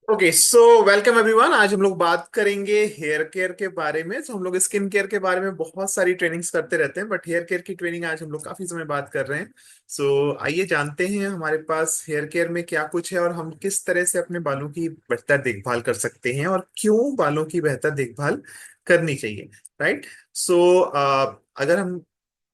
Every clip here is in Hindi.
Okay so welcome everyone. आज हम लोग बात करेंगे हेयर केयर के बारे में। हम लोग स्किन केयर के बारे में बहुत सारी ट्रेनिंग्स करते रहते हैं, बट हेयर केयर की ट्रेनिंग आज हम लोग काफी समय बात कर रहे हैं। आइए जानते हैं हमारे पास हेयर केयर में क्या कुछ है और हम किस तरह से अपने बालों की बेहतर देखभाल कर सकते हैं और क्यों बालों की बेहतर देखभाल करनी चाहिए। राइट। अगर हम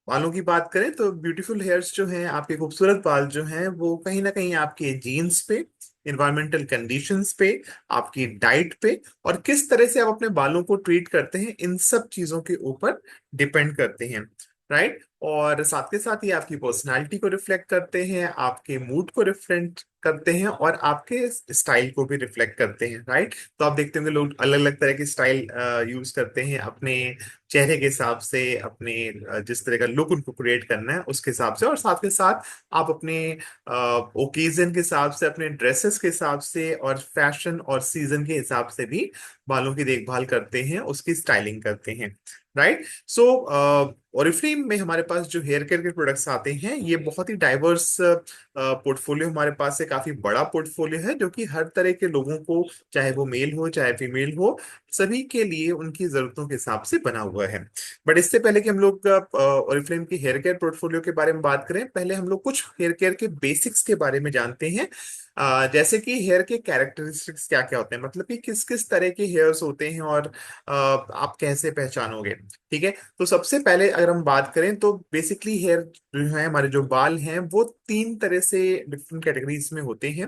बालों की बात करें तो ब्यूटीफुल हेयर्स जो हैं, आपके खूबसूरत बाल जो हैं, वो कहीं ना कहीं आपके जीन्स पे, इन्वायरमेंटल कंडीशंस पे, आपकी डाइट पे और किस तरह से आप अपने बालों को ट्रीट करते हैं, इन सब चीजों के ऊपर डिपेंड करते हैं। राइट। और साथ के साथ ये आपकी पर्सनालिटी को रिफ्लेक्ट करते हैं, आपके मूड को रिफ्लेक्ट करते हैं और आपके स्टाइल को भी रिफ्लेक्ट करते हैं। राइट। तो आप देखते होंगे लोग अलग अलग तरह की स्टाइल यूज करते हैं अपने चेहरे के हिसाब से, अपने जिस तरह का लुक उनको क्रिएट करना है उसके हिसाब से, और साथ के साथ आप अपने ओकेजन के हिसाब से, अपने ड्रेसेस के हिसाब से और फैशन और सीजन के हिसाब से भी बालों की देखभाल करते हैं, उसकी स्टाइलिंग करते हैं। राइट। ओरिफ्लेम में हमारे पास जो हेयर केयर के प्रोडक्ट्स आते हैं, ये बहुत ही डाइवर्स पोर्टफोलियो हमारे पास है, काफी बड़ा पोर्टफोलियो है जो कि हर तरह के लोगों को, चाहे वो मेल हो चाहे फीमेल हो, सभी के लिए उनकी जरूरतों के हिसाब से बना हुआ है। बट इससे पहले कि हम लोग ओरिफ्लेम की हेयर केयर पोर्टफोलियो के बारे में बात करें, पहले हम लोग कुछ हेयर केयर के बेसिक्स के बारे में जानते हैं। जैसे कि हेयर के कैरेक्टरिस्टिक्स क्या क्या होते हैं, मतलब कि किस किस तरह के हेयर्स होते हैं और आप कैसे पहचानोगे। ठीक है। तो सबसे पहले अगर हम बात करें तो बेसिकली हेयर जो है, हमारे जो बाल हैं, वो तीन तरह से डिफरेंट कैटेगरीज में होते हैं।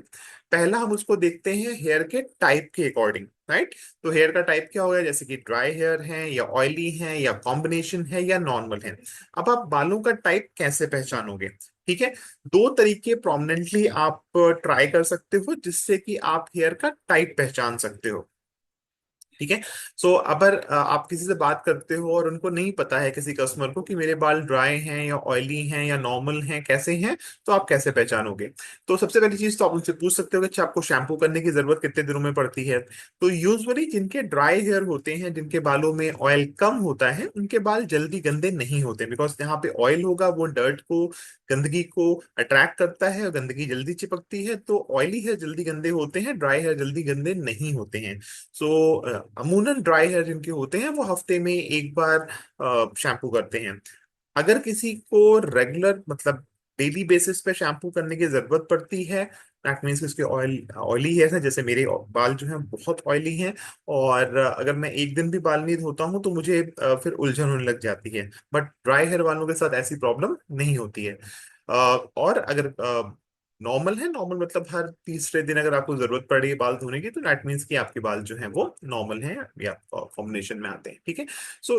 पहला हम उसको देखते हैं हेयर के टाइप के अकॉर्डिंग। राइट। तो हेयर का टाइप क्या होगा, जैसे कि ड्राई हेयर है या ऑयली है या कॉम्बिनेशन है या नॉर्मल है। अब आप बालों का टाइप कैसे पहचानोगे। ठीक है। दो तरीके प्रोमिनेंटली आप ट्राई कर सकते हो जिससे कि आप हेयर का टाइप पहचान सकते हो। ठीक है। अगर आप किसी से बात करते हो और उनको नहीं पता है, किसी कस्टमर को, कि मेरे बाल ड्राई हैं या ऑयली हैं या नॉर्मल हैं, कैसे हैं, तो आप कैसे पहचानोगे। तो सबसे पहली चीज तो आप उनसे पूछ सकते हो कि अच्छा, आपको शैम्पू करने की जरूरत कितने दिनों में पड़ती है। तो यूजुअली जिनके ड्राई हेयर होते हैं, जिनके बालों में ऑयल कम होता है, उनके बाल जल्दी गंदे नहीं होते, बिकॉज यहाँ पे ऑयल होगा, वो डर्ट को, गंदगी को अट्रैक्ट करता है और गंदगी जल्दी चिपकती है। तो ऑयली हेयर जल्दी गंदे होते हैं, ड्राई हेयर जल्दी गंदे नहीं होते हैं। अमूमन ड्राई हेयर जिनके होते हैं वो हफ्ते में एक बार शैम्पू करते हैं। अगर किसी को रेगुलर, मतलब डेली बेसिस पे शैम्पू करने की जरूरत पड़ती है, दैट मीन्स उसके ऑयली हेयर है, जैसे मेरे बाल जो हैं बहुत ऑयली हैं, और अगर मैं एक दिन भी बाल नहीं धोता हूँ तो मुझे फिर उलझन होने लग जाती है। बट ड्राई हेयर वालों के साथ ऐसी प्रॉब्लम नहीं होती है। और अगर नॉर्मल है, नॉर्मल मतलब हर तीसरे दिन अगर आपको जरूरत पड़ रही है बाल धोने की, तो दैट मीन्स कि आपके बाल जो हैं वो नॉर्मल हैं या कॉम्बिनेशन में आते हैं। ठीक है।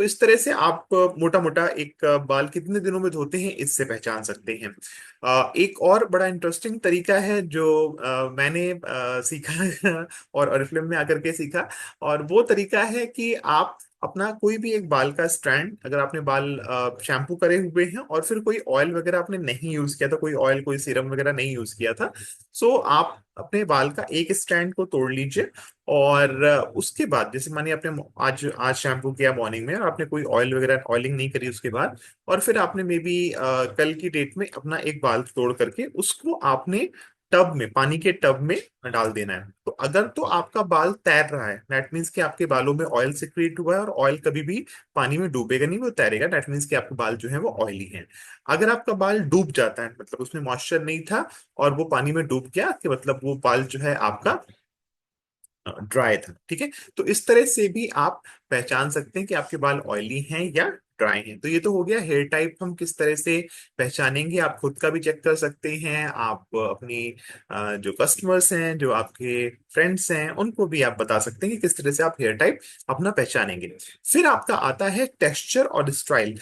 इस तरह से आप मोटा मोटा एक बाल कितने दिनों में धोते हैं इससे पहचान सकते हैं। एक और बड़ा इंटरेस्टिंग तरीका है जो मैंने सीखा और फिल्म में आकर के सीखा, और वो तरीका है कि आप अपना कोई भी एक बाल का स्ट्रैंड, अगर आपने बाल शैम्पू करे हुए हैं और फिर कोई ऑयल वगैरह आपने नहीं यूज किया था, कोई ऑयल कोई सीरम वगैरह नहीं यूज किया था, आप अपने बाल का एक स्ट्रैंड को तोड़ लीजिए। और उसके बाद, जैसे मानिए आपने आज आज शैम्पू किया मॉर्निंग में और आपने कोई ऑयल वगैरह ऑयलिंग नहीं करी उसके बाद, और फिर आपने मे बी कल की डेट में अपना एक बाल तोड़ करके उसको आपने टब में, पानी के टब में डाल देना है। तो अगर तो आपका बाल तैर रहा है, दैट मीन्स कि आपके बालों में ऑयल सिक्रीट हुआ है, और ऑयल कभी भी पानी में डूबेगा नहीं, वो तैरेगा, दैट मीन्स कि आपके बाल जो है वो ऑयली हैं। अगर आपका बाल डूब जाता है, मतलब उसमें मॉइस्चर नहीं था और वो पानी में डूब गया, कि मतलब वो बाल जो है आपका ड्राई था। ठीक है। तो इस तरह से भी आप पहचान सकते हैं कि आपके बाल ऑयली हैं या ड्राई हैं। तो ये तो हो गया हेयर टाइप, हम किस तरह से पहचानेंगे। आप खुद का भी चेक कर सकते हैं, आप अपनी जो कस्टमर्स हैं, जो आपके फ्रेंड्स हैं, उनको भी आप बता सकते हैं कि किस तरह से आप हेयर टाइप अपना पहचानेंगे। फिर आपका आता है टेक्सचर और स्टाइल।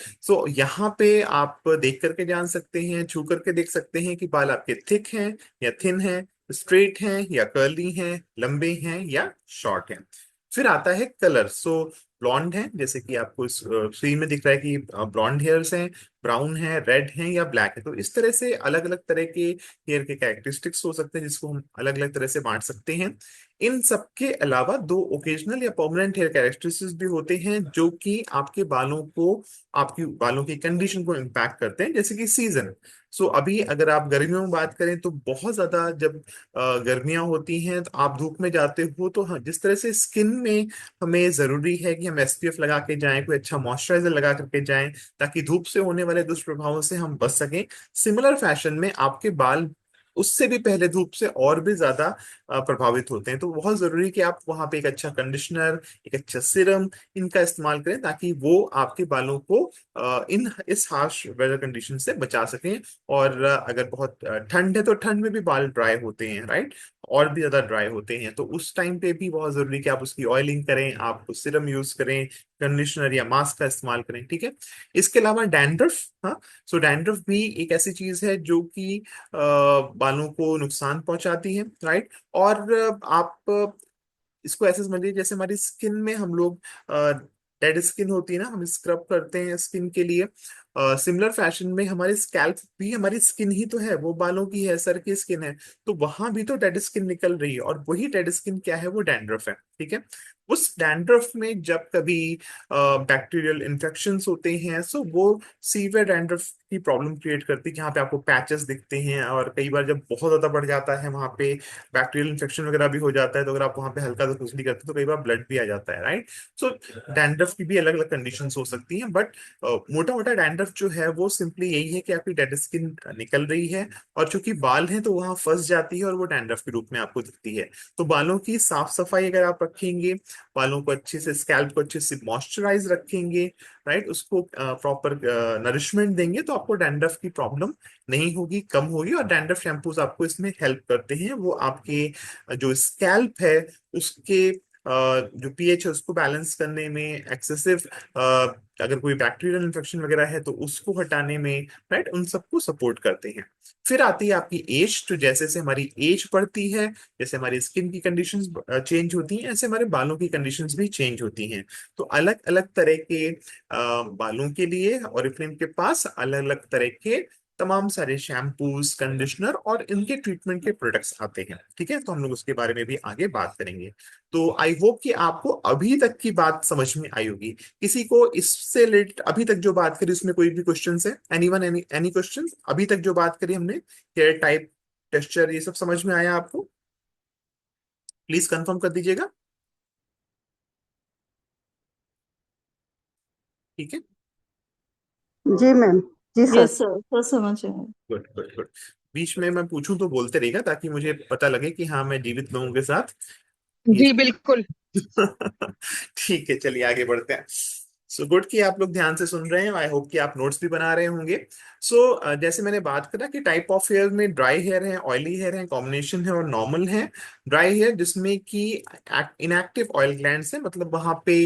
यहाँ पे आप देख करके जान सकते हैं, छू करके देख सकते हैं कि बाल आपके थिक हैं या थिन हैं, स्ट्रेट हैं या कर्ली हैं, लंबे हैं या शॉर्ट हैं। फिर आता है कलर। ब्लॉन्ड है, जैसे कि आपको इस स्क्रीन में दिख रहा है कि ब्लॉन्ड हेयर्स हैं, ब्राउन है, रेड है या ब्लैक है। तो इस तरह से अलग अलग तरह के हेयर के कैरेक्टरिस्टिक्स हो सकते हैं जिसको हम अलग अलग तरह से बांट सकते हैं। इन सब के अलावा दो ओकेजनल या परमानेंट हेयर कैरेक्टरिस्टिक्स भी होते हैं जो कि आपके बालों को, आपकी बालों की कंडीशन को इम्पैक्ट करते हैं, जैसे कि सीजन। सो अभी अगर आप गर्मियों में बात करें तो बहुत ज्यादा जब गर्मियां होती हैं तो आप धूप में जाते हो, तो हाँ, जिस तरह से स्किन में हमें जरूरी है कि हम एसपीएफ लगा के जाएं, कोई अच्छा मॉइस्चराइजर लगा करके जाएं, ताकि धूप से होने वाले दुष्प्रभावों से हम बच सकें। सिमिलर फैशन में आपके बाल उससे भी पहले धूप से और भी ज्यादा प्रभावित होते हैं। तो बहुत जरूरी है कि आप वहां पे एक अच्छा कंडीशनर, एक अच्छा सिरम, इनका इस्तेमाल करें, ताकि वो आपके बालों को इन इस हार्श वेदर कंडीशन से बचा सकें। और अगर बहुत ठंड है तो ठंड में भी बाल ड्राई होते हैं, राइट, और भी ज्यादा ड्राई होते हैं। तो उस टाइम पे भी बहुत जरूरी है कि आप उसकी ऑयलिंग करें, आप सिरम यूज करें, कंडीशनर या मास्क का इस्तेमाल करें, ठीक है। इसके अलावा डैंड्रफ, हाँ, सो डैंड्रफ भी एक ऐसी चीज है जो कि बालों को नुकसान पहुंचाती है, राइट। और आप इसको ऐसे समझिए जैसे हमारी स्किन में हम लोग डेड स्किन होती है ना, हम स्क्रब करते हैं स्किन के लिए, सिमिलर फैशन में हमारे स्कैल्प भी हमारी स्किन ही तो है, वो बालों की है, सर की स्किन है। तो वहां भी तो डेड स्किन निकल रही है, और वही डेड स्किन क्या है, वो डैंड्रफ है, ठीक है। उस डैंड्रफ में जब कभी बैक्टीरियल इन्फेक्शंस होते हैं, सो वो सीवियर डैंड्रफ की प्रॉब्लम क्रिएट करती है, जहाँ पे आपको पैचेस दिखते हैं, और कई बार जब बहुत ज्यादा बढ़ जाता है वहां पे बैक्टीरियल इन्फेक्शन वगैरह भी हो जाता है, तो अगर आप वहां पे हल्का सा खुजली करते हैं तो कई बार ब्लड भी आ जाता है, राइट। सो डैंड्रफ की भी अलग अलग कंडीशंस हो सकती हैं, बट मोटा मोटा डैंड्रफ जो है वो सिंपली यही है कि आपकी डेड स्किन निकल रही है, और चूंकि बाल हैं तो वहां फंस जाती है, और वो डैंड्रफ के रूप में आपको दिखती है। तो बालों की साफ सफाई अगर आप रखेंगे, बालों को अच्छे से, स्कैल्प को अच्छे से मॉइस्चराइज रखेंगे, राइट, उसको प्रॉपर नरिशमेंट देंगे, तो आपको डैंड्रफ की प्रॉब्लम नहीं होगी, कम होगी। और डैंड्रफ शैम्पूज आपको इसमें हेल्प करते हैं, वो आपके जो स्कैल्प है उसके जो पीएच है उसको बैलेंस करने में, एक्सेसिव अगर कोई बैक्टीरियल इन्फेक्शन वगैरह है तो उसको हटाने में, राइट, उन सबको सपोर्ट करते हैं। फिर आती है आपकी एज। तो जैसे जैसे हमारी एज बढ़ती है, जैसे हमारी स्किन की कंडीशंस चेंज होती हैं, ऐसे हमारे बालों की कंडीशंस भी चेंज होती हैं। तो अलग अलग तरह के बालों के लिए ओरिफ्लेम के पास अलग अलग तरह के तमाम सारे शैम्पूज, कंडीशनर और इनके ट्रीटमेंट के प्रोडक्ट्स आते हैं, ठीक है। तो हम लोग उसके बारे में भी आगे बात करेंगे। तो आई होप कि आपको अभी तक की बात समझ में आई होगी। किसी को इससे रिलेटेड अभी तक जो बात करी उसमें कोई भी क्वेश्चन है? Anyone, any question? अभी तक जो बात करी हमने, हेयर टाइप, टेक्सचर, ये सब समझ में आया आपको? प्लीज कंफर्म कर दीजिएगा, ठीक है। जी मैम। जी सर। यस सर, सर समझ आया। Good good good. बीच में मैं पूछूं तो बोलते रहेगा, ताकि मुझे पता लगे कि हाँ, मैं जीवित लोगों के साथ ये जी बिल्कुल। ठीक है, चलिए आगे बढ़ते हैं। सो गुड कि आप लोग ध्यान से सुन रहे हैं, आई होप कि आप नोट्स भी बना रहे होंगे। जैसे मैंने बात करा कि टाइप ऑफ हेयर में ड्राई हेयर है, ऑयली हेयर है, कॉम्बिनेशन है, और नॉर्मल है। ड्राई हेयर जिसमें कि इनएक्टिव ऑयल ग्लैंड्स है, मतलब वहां पे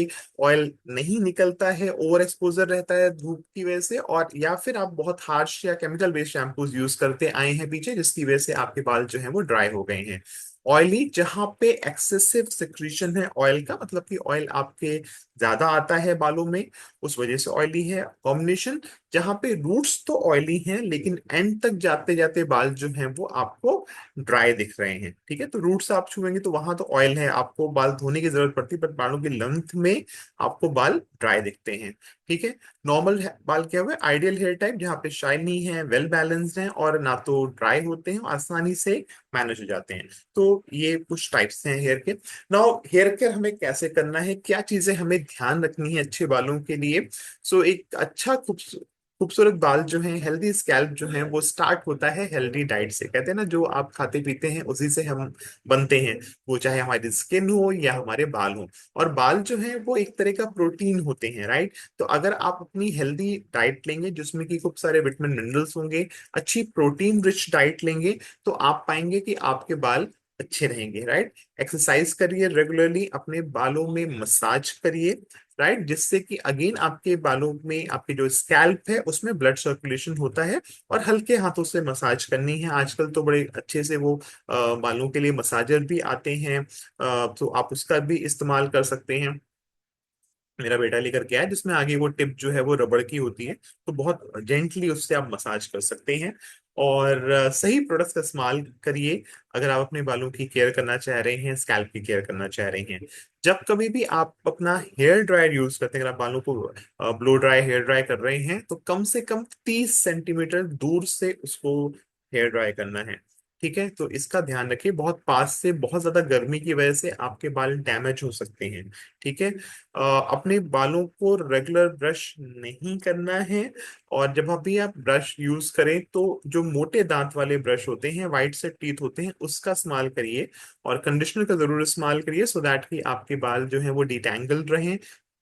ऑयल नहीं निकलता है, ओवर एक्सपोजर रहता है धूप की वजह से, और या फिर आप बहुत हार्श या केमिकल बेस्ड शैम्पूज यूज करते आए हैं पीछे, जिसकी वजह से आपके बाल जो हैं वो ड्राई हो गए हैं। ऑयली जहां पे एक्सेसिव सिक्रीशन है ऑयल का, मतलब कि ऑयल आपके ज्यादा आता है बालों में, उस वजह से ऑयली है। कॉम्बिनेशन जहां पे रूट्स तो ऑयली हैं, लेकिन एंड तक जाते जाते बाल जो हैं वो आपको ड्राई दिख रहे हैं, ठीक है। तो रूट्स आप छुएंगे तो वहां तो ऑयल है, आपको बाल धोने की जरूरत पड़ती है, पर बालों की लेंथ में आपको बाल ड्राई दिखते हैं, ठीक है। नॉर्मल बाल क्या हुआ, आइडियल हेयर टाइप, जहाँ पे शाइनी है, वेल बैलेंस्ड है, और ना तो ड्राई होते हैं, आसानी से मैनेज हो जाते हैं। तो ये कुछ टाइप्स हैं हेयर के। नाउ हेयर केयर हमें कैसे करना है, क्या चीजें हमें ध्यान रखनी है अच्छे बालों के लिए? एक अच्छा खूबसूरत बाल जो है, हेल्दी स्कैल्प जो है, वो स्टार्ट होता है हेल्दी डाइट से। कहते हैं ना, जो आप खाते पीते हैं उसी से हम बनते हैं, वो चाहे हमारी स्किन हो या हमारे बाल हो। और बाल जो है वो एक तरह का प्रोटीन होते हैं, राइट। तो अगर आप अपनी हेल्दी डाइट लेंगे जिसमें कि खूब सारे विटामिन मिनरल्स होंगे, अच्छी प्रोटीन रिच डाइट लेंगे, तो आप पाएंगे कि आपके बाल अच्छे रहेंगे, राइट। एक्सरसाइज करिए रेगुलरली, अपने बालों में मसाज करिए, राइट, जिससे कि अगेन आपके बालों में, आपके जो स्कैल्प है उसमें ब्लड सर्कुलेशन होता है। और हल्के हाथों से मसाज करनी है, आजकल तो बड़े अच्छे से वो बालों के लिए मसाजर भी आते हैं, तो आप उसका भी इस्तेमाल कर सकते हैं। मेरा बेटा लेकर के आया, जिसमें आगे वो टिप जो है वो रबड़ की होती है, तो बहुत जेंटली उससे आप मसाज कर सकते हैं। और सही प्रोडक्ट्स का इस्तेमाल करिए अगर आप अपने बालों की केयर करना चाह रहे हैं, स्कैल्प की केयर करना चाह रहे हैं। जब कभी भी आप अपना हेयर ड्रायर यूज करते हैं, अगर आप बालों को ब्लो ड्राई, हेयर ड्राई कर रहे हैं, तो कम से कम 30 सेंटीमीटर दूर से उसको हेयर ड्राई करना है। ठीक है, तो इसका ध्यान रखिए, बहुत पास से बहुत ज्यादा गर्मी की वजह से आपके बाल डैमेज हो सकते हैं। ठीक है, अपने बालों को रेगुलर ब्रश नहीं करना है। और जब अभी आप ब्रश यूज करें तो जो मोटे दांत वाले ब्रश होते हैं, वाइट से टीथ होते हैं, उसका इस्तेमाल करिए। और कंडीशनर का जरूर इस्तेमाल करिए, सो दैट कि आपके बाल जो है वो डिटैंगल्ड रहें,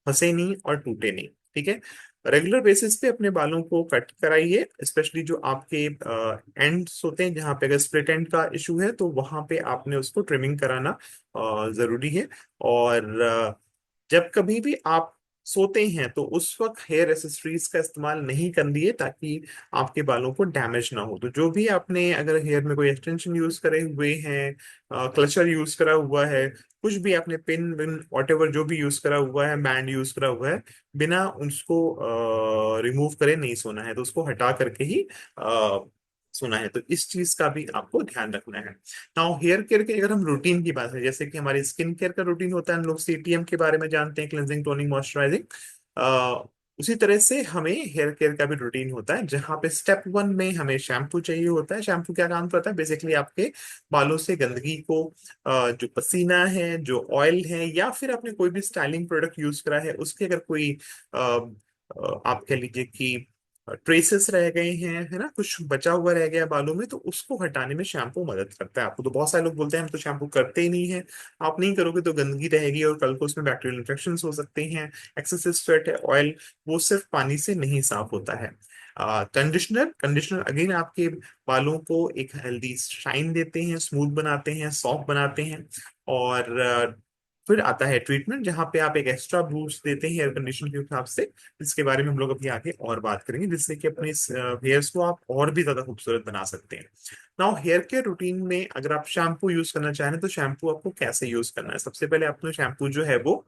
फंसे नहीं और टूटे नहीं। ठीक है, रेगुलर बेसिस पे अपने बालों को कट कराइए, स्पेशली जो आपके एंड्स होते हैं, जहाँ पे अगर स्प्लिट एंड का इशू है तो वहां पे आपने उसको ट्रिमिंग कराना जरूरी है। और जब कभी भी आप सोते हैं तो उस वक्त हेयर एसेसरीज का इस्तेमाल नहीं करिए, ताकि आपके बालों को डैमेज ना हो। तो जो भी आपने अगर हेयर में कोई एक्सटेंशन यूज करे हुए हैं, क्लचर यूज करा हुआ है, कुछ भी आपने पिन विन वॉटेवर जो भी यूज करा हुआ है, बैंड यूज करा हुआ है, बिना उसको रिमूव करे नहीं सोना है, तो उसको हटा करके ही सोना है। तो इस चीज का भी आपको ध्यान रखना है। नाउ हेयर केयर के अगर हम रूटीन की बात है, जैसे कि हमारे स्किन केयर का रूटीन होता है, हम लोग सीटीएम के बारे में जानते हैं, क्लेंजिंग, टोनिंग, मॉइस्चराइजिंग। उसी तरह से हमें हेयर केयर का भी रूटीन होता है, जहां पे स्टेप वन में हमें शैम्पू चाहिए होता है। शैम्पू क्या काम करता है, बेसिकली आपके बालों से गंदगी को, जो पसीना है, जो ऑयल है, या फिर आपने कोई भी स्टाइलिंग प्रोडक्ट यूज करा है, उसके अगर कोई आप कह लीजिए कि ट्रेसेस रह गए हैं, है ना, कुछ बचा हुआ रह गया बालों में, तो उसको हटाने में शैम्पू मदद करता है आपको। तो बहुत सारे लोग बोलते हैं हम तो शैम्पू करते ही नहीं है। आप नहीं करोगे तो गंदगी रहेगी और कल को उसमें बैक्टीरियल इन्फेक्शन हो सकते हैं। एक्सेसिव स्वेट है, ऑयल, वो सिर्फ पानी से नहीं साफ होता है। कंडीशनर, कंडीशनर अगेन आपके बालों को एक हेल्दी शाइन देते हैं, स्मूथ बनाते हैं, सॉफ्ट बनाते हैं। और फिर आता है ट्रीटमेंट, जहां पे आप एक एक्स्ट्रा बूस्ट देते हैं हेयर कंडीशन के हिसाब से, जिसके बारे में हम लोग अभी आगे और बात करेंगे, जिससे कि अपने हेयर्स को आप और भी ज्यादा खूबसूरत बना सकते हैं। नाउ हेयर केयर रूटीन में अगर आप शैम्पू यूज करना चाह रहे हैं, तो शैम्पू आपको कैसे यूज करना है? सबसे पहले आपको शैम्पू जो है वो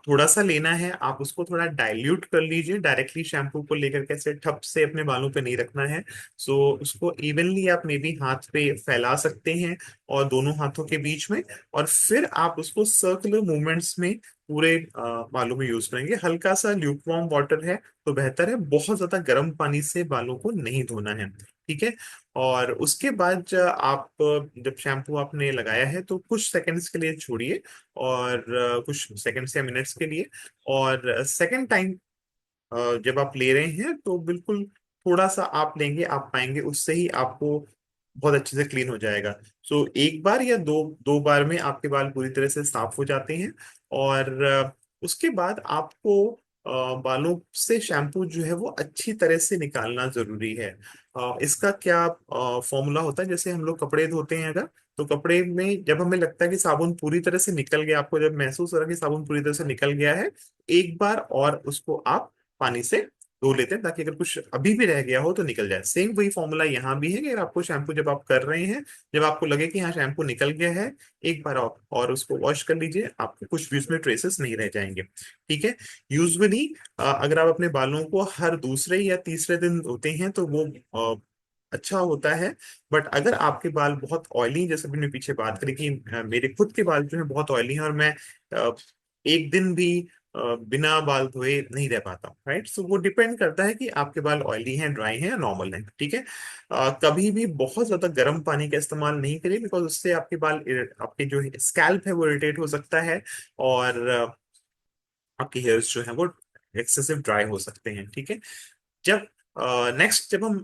थोड़ा सा लेना है, आप उसको थोड़ा डाइल्यूट कर लीजिए। डायरेक्टली शैम्पू को लेकर कैसे ठप से अपने बालों पे नहीं रखना है। सो उसको इवनली आप मे बी हाथ पे फैला सकते हैं, और दोनों हाथों के बीच में, और फिर आप उसको सर्कुलर मूवमेंट्स में पूरे बालों में यूज करेंगे। हल्का सा ल्यूकवार्म वाटर है तो बेहतर है, बहुत ज्यादा गर्म पानी से बालों को नहीं धोना है। ठीक है, और उसके बाद आप जब शैम्पू आपने लगाया है तो कुछ सेकंड्स के लिए छोड़िए, और कुछ सेकंड्स या मिनट्स के लिए। और सेकंड टाइम जब आप ले रहे हैं तो बिल्कुल थोड़ा सा आप लेंगे, आप पाएंगे उससे ही आपको बहुत अच्छे से क्लीन हो जाएगा। सो एक बार या दो दो बार में आपके बाल पूरी तरह से साफ हो जाते हैं। और उसके बाद आपको बालों से शैम्पू जो है वो अच्छी तरह से निकालना जरूरी है। इसका क्या फॉर्मूला होता है, जैसे हम लोग कपड़े धोते हैं अगर, तो कपड़े में जब हमें लगता है कि साबुन पूरी तरह से निकल गया, आपको जब महसूस हो रहा है कि साबुन पूरी तरह से निकल गया है, एक बार और उसको आप पानी से धो लेते हैं, ताकि अगर कुछ अभी भी रह गया हो तो निकल जाए। सेम वही फॉर्मूला यहाँ भी है कि अगर आपको शैम्पू जब आप कर रहे हैं, जब आपको लगे कि हाँ शैम्पू निकल गया है, एक बार और उसको वॉश कर लीजिए, आपको कुछ भी उसमें ट्रेसेस नहीं रह जाएंगे। ठीक है, यूजुअली अगर आप अपने बालों को हर दूसरे या तीसरे दिन धोते हैं तो वो अच्छा होता है। बट अगर आपके बाल बहुत ऑयली, जैसे मैंने पीछे बात करी कि मेरे खुद के बाल जो है बहुत ऑयली हैं, और मैं अ, एक दिन भी बिना बाल धोए नहीं रह पाता, राइट। सो वो डिपेंड करता है कि आपके बाल ऑयली हैं, ड्राई हैं या नॉर्मल हैं। ठीक है, कभी भी बहुत ज्यादा गर्म पानी का इस्तेमाल नहीं करिए, बिकॉज उससे आपके बाल आपके जो स्कैल्प है वो इरिटेट हो सकता है, और आपके हेयर्स जो है वो एक्सेसिव ड्राई हो सकते हैं। ठीक है, जब नेक्स्ट जब हम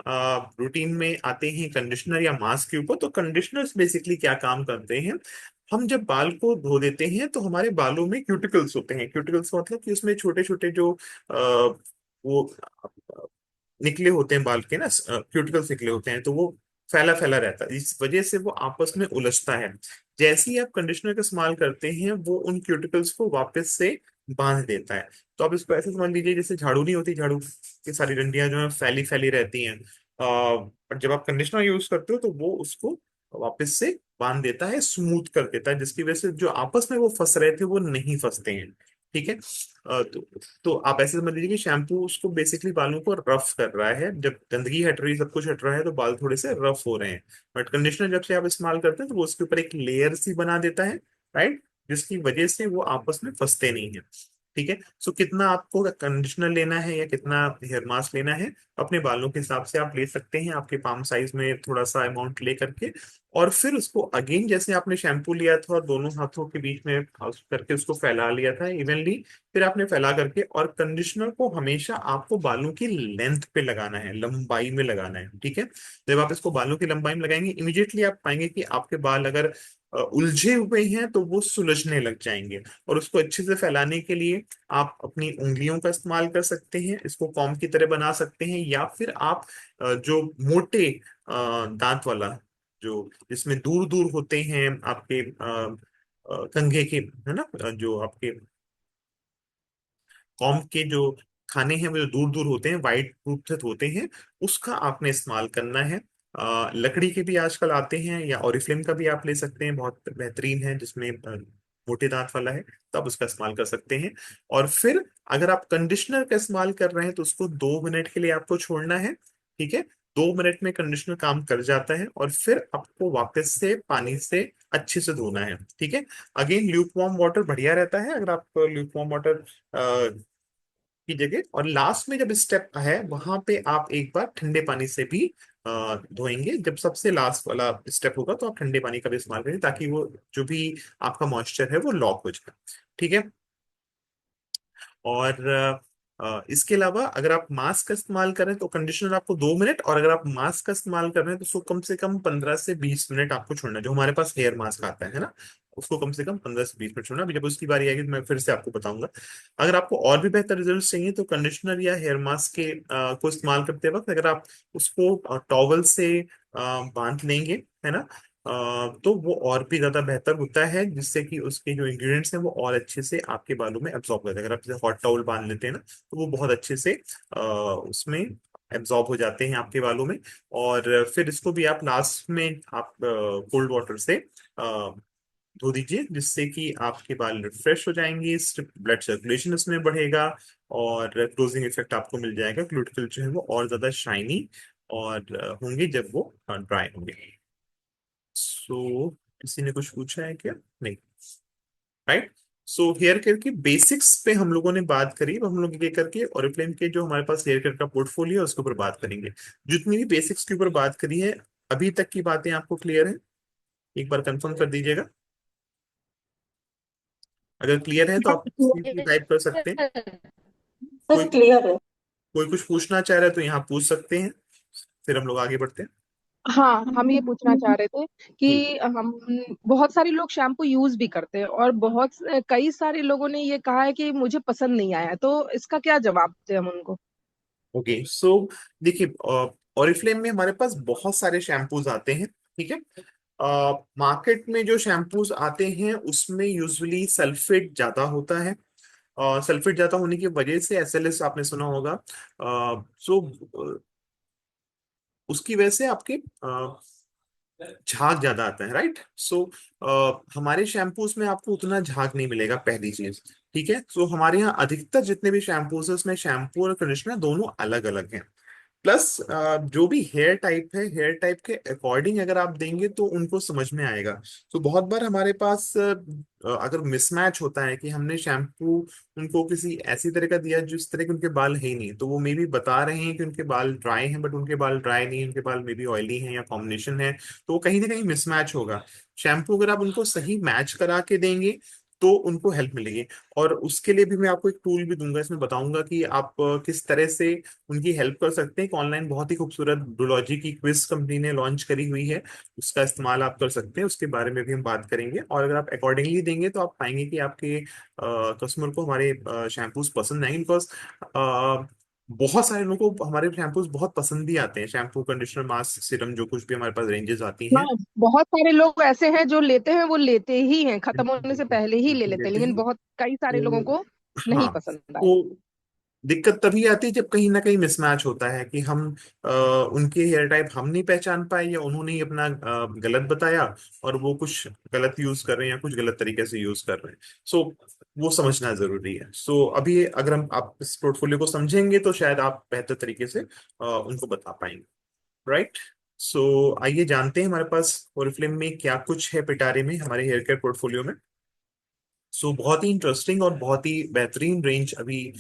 रूटीन में आते हैं कंडीशनर या मास्क के ऊपर, तो कंडीशनर्स बेसिकली क्या काम करते हैं, हम जब बाल को धो देते हैं तो हमारे बालों में क्यूटिकल्स होते हैं। क्यूटिकल्स मतलब कि उसमें छोटे छोटे जो वो निकले होते हैं बाल के ना, क्यूटिकल्स निकले होते हैं, तो वो फैला फैला रहता है, इस वजह से वो आपस में उलझता है। जैसे ही आप कंडीशनर का इस्तेमाल करते हैं, वो उन क्यूटिकल्स को वापस से बांध देता है। तो आप इसको ऐसे समझ लीजिए, जैसे झाड़ू नहीं होती, झाड़ू की सारी डंडियां जो है फैली फैली रहती हैं, और जब आप कंडीशनर यूज करते हो तो वो उसको वापस से बांध देता है, स्मूथ कर देता है, जिसकी वजह से जो आपस में वो फंस रहे थे वो नहीं फंसते हैं। ठीक है। तो आप ऐसे समझ लीजिए कि शैम्पू उसको बेसिकली बालों को रफ कर रहा है, जब गंदगी हट रही है, सब कुछ हट रहा है, तो बाल थोड़े से रफ हो रहे हैं। बट कंडीशनर जब से आप इस्तेमाल करते हैं तो वो उसके ऊपर एक लेयर सी बना देता है, राइट, जिसकी वजह से वो आपस में फंसते नहीं है। ठीक है। सो कितना आपको कंडीशनर लेना है या कितना हेयर मास्क लेना है, अपने बालों के हिसाब से आप ले सकते हैं, आपके पाम साइज में थोड़ा सा अमाउंट ले करके। और फिर उसको अगेन जैसे आपने शैम्पू लिया था और दोनों हाथों के बीच में करके उसको फैला लिया था इवनली, फिर आपने फैला करके, और कंडीशनर को हमेशा आपको बालों की लेंथ पे लगाना है, लंबाई में लगाना है। ठीक है। जब आप इसको बालों की लंबाई में लगाएंगे, इमीडिएटली आप पाएंगे कि आपके बाल अगर उलझे हुए हैं तो वो सुलझने लग जाएंगे। और उसको अच्छे से फैलाने के लिए आप अपनी उंगलियों का इस्तेमाल कर सकते हैं, इसको कॉम्ब की तरह बना सकते हैं, या फिर आप जो मोटे दांत वाला, जो जिसमें दूर दूर होते हैं आपके कंघे के, है ना, जो आपके कॉम्ब के जो खाने हैं वो जो दूर दूर होते हैं, वाइट टूथ होते हैं, उसका आपने इस्तेमाल करना है। लकड़ी के भी आजकल आते हैं, या ओरिफ्लेम का भी आप ले सकते हैं, बहुत बेहतरीन है, जिसमें मोटे दांत वाला है, तो आप उसका इस्तेमाल कर सकते हैं। और फिर अगर आप कंडीशनर का इस्तेमाल कर रहे हैं तो उसको 2 मिनट के लिए आपको छोड़ना है। ठीक है। 2 मिनट में कंडीशनर काम कर जाता है, और फिर आपको वापस से पानी से अच्छे से धोना है। ठीक है। अगेन ल्यूक वार्म वाटर बढ़िया रहता है, अगर आप ल्यूक वार्म वाटर की जगह, और लास्ट में जब स्टेप है वहां पे आप एक बार ठंडे पानी से भी धोएंगे। जब सबसे लास्ट वाला स्टेप होगा तो आप ठंडे पानी का भी इस्तेमाल करें, ताकि वो जो भी आपका मॉइस्चर है वो लॉक हो जाए। ठीक है। और इसके अलावा अगर आप मास्क का इस्तेमाल करें तो कंडीशनर आपको 2 मिनट, और अगर आप मास्क का इस्तेमाल कर रहे हैं तो उसको कम से कम 15 से 20 मिनट आपको छोड़ना है। जो हमारे पास हेयर मास्क आता है ना, उसको कम से कम 15 से 20 मिनट छोड़ना। अभी जब उसकी बारी आएगी तो मैं फिर से आपको बताऊंगा। अगर आपको और भी बेहतर रिजल्ट चाहिए तो कंडीशनर या हेयर मास्क के को इस्तेमाल करते वक्त अगर आप उसको टॉवल से बांध लेंगे, है ना, तो वो और भी ज्यादा बेहतर होता है, जिससे कि उसके जो इंग्रेडिएंट्स हैं वो और अच्छे से आपके बालों में एब्जॉर्ब करते हैं। अगर आप जैसे हॉट टॉवल बांध लेते हैं ना, तो वो बहुत अच्छे से उसमें एब्जॉर्ब हो जाते हैं आपके बालों में। और फिर इसको भी आप लास्ट में आप कोल्ड वाटर से धो दीजिए, जिससे कि आपके बाल रिफ्रेश हो जाएंगे, ब्लड सर्कुलेशन इसमें बढ़ेगा, और क्लोजिंग इफेक्ट आपको मिल जाएगा। क्यूटिकल जो है वो और ज्यादा शाइनी और होंगे जब वो ड्राई होंगे। सो किसी ने कुछ पूछा है क्या? नहीं, राइट। सो हेयर केयर की बेसिक्स पे हम लोगों ने बात करी। अब हम लोग ये करके ओरिफ्लेम के जो हमारे पास हेयर केयर का पोर्टफोलियो है उसके ऊपर बात करेंगे। जितनी भी बेसिक्स के ऊपर बात करी है, अभी तक की बातें आपको क्लियर है? एक बार कंफर्म कर दीजिएगा। अगर क्लियर है तो आप टाइप कर सकते हैं। कोई क्लियर है। कोई कुछ पूछना चाह रहा है तो यहाँ पूछ सकते हैं, फिर हम लोग आगे बढ़ते हैं। हाँ, हम ये पूछना चाह रहे थे जी। कि हम बहुत सारे लोग शैम्पू यूज भी करते हैं और कई सारे लोगों ने ये कहा है कि मुझे पसंद नहीं आया, तो इसका क्या जवाब दें हम उनको? ओके। सो देखिए, ऑरिफ्लेम में हमारे पास बहुत सारे शैम्पूज आते हैं। ठीक है। मार्केट में जो शैम्पूज आते हैं उसमें यूजुअली सल्फेट ज्यादा होता है। सल्फेट ज्यादा होने की वजह से एसएलएस आपने सुना होगा। सो उसकी वजह से आपके झाग ज्यादा आता है, राइट। सो हमारे शैम्पूज में आपको उतना झाग नहीं मिलेगा, पहली चीज। ठीक है। सो हमारे यहाँ अधिकतर जितने भी शैम्पूज है उसमें शैम्पू और कंडीशनर दोनों अलग अलग हैं। प्लस जो भी हेयर टाइप है, हेयर टाइप के अकॉर्डिंग अगर आप देंगे तो उनको समझ में आएगा। तो बहुत बार हमारे पास अगर मिसमैच होता है कि हमने शैम्पू उनको किसी ऐसी तरह का दिया जिस तरह के उनके बाल है ही नहीं, तो वो मे बी बता रहे हैं कि उनके बाल ड्राई हैं, बट उनके बाल ड्राई नहीं, उनके बाल मे बी ऑयली हैं या कॉम्बिनेशन है, तो वो कहीं ना कहीं मिसमैच होगा। शैम्पू अगर आप उनको सही मैच करा के देंगे तो उनको हेल्प मिलेगी। और उसके लिए भी मैं आपको एक टूल भी दूंगा, इसमें बताऊंगा कि आप किस तरह से उनकी हेल्प कर सकते हैं। एक ऑनलाइन बहुत ही खूबसूरत डुलॉजी की क्विज कंपनी ने लॉन्च करी हुई है, उसका इस्तेमाल आप कर सकते हैं, उसके बारे में भी हम बात करेंगे। और अगर आप अकॉर्डिंगली देंगे तो आप पाएंगे कि आपके कस्टमर को हमारे शैम्पूज पसंद आएंगे। बिकॉज बहुत सारे लोगों को हमारे शैम्पूज बहुत पसंद भी आते हैं, शैम्पू कंडीशनर मास्क सीरम जो कुछ भी हमारे पास रेंजेस आती हाँ, हैं। बहुत सारे लोग ऐसे हैं जो लेते हैं, वो लेते ही हैं, खत्म बिल्कुल होने से बिल्कुल पहले ही ले बिल्कुल लेते हैं, लेते लेकिन हैं। बहुत कई सारे लोगों तो को नहीं हाँ, पसंद आए। तो दिक्कत तभी आती है जब कहीं ना कहीं मिसमैच होता है कि हम उनके हेयर टाइप हम नहीं पहचान पाए, या उन्होंने ही अपना गलत बताया और वो कुछ गलत यूज कर रहे हैं या कुछ गलत तरीके से यूज कर रहे हैं। सो वो समझना जरूरी है। सो अभी अगर हम आप इस पोर्टफोलियो को समझेंगे तो शायद आप बेहतर तरीके से उनको बता पाएंगे। राइट। सो आइए जानते हैं हमारे पास ओरिफ्लेम में क्या कुछ है, पिटारे में, हमारे हेयर केयर पोर्टफोलियो में। सो बहुत ही इंटरेस्टिंग और बहुत ही बेहतरीन रेंज अभी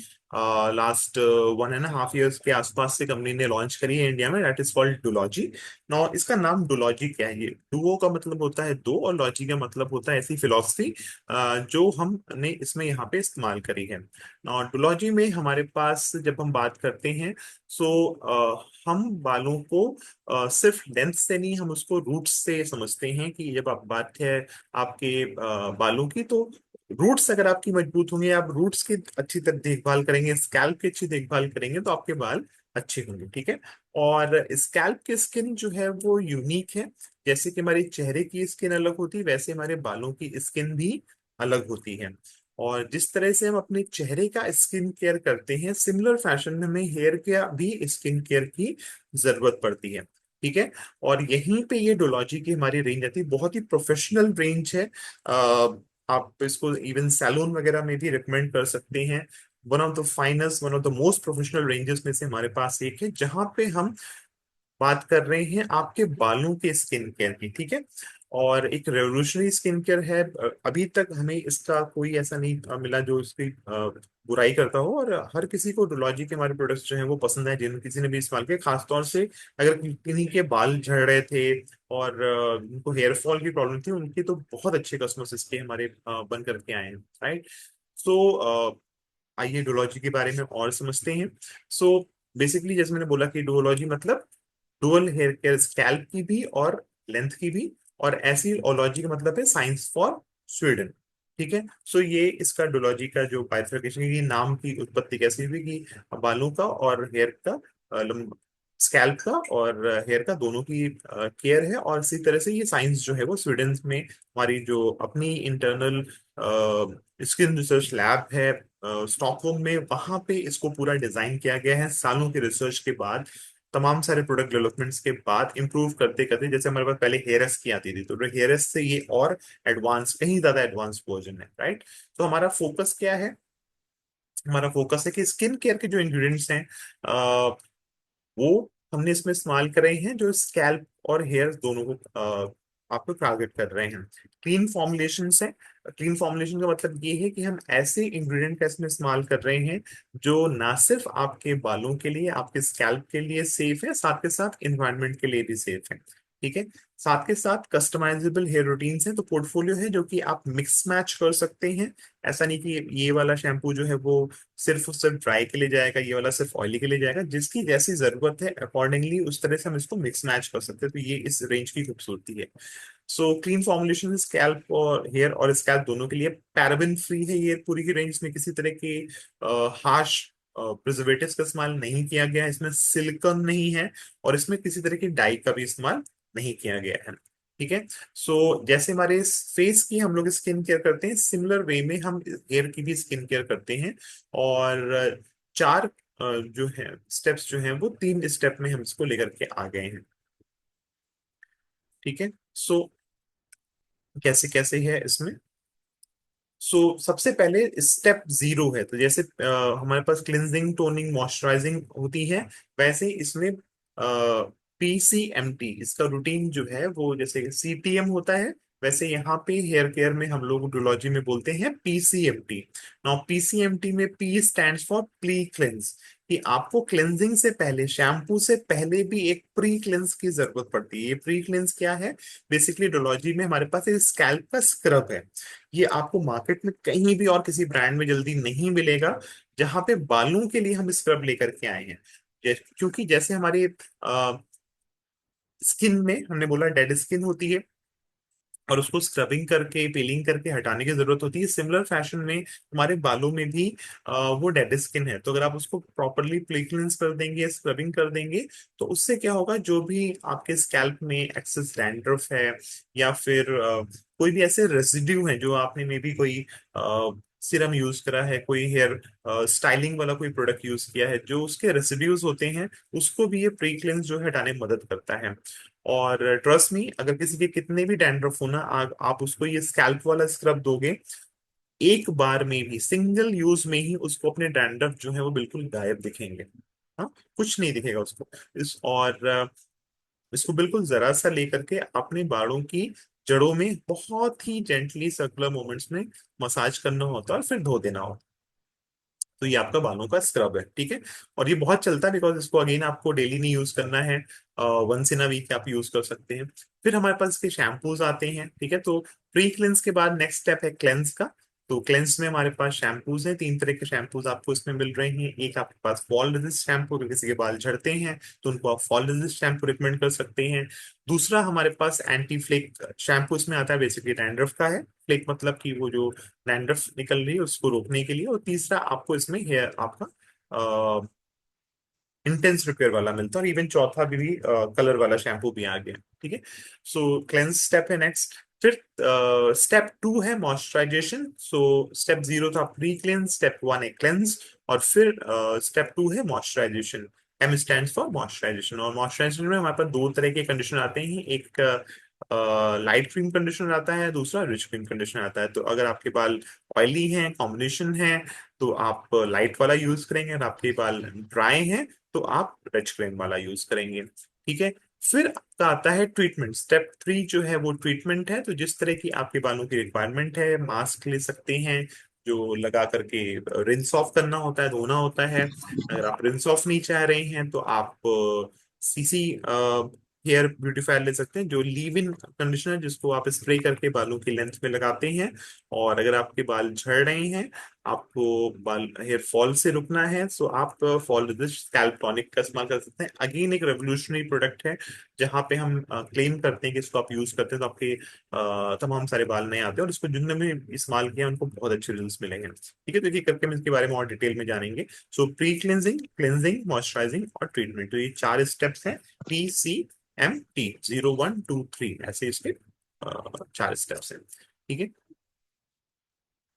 लास्ट 1.5 years के आसपास से कंपनी ने लॉन्च करी है इंडिया में, दैट इज कॉल्ड डुलॉजी। नौ इसका नाम डुलॉजी क्या है, ये डुओ का मतलब होता है दो और लॉजी का मतलब होता है ऐसी फिलॉसफी जो हमने इसमें यहाँ पे इस्तेमाल करी है। नौ डुलॉजी में हमारे पास जब हम बात करते हैं, सो हम बालों को सिर्फ लेंथ से नहीं, हम उसको रूट्स से समझते हैं कि जब आप बात है आपके बालों की, तो रूट्स अगर आपकी मजबूत होंगे, आप रूट्स की अच्छी तरह देखभाल करेंगे, स्कैल्प की अच्छी देखभाल करेंगे, तो आपके बाल अच्छे होंगे। ठीक है। और स्कैल्प की स्किन जो है वो यूनिक है। जैसे कि हमारे चेहरे की स्किन अलग होती है, वैसे हमारे बालों की स्किन भी अलग होती है। और जिस तरह से हम अपने चेहरे का स्किन केयर करते हैं, सिमिलर फैशन में हमें हेयर का भी स्किन केयर की जरूरत पड़ती है। ठीक है। और यहीं पे ये डोलॉजी की हमारी रेंज आती है, बहुत ही प्रोफेशनल रेंज है। आप इसको इवन सैलून वगैरह में भी रिकमेंड कर सकते हैं। One of the finest, one of the most professional ranges में से हमारे पास एक है, जहां पे हम बात कर रहे हैं आपके बालों के स्किन केयर की। ठीक है। और एक रेवोल्यूशनरी स्किन केयर है। अभी तक हमें इसका कोई ऐसा नहीं मिला जो इसकी बुराई करता हो, और हर किसी को डोलॉजी के हमारे प्रोडक्ट्स जो हैं वो पसंद है, जिन किसी ने भी इस्तेमाल किया, खासतौर से अगर किन्हीं के बाल झड़ रहे थे और उनको हेयर फॉल की प्रॉब्लम थी, उनके तो बहुत अच्छे कस्टमर्स इसके हमारे बन करके आए हैं। राइट। सो आइए डोलॉजी के बारे में और समझते हैं। सो बेसिकली जैसे मैंने बोला कि डोलॉजी मतलब डुअल हेयर केयर, स्कैल्प की भी और लेंथ की भी। और ऐसी ओलॉजी का मतलब है साइंस फॉर स्वीडन। ठीक है। सो ये इसका डोलॉजी का जो बाइफर्केशन की नाम की उत्पत्ति कैसे हुई कि बालों का और हेयर का, स्कैल्प का और हेयर का, दोनों की केयर है। और इसी तरह से ये साइंस जो है वो स्वीडन में हमारी जो अपनी इंटरनल स्किन रिसर्च लैब है स्टॉकहोम में, वहां पे इसको पूरा डिजाइन किया गया है सालों के रिसर्च के बाद, तमाम सारे प्रोडक्ट डेवलपमेंट्स के बाद, इंप्रूव करते करते। जैसे हमारे पास पहले हेयरस की आती थी, तो हेयरस से ये और एडवांस, कहीं ज्यादा एडवांस वर्जन है। राइट। तो हमारा फोकस क्या है, हमारा फोकस है कि स्किन केयर के जो इंग्रेडिएंट्स हैं वो हमने इसमें इस्तेमाल करे हैं जो स्कैल्प और हेयर दोनों को आपको टारगेट कर रहे हैं। क्लीन फॉर्मुलेशन है। क्लीन फॉर्मुलेशन का मतलब ये है कि हम ऐसे इंग्रेडिएंट का इसमें इस्तेमाल कर रहे हैं जो ना सिर्फ आपके बालों के लिए, आपके स्कैल्प के लिए सेफ है, साथ के साथ इन्वायरमेंट के लिए भी सेफ है। ठीक है। साथ के साथ कस्टमाइजेबल हेयर रूटीन्स हैं, तो पोर्टफोलियो है जो कि आप मिक्स मैच कर सकते हैं। ऐसा नहीं कि ये वाला शैम्पू जो है वो सिर्फ और सिर्फ ड्राई के लिए जाएगा, ये वाला सिर्फ ऑयली के लिए जाएगा, जिसकी जैसी जरूरत है अकॉर्डिंगली उस तरह से हम इसको मिक्स मैच कर सकते हैं। तो ये इस रेंज की खूबसूरती है। सो क्लीन फॉर्मुलेशन स्कैल्प और हेयर और स्कैल्प दोनों के लिए। पैराबेन फ्री है ये पूरी की रेंज में, किसी तरह की हार्श प्रिजर्वेटिव्स का इस्तेमाल नहीं किया गया है, इसमें सिलिकॉन नहीं है, और इसमें किसी तरह की डाई का भी इस्तेमाल नहीं किया गया है। ठीक है। सो जैसे हमारे फेस की हम लोग स्किन केयर करते हैं, सिमिलर वे में हम हेयर की भी स्किन केयर करते हैं। और चार जो है स्टेप्स जो हैं वो 3 स्टेप में हम इसको लेकर के आ गए हैं। ठीक है। सो कैसे कैसे है इसमें। सबसे पहले स्टेप 0 है, तो जैसे हमारे पास क्लिनजिंग, टोनिंग, मॉइस्चराइजिंग होती है, वैसे ही इसमें पीसीएमटी इसका रूटीन जो है वो जैसे सीटीएम होता है, वैसे यहाँ पे हेयर केयर में हम लोग डोलॉजी में बोलते हैं पीसीएमटी। नाउ पीसीएमटी में P stands for pre cleanse, कि आपको क्लेंजिंग से पहले, शैम्पू से पहले भी एक प्री क्लेंस की जरूरत पड़ती है। ये प्री क्लेंस क्या है, बेसिकली डोलॉजी में हमारे पास एक स्कैल्प का स्क्रब है। ये आपको मार्केट में कहीं भी और किसी ब्रांड में जल्दी नहीं मिलेगा, जहां पे बालों के लिए हम स्क्रब लेकर के आए हैं। क्योंकि जैसे हमारे स्किन में हमने बोला डेड स्किन होती है और उसको स्क्रबिंग करके, पीलिंग करके हटाने की जरूरत होती है, सिमिलर फैशन में हमारे बालों में भी वो डेड स्किन है। तो अगर आप उसको प्रॉपरली क्लींस कर देंगे, स्क्रबिंग कर देंगे, तो उससे क्या होगा, जो भी आपके स्कैल्प में एक्सेस डैंड्रफ है या फिर कोई भी ऐसे रेसिड्यू है जो आपने मे बी कोई सिरम यूज करा है, कोई हेयर स्टाइलिंग वाला कोई प्रोडक्ट यूज किया है, जो उसके रेसिड्यूज होते हैं, उसको भी ये प्री क्लेंस जो है हटाने में मदद करता है। और ट्रस्ट मी, अगर किसी के कितने भी डैंड्रफ हो ना, आप उसको ये स्कैल्प वाला स्क्रब दोगे, एक बार में भी सिंगल यूज में ही उसको अपने डैंड्रफ जो है वो बिल्कुल गायब दिखेंगे। हाँ, कुछ नहीं दिखेगा उसको। इसको बिल्कुल जरा सा लेकर के अपने बालों की जड़ों में बहुत ही जेंटली सर्कुलर मोमेंट्स में मसाज करना होता है और फिर धो देना होता है। तो ये आपका बालों का स्क्रब है, ठीक है। और ये बहुत चलता है बिकॉज इसको अगेन आपको डेली नहीं यूज करना है, वंस इन अ वीक आप यूज कर सकते हैं। फिर हमारे पास इसके शैम्पूज आते हैं, ठीक है। तो प्री क्लेंस के बाद नेक्स्ट स्टेप है क्लेंस का। तो क्लेंस में हमारे पास शैम्पूज हैं, तीन तरह के शैम्पूज आपको इसमें मिल रहे हैं। एक आपके पास फॉल रेजिस्ट शैम्पू, अगर किसी के बाल झड़ते हैं तो उनको आप फॉल रेजिस्ट शैम्पू रिकमेंड कर सकते हैं। दूसरा हमारे पास एंटी फ्लेक शैम्पू इसमें आता है, बेसिकली डैंड्रफ का है। फ्लेक मतलब कि वो जो डैंड्रफ निकल रही है उसको रोकने के लिए। और तीसरा आपको इसमें हेयर आपका इंटेंस रिपेयर वाला मिलता है। और इवन चौथा भी कलर वाला शैम्पू भी आ गया, ठीक है। सो क्लेंस स्टेप है नेक्स्ट। फिर स्टेप टू है मॉइस्चराइजेशन। सो स्टेप जीरो था प्री क्लेंस, स्टेप वन है क्लेंस, और फिर स्टेप टू है moisturisation. M stand for moisturisation. और मॉइस्चराइजेशन में हमारे पास दो तरह के कंडीशनर आते हैं, एक लाइट क्रीम कंडीशनर आता है, दूसरा रिच क्रीम कंडीशनर आता है। तो अगर आपके बाल ऑयली हैं, कॉम्बिनेशन है, तो आप लाइट वाला यूज करेंगे। अगर आपके बाल ड्राई हैं तो आप रिच क्रीम वाला यूज करेंगे, ठीक है। फिर आपका आता है ट्रीटमेंट। स्टेप थ्री जो है वो ट्रीटमेंट है। तो जिस तरह की आपके बालों की रिक्वायरमेंट है, मास्क ले सकते हैं जो लगा करके रिंस ऑफ करना होता है, धोना होता है। अगर आप रिंस ऑफ नहीं चाह रहे हैं तो आप सीसी हेयर ब्यूटीफायर ले सकते हैं, जो लीव इन कंडीशनर, जिसको आप स्प्रे करके बालों की लेंथ में लगाते हैं। और अगर आपके बाल झड़ रहे हैं, आपको बाल हेयर फॉल से रुकना है, सो आप फॉल रेजिस्ट स्कैल्प टॉनिक का इस्तेमाल कर सकते हैं। अगेन एक रेवोल्यूशनरी प्रोडक्ट है, जहाँ पे हम क्लेम करते हैं कि इसको आप यूज करते हैं तो आपके तमाम सारे बाल नहीं आते। और इसको जिन्होंने भी इस्तेमाल किया उनको बहुत अच्छे रिजल्ट मिलेंगे, ठीक है। तो ये करके हम इसके बारे में और डिटेल में जानेंगे। सो प्री क्लिनजिंग, क्लिनजिंग, मॉइस्चराइजिंग और ट्रीटमेंट, तो ये चार स्टेप्स हैं। PCMT 0123 ऐसे इसके चार स्टेप्स हैं, ठीक है।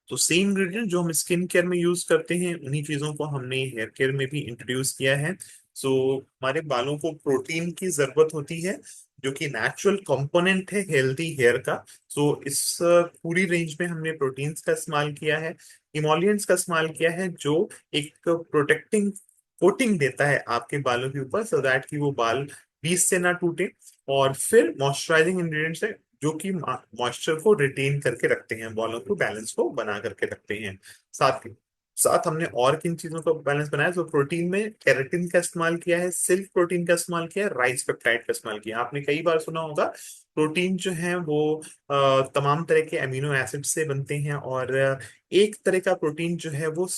तो सेम इंग्रेडिएंट जो हम स्किन केयर में यूज करते हैं, उन्हीं चीजों को हमने हेयर केयर में भी इंट्रोड्यूस किया है। सो हमारे बालों को प्रोटीन की जरूरत होती है, जो कि नेचुरल कंपोनेंट है हेल्दी हेयर का। सो इस पूरी रेंज में हमने प्रोटीन्स का इस्तेमाल किया है, इमोलियंट्स का इस्तेमाल किया है, जो एक प्रोटेक्टिंग कोटिंग देता है आपके बालों के ऊपर, सो दैट कि वो बाल बीच से ना टूटे। और फिर मॉइस्चराइजिंग इंग्रेडिएंट्स है, जो कि मॉइस्चर को रिटेन करके रखते हैं, बालों को बैलेंस को बना करके रखते हैं। साथ साथ हमने और किन चीजों का बैलेंस बनाया, तो प्रोटीन में केराटिन का इस्तेमाल किया है, सिल्क प्रोटीन का इस्तेमाल किया है, राइस पेप्टाइड का इस्तेमाल किया है। आपने कई बार सुना होगा प्रोटीन जो है वो तमाम तरह के अमीनो एसिड से बनते हैं। और एक तरह का प्रोटीन जो है वो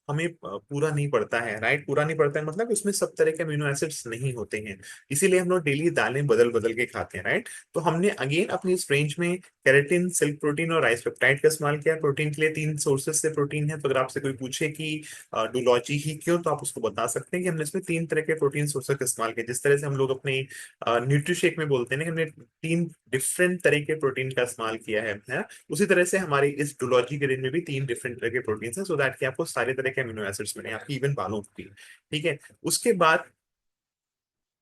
हमें पूरा नहीं पड़ता है, राइट। पूरा नहीं पड़ता है मतलब उसमें सब तरह के अमीनो एसिड्स नहीं होते हैं, इसीलिए हम लोग डेली दालें बदल बदल के खाते हैं, राइट। तो हमने अगेन अपनी इस रेंज में केराटिन, सिल्क प्रोटीन और राइस पेप्टाइड का इस्तेमाल किया। प्रोटीन के लिए तीन सोर्सेज से प्रोटीन है। तो अगर आपसे कोई पूछे कि डुलॉजी ही क्यों, तो आप उसको बता सकते हैं कि हमने इसमें तीन तरह के प्रोटीन सोर्सेज का इस्तेमाल किया। जिस तरह से हम लोग अपने न्यूट्रीशेक में बोलते हैं ना कि हमने तीन डिफरेंट तरह के प्रोटीन का इस्तेमाल किया है ना, उसी तरह से हमारी इस डुलॉजी के रेंज में भी तीन डिफरेंट तरह के प्रोटीन है, सो दैट कि आपको सारे तरह के अमीनो एसिड्स मिले, आपकी इवन बालों की, ठीक है। उसके बाद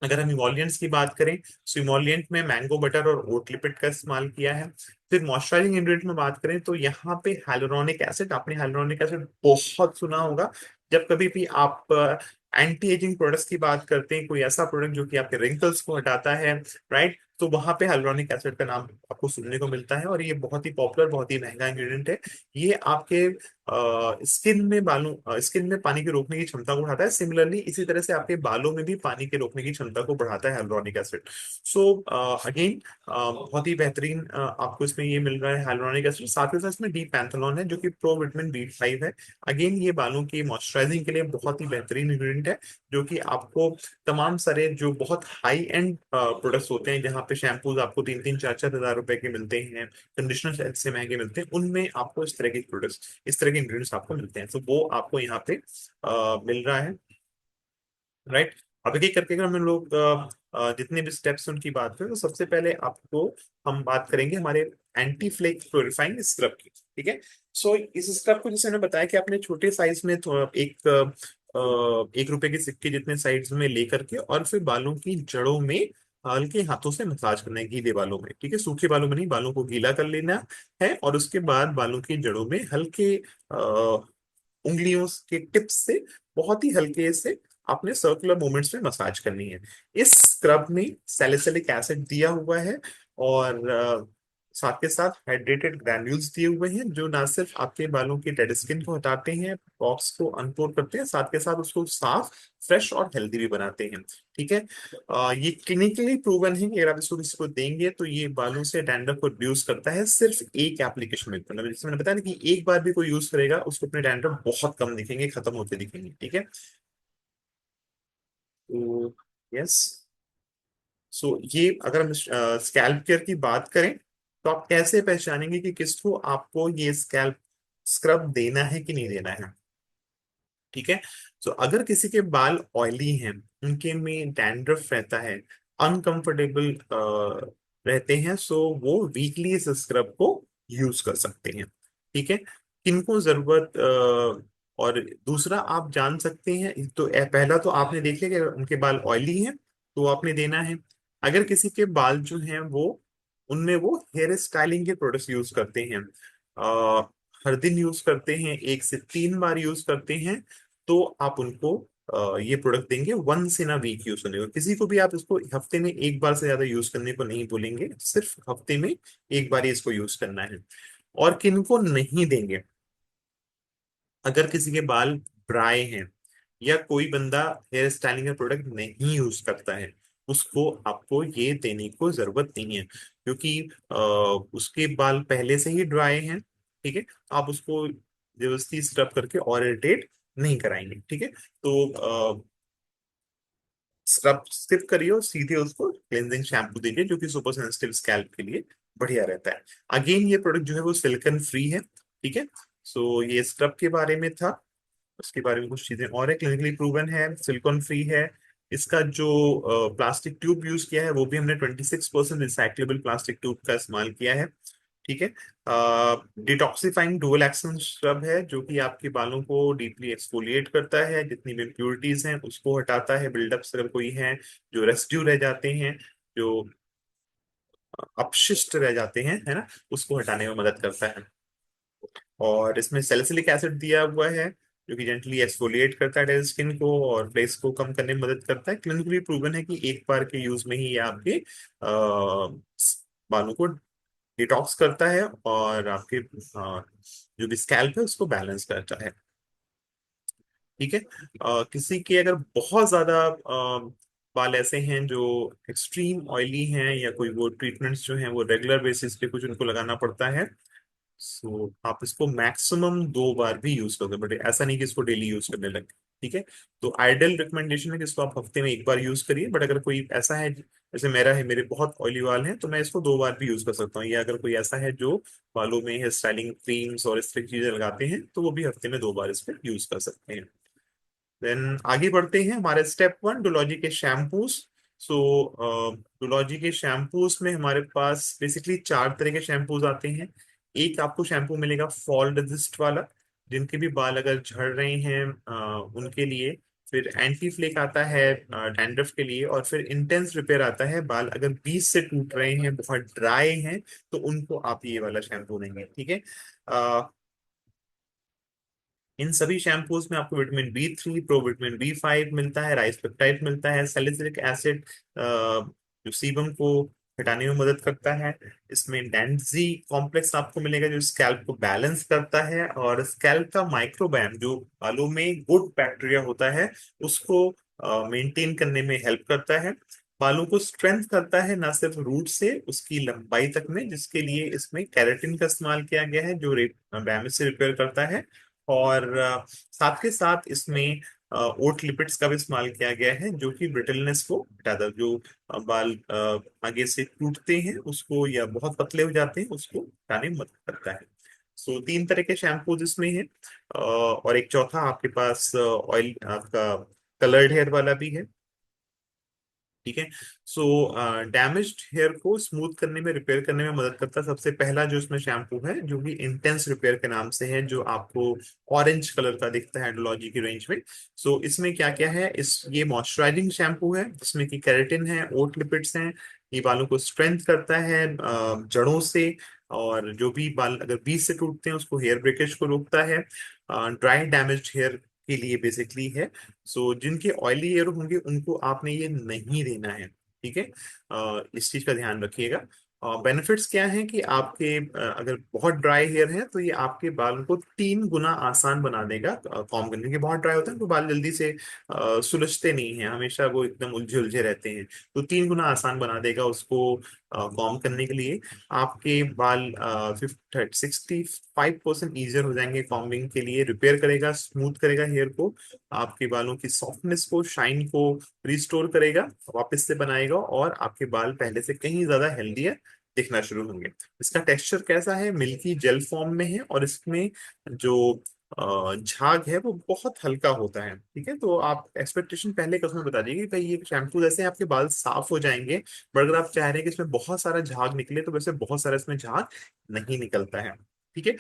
अगर हम इमोलियंट्स की बात करें, तो इमोलियंट में मैंगो बटर और ओट लिपिड का इस्तेमाल किया है। फिर मॉइस्चराइजिंग इंग्रेडिएंट में बात करें तो यहाँ पे हाइलुरोनिक एसिड, आपने हाइलुरोनिक एसिड बहुत सुना होगा। जब कभी भी आप एंटी एजिंग प्रोडक्ट्स की बात करते हैं, कोई ऐसा प्रोडक्ट जो कि आपके रिंकल्स को हटाता है, राइट, तो वहां पे हाइलुरोनिक एसिड का नाम आपको सुनने को मिलता है। और ये बहुत ही पॉपुलर, बहुत ही महंगा इंग्रेडिएंट है। ये आपके स्किन में बालों स्किन में पानी के रोकने की क्षमता को बढ़ाता है। सिमिलरली इसी तरह से आपके बालों में भी पानी के रोकने की क्षमता को बढ़ाता है हाइलुरोनिक एसिड। सो अगेन बहुत ही बेहतरीन आपको इसमें ये मिल रहा है हाइलुरोनिक एसिड। साथ ही साथ इसमें डी पैंथेनॉन है, जो कि प्रो विटामिन B5 है। अगेन ये बालों की मॉइस्चराइजिंग के लिए बहुत ही बेहतरीन इंग्रेडिएंट है, जो कि आपको तमाम सारे जो बहुत हाई एंड प्रोडक्ट्स होते हैं, जहाँ पे शैम्पूज आपको 3-3, 4-4 हजार रुपए के मिलते हैं, कंडीशनर से महंगे मिलते हैं, उनमें आपको इस तरह के प्रोडक्ट्स, इस तरह के इंग्रेडिएंट्स आपको मिलते हैं। तो वो आपको यहाँ पे मिल रहा है, राइट। अब एक एक करके अगर हम लोग जितने भी स्टेप्स उनकी बात करें, तो सबसे पहले आपको हम बात करेंगे हमारे एंटी फ्लेक प्योरीफाइंग स्क्रब की, ठीक है। सो इस स्क्रब को जैसे मैंने बताया कि आपने छोटे साइज में एक रुपए के सिक्के जितने साइज में लेकर के और फिर बालों की जड़ों में हल्के हाथों से मसाज करना है गीले बालों में, ठीक है, सूखे बालों में नहीं, बालों को गीला कर लेना है। और उसके बाद बालों की जड़ों में हल्के उंगलियों के टिप्स से बहुत ही हल्के से आपने सर्कुलर मूवमेंट्स में मसाज करनी है। इस स्क्रब में सैलिसिलिक एसिड दिया हुआ है, और साथ के साथ हाइड्रेटेड ग्रैन्यूल्स दिए हुए हैं, जो ना सिर्फ आपके बालों की डेड स्किन को हटाते हैं, बॉक्स को अनपोर करते हैं, साथ के साथ उसको साफ, फ्रेश और हेल्दी भी बनाते हैं। ठीक है। ये क्लिनिकली प्रूवन है कि अगर आप इसको किसी को देंगे तो ये बालों से डैंड्रफ को रिड्यूस करता है सिर्फ एक एप्लीकेशन में। मतलब जैसे मैंने बताया ना कि एक बार भी कोई यूज करेगा उसको अपने डैंड्रफ बहुत कम दिखेंगे, खत्म होते दिखेंगे। ठीक है। तो यस, सो ये अगर हम स्कैल्प केयर की बात करें तो आप कैसे पहचानेंगे कि किसको आपको ये स्कैल्प स्क्रब देना है कि नहीं देना है। ठीक है। तो अगर किसी के बाल ऑयली हैं, उनके में डैंड्रफ रहता है, अनकंफर्टेबल रहते हैं, सो वो वीकली इस स्क्रब को यूज कर सकते हैं। ठीक है। किनको जरूरत और दूसरा आप जान सकते हैं, तो पहला तो आपने देख लिया कि अगर उनके बाल ऑयली हैं तो आपने देना है। अगर किसी के बाल जो हैं वो, उनमें वो हेयर स्टाइलिंग के प्रोडक्ट्स यूज करते हैं, हर दिन यूज करते हैं, 1 से 3 बार यूज करते हैं, तो आप उनको ये प्रोडक्ट देंगे 1 इन अ वीक यूज करने को। किसी को भी आप इसको हफ्ते में एक बार से ज्यादा यूज करने को नहीं बोलेंगे, सिर्फ हफ्ते में एक बार ही इसको यूज करना है। और किनको नहीं देंगे, अगर किसी के बाल ड्राई हैं या कोई बंदा हेयर स्टाइलिंग का प्रोडक्ट नहीं यूज करता है, उसको आपको ये देने को जरूरत नहीं है, क्योंकि उसके बाल पहले से ही ड्राई हैं। ठीक है। आप उसको जबरदस्ती स्क्रब करके और इरिटेट नहीं कराएंगे। ठीक है। तो स्क्रब स्किप करिए और सीधे उसको क्लेंजिंग शैम्पू दीजिए, जो कि सुपर सेंसिटिव स्कैल्प के लिए बढ़िया रहता है। अगेन ये प्रोडक्ट जो है वो सिलिकॉन फ्री है। ठीक है। सो ये स्क्रब के बारे में था। उसके बारे में कुछ चीजें और है, क्लिनिकली प्रूवन है, सिलिकॉन फ्री है। इसका जो प्लास्टिक ट्यूब यूज किया है वो भी हमने 26% रिसाइक्लेबल प्लास्टिक ट्यूब का इस्तेमाल किया है। ठीक है। डिटॉक्सिफाइंग डुअल एक्शन स्क्रब है, जो कि आपके बालों को डीपली एक्सफोलिएट करता है, जितनी भी इम्प्योरिटीज हैं उसको हटाता है, बिल्डअप्स अगर कोई हैं, जो रेसिड्यू रह जाते हैं, जो अपशिष्ट रह जाते हैं, है ना, उसको हटाने में मदद करता है। और इसमें सैलिसिलिक एसिड दिया हुआ है, जो कि जेंटली एक्सफोलिएट करता है डेड स्किन को और फ्लेक्स को कम करने में मदद करता है। क्लिनिकली प्रूवन है कि एक बार के यूज में ही ये आपके बालों को डिटॉक्स करता है और आपके जो भी स्कैल्प है उसको बैलेंस करता है। ठीक है। किसी के अगर बहुत ज्यादा बाल ऐसे हैं जो एक्सट्रीम ऑयली हैं, या कोई वो ट्रीटमेंट्स जो हैं वो रेगुलर बेसिस पे कुछ उनको लगाना पड़ता है, सो आप इसको मैक्सिमम 2 बार भी यूज करोगे, बट ऐसा नहीं कि इसको डेली यूज करने लगे। ठीक है। तो आइडियल रिकमेंडेशन है कि इसको आप हफ्ते में एक बार यूज करिए, बट अगर कोई ऐसा है जैसे मेरा है, मेरे बहुत ऑयली बाल हैं, तो मैं इसको 2 बार भी यूज कर सकता हूँ। या अगर कोई ऐसा है जो बालों में हेयर स्टाइलिंग क्रीम्स और इस तरह की चीजें लगाते हैं, तो वो भी हफ्ते में 2 बार इस पर यूज कर सकते हैं। देन आगे बढ़ते हैं हमारे स्टेप 1, डुलॉजी के शैम्पूस। सो डुलॉजी के शैम्पूस में हमारे पास बेसिकली 4 तरह के शैम्पूस आते हैं। एक आपको शैम्पू मिलेगा फॉल रेजिस्ट वाला, जिनके भी बाल अगर झड़ रहे हैं उनके लिए। फिर एंटी फ्लेक आता है डैंड्रफ के लिए। और फिर इंटेंस रिपेयर आता है, बाल अगर बीच से टूट रहे हैं, बहुत ड्राई हैं, तो उनको आप ये वाला शैम्पू देंगे। ठीक है। इन सभी शैम्पूज में आपको vitamin B3, pro vitamin B5 मिलता है, राइस पेप्टाइड मिलता है, सैलिसिलिक एसिड जो सीबम को हटाने में मदद करता है। इसमें डेंजी कॉम्प्लेक्स आपको मिलेगा, जो स्कैल्प को बैलेंस करता है, और स्कैल्प का माइक्रोबायम, जो बालों में गुड बैक्टीरिया होता है, उसको मेंटेन करने में हेल्प करता है। बालों को स्ट्रेंथ करता है, ना सिर्फ रूट से उसकी लंबाई तक में, जिसके लिए इसमें कैरेटिन का इस्तेमाल किया गया है, जो डैमेज से रिपेयर करता है। और साथ के साथ इसमें ओट लिपिड्स का भी इस्तेमाल किया गया है, जो कि ब्रिटलनेस को हटाता है, जो बाल आगे से टूटते हैं उसको, या बहुत पतले हो जाते हैं उसको हटाने में मदद करता है। सो 3 तरह के शैम्पूज इसमें हैं। और एक चौथा आपके पास ऑयल आपका कलर्ड हेयर वाला भी है। ठीक है। सो डैमेज्ड हेयर को स्मूथ करने में, रिपेयर करने में मदद करता है। सबसे पहला जो इसमें शैम्पू है जो कि इंटेंस रिपेयर के नाम से है, जो आपको ऑरेंज कलर का दिखता है एडोलॉजी की रेंज में। सो इसमें क्या क्या है, इस ये मॉइस्चराइजिंग शैम्पू है जिसमें कि केराटिन है, ओट लिपिड्स हैं। ये बालों को स्ट्रेंथ करता है जड़ों से, और जो भी बाल अगर बीच से टूटते हैं उसको, हेयर ब्रेकेज को रोकता है। ड्राई डैमेज्ड हेयर के लिए बेसिकली है। सो जिनके ऑयली हेयर होंगे उनको आपने ये नहीं देना है। ठीक है। इस चीज का ध्यान रखिएगा। बेनिफिट्स क्या हैं कि आपके अगर बहुत ड्राई हेयर है तो ये आपके बालों को 3 गुना आसान बना देगा कॉम्ब करने के। बहुत ड्राई होता है तो बाल जल्दी से सुलझते नहीं हैं, हमेशा वो एकदम उलझे उलझे रहते हैं। तो 3 गुना आसान बना देगा उसको कॉम्ब करने के लिए। आपके बाल 65% ईजियर हो जाएंगे कॉम्बिंग के लिए। रिपेयर करेगा, स्मूथ करेगा हेयर को, आपके बालों की सॉफ्टनेस को, शाइन को रिस्टोर करेगा, वापस से बनाएगा, और आपके बाल पहले से कहीं ज्यादा हेल्दी दिखना शुरू होंगे। इसका टेक्सचर कैसा है, मिल्की जेल फॉर्म में है, और इसमें जो झाग है वो बहुत हल्का होता है। ठीक है। तो आप एक्सपेक्टेशन पहले कसम बता दीजिए कि भाई ये शैम्पू जैसे आपके बाल साफ हो जाएंगे, पर अगर आप चाह रहे हैं कि इसमें बहुत सारा झाग निकले तो वैसे बहुत सारा इसमें झाग नहीं निकलता है। ठीक है।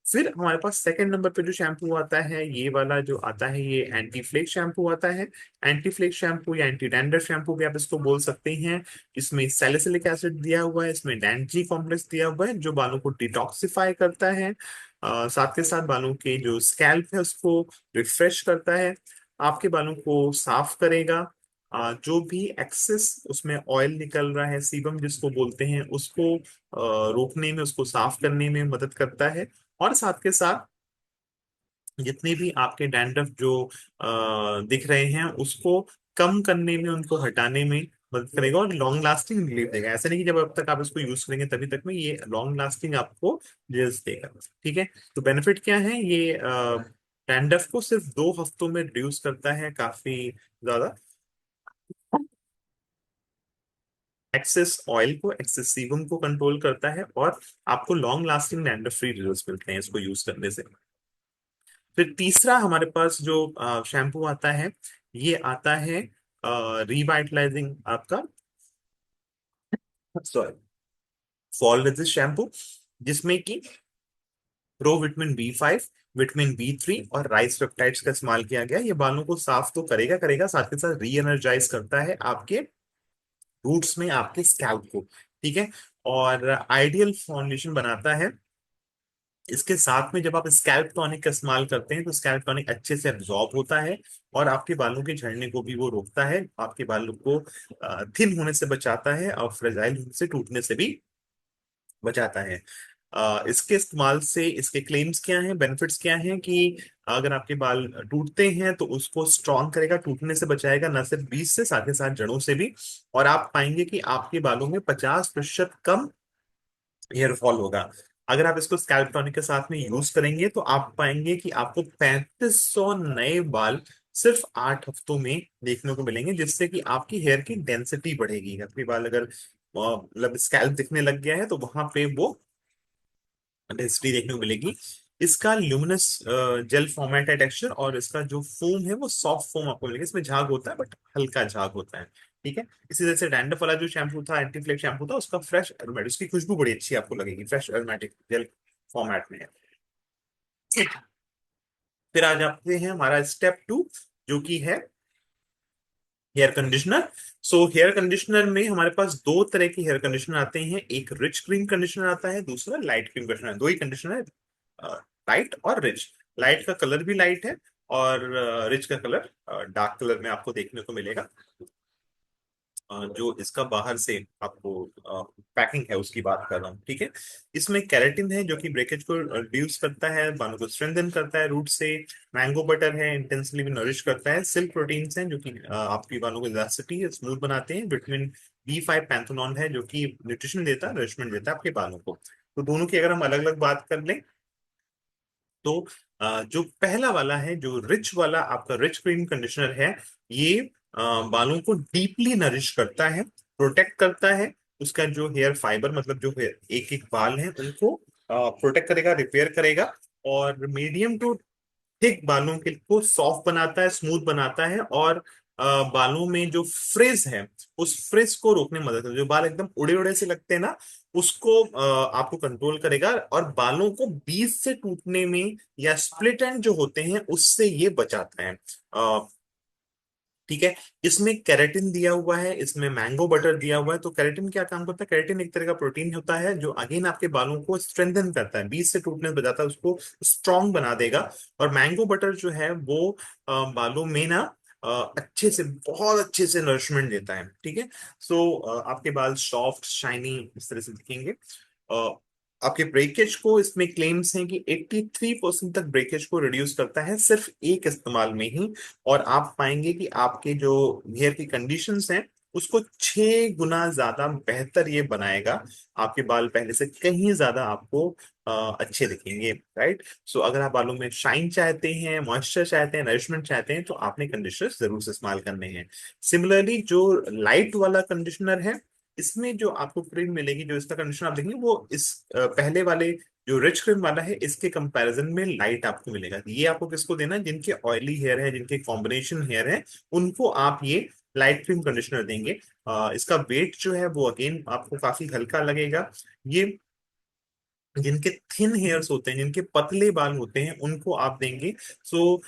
फिर हमारे पास सेकंड नंबर पे जो शैम्पू आता है, ये वाला जो आता है, ये एंटी फ्लेक शैम्पू आता है। एंटी फ्लेक शैम्पू या एंटी डैंड्रफ शैम्पू भी आप इसको बोल सकते हैं। इसमें सैलिसिलिक एसिड दिया हुआ है, इसमें डैंड्री कॉम्प्लेक्स दिया हुआ है जो बालों को डिटॉक्सिफाई करता है। साथ के साथ बालों के जो स्कैल्प है उसको रिफ्रेश करता है, आपके बालों को साफ करेगा। जो भी एक्सेस उसमें ऑयल निकल रहा है, सीबम जिसको बोलते हैं, उसको रोकने में, उसको साफ करने में मदद करता है। और साथ के साथ जितने भी आपके डैंड्रफ जो दिख रहे हैं उसको कम करने में, उनको हटाने में मदद करेगा, और लॉन्ग लास्टिंग रिलीफ देगा। ऐसा नहीं कि जब अब तक आप इसको यूज करेंगे तभी तक में, ये लॉन्ग लास्टिंग आपको रिजल्ट देगा। ठीक है। तो बेनिफिट क्या है, ये डैंड्रफ को सिर्फ 2 हफ्तों में रिड्यूस करता है काफी ज्यादा, एक्सेस ऑयल को, एक्सेस सीबम को कंट्रोल करता है, और आपको long lasting dandruff free results मिलते हैं इसको यूज करने से। फिर तीसरा हमारे पास जो शैम्पू आता है, ये आता है रिवाइटलाइजिंग आपका, सॉरी, फॉल रेजिस्ट शैम्पू, जिसमें कि pro vitamin B5, vitamin B3 और राइस पेप्टाइड्स का इस्तेमाल किया गया। ये बालों को साफ तो करेगा करेगा, साथ के साथ री एनर्जाइज करता है आपके रूट्स में, आपके स्कैल्प को। ठीक है। और आइडियल फाउंडेशन बनाता है। इसके साथ में जब आप स्कैल्प टॉनिक का इस्तेमाल करते हैं तो स्कैल्प टॉनिक अच्छे से एब्जॉर्ब होता है, और आपके बालों के झड़ने को भी वो रोकता है, आपके बालों को थिन होने से बचाता है, और फ्रेजाइल होने से, टूटने से भी बचाता है। इसके इस्तेमाल से इसके क्लेम्स क्या हैं, बेनिफिट्स क्या हैं, कि अगर आपके बाल टूटते हैं तो उसको स्ट्रॉन्ग करेगा, टूटने से बचाएगा, न सिर्फ बीच से, साथ ही साथ जड़ों से भी। और आप पाएंगे कि आपके बालों में 50% कम हेयर फॉल होगा। अगर आप इसको स्कैल्प टॉनिक के साथ में यूज करेंगे तो आप पाएंगे कि आपको 3500 नए बाल सिर्फ 8 हफ्तों में देखने को मिलेंगे, जिससे कि आपकी हेयर की डेंसिटी बढ़ेगी। आपके बाल अगर मतलब स्कैल्प दिखने लग गया है तो वहां पे वो डेंसिटी देखने को मिलेगी। इसका ल्यूमिनस जेल फॉर्मेट है टेक्सचर, और इसका जो फोम है वो सॉफ्ट फोम आपको मिलेगा। इसमें झाग होता है बट हल्का झाग होता है। ठीक है। इसी तरह से डैंड्रफ वाला जो शैम्पू था, एंटी फ्लेक शैम्पू था, उसका फ्रेश एरोमेटिक, उसकी खुशबू बड़ी अच्छी आपको लगेगी, फ्रेश एरोमेटिक जेल फॉर्मेट में है। फिर आ जाते हैं हमारा स्टेप 2, जो कि है hair conditioner. So hair conditioner में हमारे पास 2 तरह के हेयर कंडीशनर आते हैं, एक रिच क्रीम कंडीशनर आता है, दूसरा लाइट क्रीम कंडीशनर। दो ही कंडीशनर है, लाइट और रिच। लाइट का कलर भी लाइट है, और रिच का कलर डार्क कलर में आपको देखने को मिलेगा। जो इसका बाहर से आपको पैकिंग है उसकी बात कर रहा हूँ। ठीक है। इसमें केराटिन है जो कि ब्रेकेज को रिड्यूस करता है, बालों को स्ट्रेंथन करता है रूट से। मैंगो बटर है, इंटेंसली भी नरिश करता है। सिल्क प्रोटीन्स हैं जो कि आपकी बालों को इलास्टिसिटी स्मूथ बनाते हैं। विटामिन B5 पैंथेनॉन है जो कि न्यूट्रिशन देता है, नरिशमेंट देता है आपके बालों को। तो दोनों की अगर हम अलग अलग बात कर लें तो जो पहला वाला है, जो रिच वाला आपका रिच क्रीम कंडीशनर है, ये बालों को डीपली नरिश करता है, प्रोटेक्ट करता है। उसका जो हेयर फाइबर, मतलब जो एक एक बाल है उनको प्रोटेक्ट करेगा, रिपेयर करेगा, और मीडियम टू थिक बालों के को सॉफ्ट बनाता है, स्मूथ बनाता है, और बालों में जो फ्रिज है उस फ्रिज को रोकने में मदद करता है। जो बाल एकदम उड़े उड़े से लगते हैं ना, उसको आपको कंट्रोल करेगा, और बालों को बीच से टूटने में या स्प्लिट एंड जो होते हैं उससे ये बचाता है। ठीक है। इसमें केराटिन दिया हुआ है, इसमें मैंगो बटर दिया हुआ है। तो केराटिन क्या काम करता है? केराटिन एक तरह का प्रोटीन होता है जो अगेन आपके बालों को स्ट्रेंथन करता है, बीच से टूटने से बचाता है, उसको स्ट्रांग बना देगा। और मैंगो बटर जो है वो बालों में ना अच्छे से, बहुत अच्छे से नरिशमेंट देता है। ठीक है। सो आपके बाल सॉफ्ट शाइनी इस तरह से दिखेंगे। आपके ब्रेकेज को, इसमें क्लेम्स हैं कि 83% तक ब्रेकेज को रिड्यूस करता है सिर्फ एक इस्तेमाल में ही। और आप पाएंगे कि आपके जो हेयर की कंडीशंस हैं उसको 6 गुना ज्यादा बेहतर ये बनाएगा। आपके बाल पहले से कहीं ज्यादा आपको अच्छे दिखेंगे। राइट। सो अगर आप बालों में शाइन चाहते हैं, मॉइस्चर चाहते हैं, नरिशमेंट चाहते हैं, तो आपने कंडीशनर जरूर से इस्तेमाल करने हैं। सिमिलरली जो लाइट वाला कंडीशनर है, इसमें जो आपको क्रीम मिलेगी, जो इसका कंडीशनर आप देखेंगे वो इस पहले वाले जो रिच क्रीम वाला है इसके कंपैरिजन में लाइट आपको मिलेगा। ये आपको किसको देना है? जिनके ऑयली हेयर है, जिनके कॉम्बिनेशन हेयर है, उनको आप ये लाइट क्रीम कंडीशनर देंगे। इसका वेट जो है वो अगेन आपको काफी हल्का लगेगा। ये जिनके थिन हेयर्स होते हैं, जिनके पतले बाल होते हैं, उनको आप देंगे। सो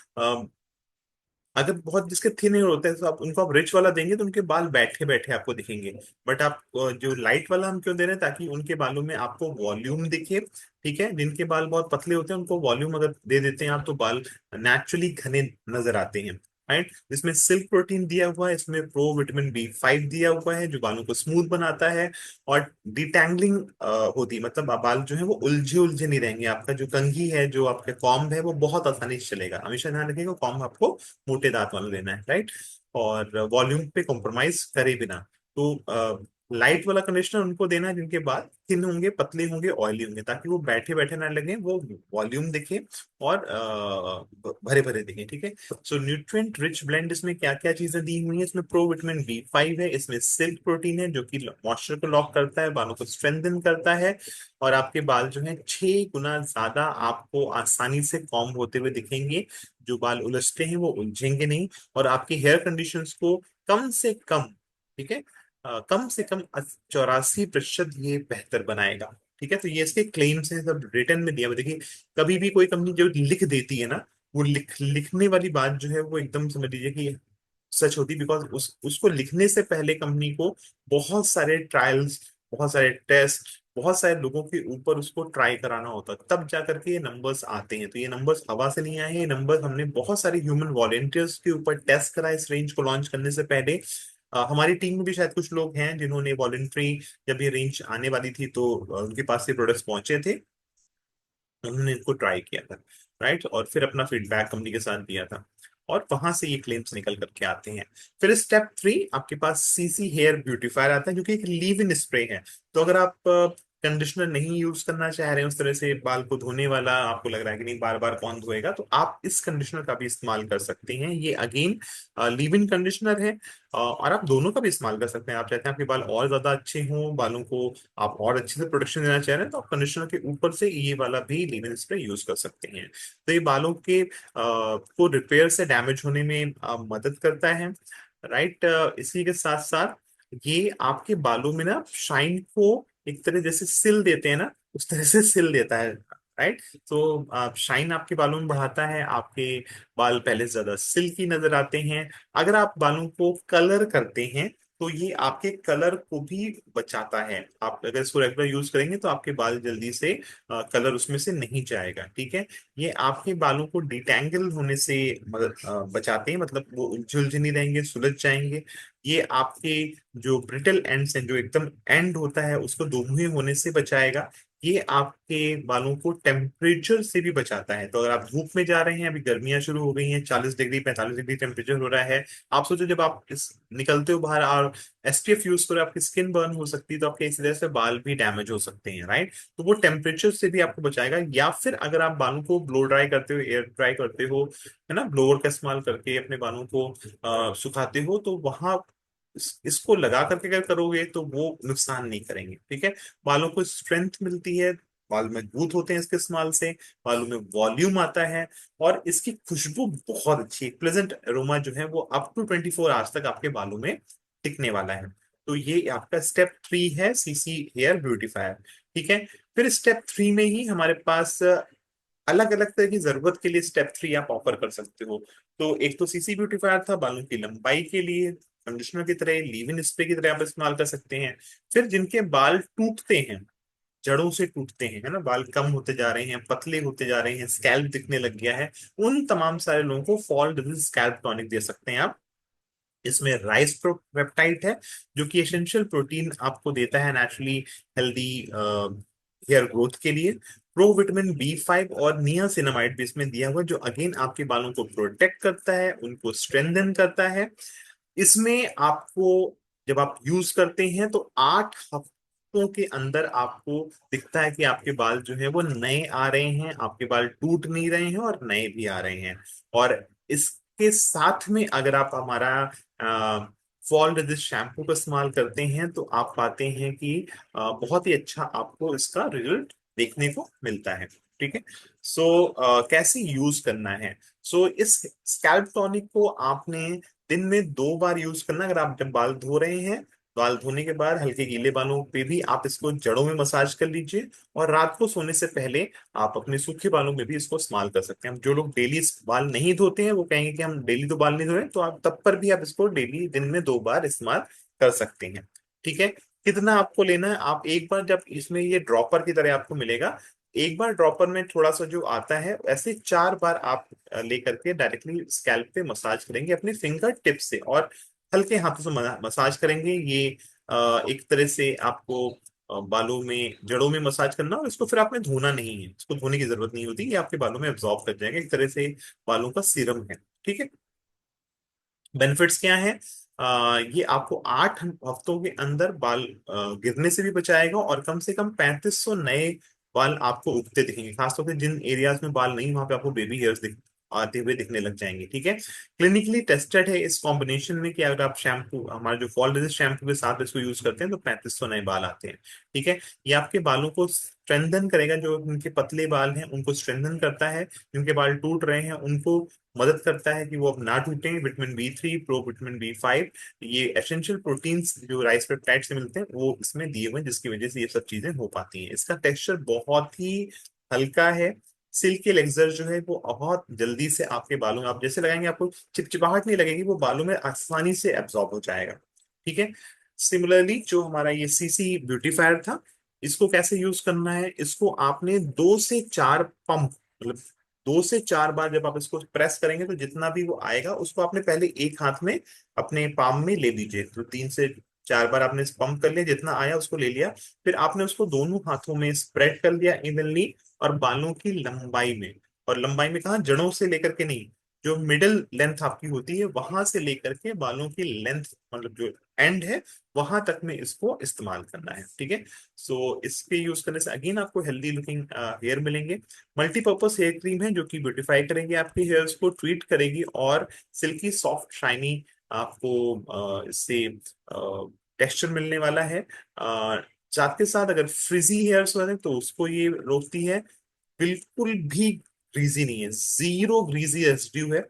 अगर बहुत जिसके थिन हेयर होते हैं तो आप उनको आप रिच वाला देंगे तो उनके बाल बैठे बैठे आपको दिखेंगे। बट आप जो लाइट वाला हम क्यों दे रहे हैं? ताकि उनके बालों में आपको वॉल्यूम दिखे। ठीक है। जिनके बाल बहुत पतले होते हैं उनको वॉल्यूम अगर दे देते हैं आप, तो बाल नेचुरली घने नजर आते हैं। राइट। इसमें सिल्क प्रोटीन दिया हुआ है, इसमें प्रो विटामिन B5 दिया हुआ है जो बालों को स्मूथ बनाता है। और डिटैंगलिंग होती है, मतलब बाल जो है वो उलझे उलझे नहीं रहेंगे। आपका जो कंघी है, जो आपका कॉम्ब है, वो बहुत आसानी से चलेगा। हमेशा ध्यान रखिएगा कॉम्ब आपको मोटे दांत वाला लेना है। राइट। और वॉल्यूम पे कॉम्प्रोमाइज करे बिना। तो लाइट वाला कंडीशनर उनको देना है जिनके बाल थिन होंगे, पतले होंगे, ऑयली होंगे, ताकि वो बैठे बैठे ना लगे, वो वॉल्यूम दिखे और भरे भरे दिखे। ठीक है। सो न्यूट्रिएंट रिच ब्लेंड, इसमें क्या क्या चीजें दी हुई है? इसमें प्रो विटामिन B5 है, इसमें सिल्क प्रोटीन है जो कि मॉइस्चर को लॉक करता है, बालों को स्ट्रेंथन करता है। और आपके बाल जो है 6 गुना ज्यादा आपको आसानी से कॉम्ब होते हुए दिखेंगे। जो बाल उलझते हैं वो उलझेंगे नहीं। और आपकी हेयर कंडीशंस को कम से कम, ठीक है, कम से कम 84% ये बेहतर बनाएगा। ठीक है। तो ये इसके क्लेम्स हैं, सब रिटर्न में दिया हुआ। देखिए, कभी भी कोई कंपनी जो लिख देती है ना, वो लिखने वाली बात जो है वो एकदम समझ लीजिए कि सच होती, बिकॉज उसको लिखने से पहले कंपनी को बहुत सारे ट्रायल्स, बहुत सारे टेस्ट, बहुत सारे लोगों के ऊपर उसको ट्राई कराना होता है, तब जा करके ये नंबर्स आते हैं। तो ये नंबर्स हवा से नहीं आए हैं, ये नंबर्स हमने बहुत सारे ह्यूमन वॉलेंटियर्स के ऊपर टेस्ट करा इस रेंज को लॉन्च करने से पहले। हमारी टीम में भी शायद कुछ लोग हैं जिन्होंने वॉलेंट्री, जब ये रेंज आने वाली थी तो उनके पास ये प्रोडक्ट्स पहुंचे थे, उन्होंने इनको ट्राई किया था। राइट। और फिर अपना फीडबैक कंपनी के साथ दिया था, और वहां से ये क्लेम्स निकल करके आते हैं। फिर स्टेप 3 आपके पास CC हेयर ब्यूटीफायर आता है, जो कि एक लीव इन स्प्रे है। तो अगर आप कंडीशनर नहीं यूज करना चाह रहे हैं उस तरह से, बाल को धोने वाला आपको लग रहा है कि नहीं बार बार कौन धोएगा, तो आप इस कंडीशनर का भी इस्तेमाल कर सकते हैं। ये अगेन लीव इन कंडीशनर है। और आप दोनों का भी इस्तेमाल कर सकते हैं। आप चाहते हैं आपके बाल और ज्यादा अच्छे हों, बालों को आप और अच्छे से प्रोटेक्शन देना चाह रहे हैं, तो आप कंडीशनर के ऊपर से ये वाला भी लीव इन स्प्रे यूज कर सकते हैं। तो ये बालों के को रिपेयर से डैमेज होने में मदद करता है। राइट। इसी के साथ साथ ये आपके बालों में ना शाइन को एक तरह जैसे सिल देते हैं ना, उस तरह से सिल देता है। राइट। तो शाइन आपके बालों में बढ़ाता है, आपके बाल पहले से ज्यादा सिल्की नजर आते हैं। अगर आप बालों को कलर करते हैं तो ये आपके कलर को भी बचाता है। आप अगर इसको रेगुलर यूज करेंगे तो आपके बाल जल्दी से कलर उसमें से नहीं जाएगा। ठीक है। ये आपके बालों को डिटेंगल होने से मदद बचाते हैं, मतलब वो उलझ नहीं रहेंगे, सुलझ जाएंगे। ये आपके जो ब्रिटल एंड्स हैं, जो एकदम एंड होता है, उसको दोमुहे होने से बचाएगा। ये आपके बालों को टेम्परेचर से भी बचाता है। तो अगर आप धूप में जा रहे हैं, अभी गर्मियां शुरू हो गई हैं, 40 डिग्री 45 डिग्री टेम्परेचर हो रहा है, आप सोचो जब आप निकलते हो बाहर और SPF यूज करो, आपकी स्किन बर्न हो सकती है, तो आपके इसी तरह से बाल भी डैमेज हो सकते हैं। राइट। तो वो टेम्परेचर से भी आपको बचाएगा। या फिर अगर आप बालों को ब्लो ड्राई करते हो, एयर ड्राई करते हो, है ना, ब्लोअर का इस्तेमाल करके अपने बालों को सुखाते हो, तो वहां इसको लगा करके अगर करोगे तो वो नुकसान नहीं करेंगे। ठीक है। बालों को स्ट्रेंथ मिलती है, बाल मजबूत होते हैं इसके इस्तेमाल से, बालों में वॉल्यूम आता है, और इसकी खुशबू बहुत अच्छी है, प्लेजेंट अरोमा जो है वो अप टू 24 आवर्स तक आपके बालों में टिकने वाला है। तो ये आपका स्टेप 3 है, सीसी हेयर ब्यूटीफायर। ठीक है। फिर स्टेप 3 में ही हमारे पास अलग अलग तरह की जरूरत के लिए स्टेप 3 आप ऑफर कर सकते हो। तो एक तो सीसी ब्यूटीफायर था बालों की लंबाई के लिए, कंडीशनर की तरह, लीव इन स्प्रे की तरह आप इस्तेमाल कर सकते हैं। फिर जिनके बाल टूटते हैं, जड़ों से टूटते हैं, है ना, बाल कम होते जा रहे हैं, पतले होते जा रहे हैं, स्कैल्प दिखने लग गया है, उन तमाम सारे लोगों को फॉल डिजीज स्कैल्प टॉनिक दे सकते हैं आप। इसमें राइस पेप्टाइड है, जो कि एसेंशियल प्रोटीन आपको देता है नेचुरली हेल्दी हेयर ग्रोथ के लिए। प्रो विटामिन B5 और नियासिनामाइड भी इसमें दिया हुआ है, जो अगेन आपके बालों को प्रोटेक्ट करता है, उनको स्ट्रेंथन करता है। इसमें आपको, जब आप यूज करते हैं तो 8 हफ्तों के अंदर आपको दिखता है कि आपके बाल जो है वो नए आ रहे हैं, आपके बाल टूट नहीं रहे हैं और नए भी आ रहे हैं। और इसके साथ में अगर आप हमारा फॉल रेजिस्ट शैम्पू का इस्तेमाल करते हैं तो आप पाते हैं कि बहुत ही अच्छा आपको इसका रिजल्ट देखने को मिलता है। ठीक है। सो कैसे यूज करना है? सो इस स्कैल्प टॉनिक को आपने दिन में 2 बार यूज करना। अगर आप जब बाल धो रहे हैं, बाल धोने के बाद हल्के गीले बालों पे भी आप इसको जड़ों में मसाज कर लीजिए, और रात को सोने से पहले आप अपने सूखे बालों में भी इसको इस्तेमाल कर सकते हैं। हम जो लोग डेली बाल नहीं धोते हैं वो कहेंगे कि हम डेली तो बाल नहीं धो रहे, तो आप तब पर भी आप इसको डेली दिन में 2 बार इस्तेमाल कर सकते हैं। ठीक है। कितना आपको लेना है? आप एक बार, जब इसमें ये ड्रॉपर की तरह आपको मिलेगा, एक बार ड्रॉपर में थोड़ा सा जो आता है, ऐसे 4 बार आप लेकर के डायरेक्टली स्कैल्प पे मसाज करेंगे अपने फिंगर टिप से, और हल्के हाथों से मसाज करेंगे। ये एक तरह से आपको बालों में, जड़ों में मसाज करना, और इसको फिर आपने धोना नहीं है, इसको धोने की जरूरत नहीं होती, ये आपके बालों में एब्जॉर्ब कर जाएगा, एक तरह से बालों का सीरम है। ठीक है। बेनिफिट्स क्या है? ये आपको 8 हफ्तों के अंदर बाल गिरने से भी बचाएगा, और कम से कम 3500 नए बाल आपको उगते दिखेंगे। खासतौर से जिन एरियाज में बाल नहीं, वहां पे आपको बेबी हेयर्स आते हुए दिखने लग जाएंगे। ठीक है। क्लिनिकली टेस्टेड है इस कॉम्बिनेशन में, कि अगर आप शैम्पू, हमारे जो फॉल रेजिस्ट शैम्पू के साथ इसको यूज करते हैं, तो 3500 नए बाल आते हैं। ठीक है। ये आपके बालों को स्ट्रेंथन करेगा, जो उनके पतले बाल हैं उनको स्ट्रेंथन करता है, जिनके बाल टूट रहे हैं उनको मदद करता है कि वो अब ना टूटें। Vitamin B3, pro vitamin B5, ये एसेंशियल प्रोटीन्स जो राइस पेप्टाइड से मिलते हैं वो इसमें दिए हुए हैं, जिसकी वजह से ये सब चीजें हो पाती हैं। इसका टेक्सचर बहुत ही हल्का है, सिल्की लेक्सर जो है वो बहुत जल्दी से आपके बालों में, आप जैसे लगाएंगे आपको चिपचिपाहट नहीं लगेगी, वो बालों में आसानी से एब्जॉर्ब हो जाएगा। ठीक है। सिमिलरली जो हमारा ये सीसी ब्यूटीफायर था, इसको कैसे यूज करना है? इसको आपने 2 से 4 पंप, मतलब 2 से 4 बार जब आप इसको प्रेस करेंगे, तो जितना भी वो आएगा उसको आपने पहले एक हाथ में अपने पाम में ले लीजिए। तो 3 से 4 बार आपने पंप कर लिया, जितना आया उसको ले लिया, फिर आपने उसको दोनों हाथों में स्प्रेड कर लिया इवनली, और बालों की लंबाई में, और लंबाई में कहा, जड़ों से लेकर के नहीं, जो मिडिल लेंथ आपकी होती है वहां से लेकर के बालों की लेंथ, मतलब जो एंड है, वहां तक में इसको इस्तेमाल करना है। ठीक है। सो इसके यूज करने से अगेन आपको हेल्दी लुकिंग हेयर मिलेंगे। मल्टीपर्पज हेयर क्रीम है, जो कि ब्यूटिफाई करेगी आपके हेयर्स को, ट्रीट करेगी, और सिल्की सॉफ्ट शाइनी आपको इससे टेक्सचर मिलने वाला है। साथ के साथ अगर फ्रिजी हेयर्स हो तो उसको ये रोकती है। बिल्कुल भी ग्रीजी नहीं है, जीरो ग्रीजी रेसिड्यू है,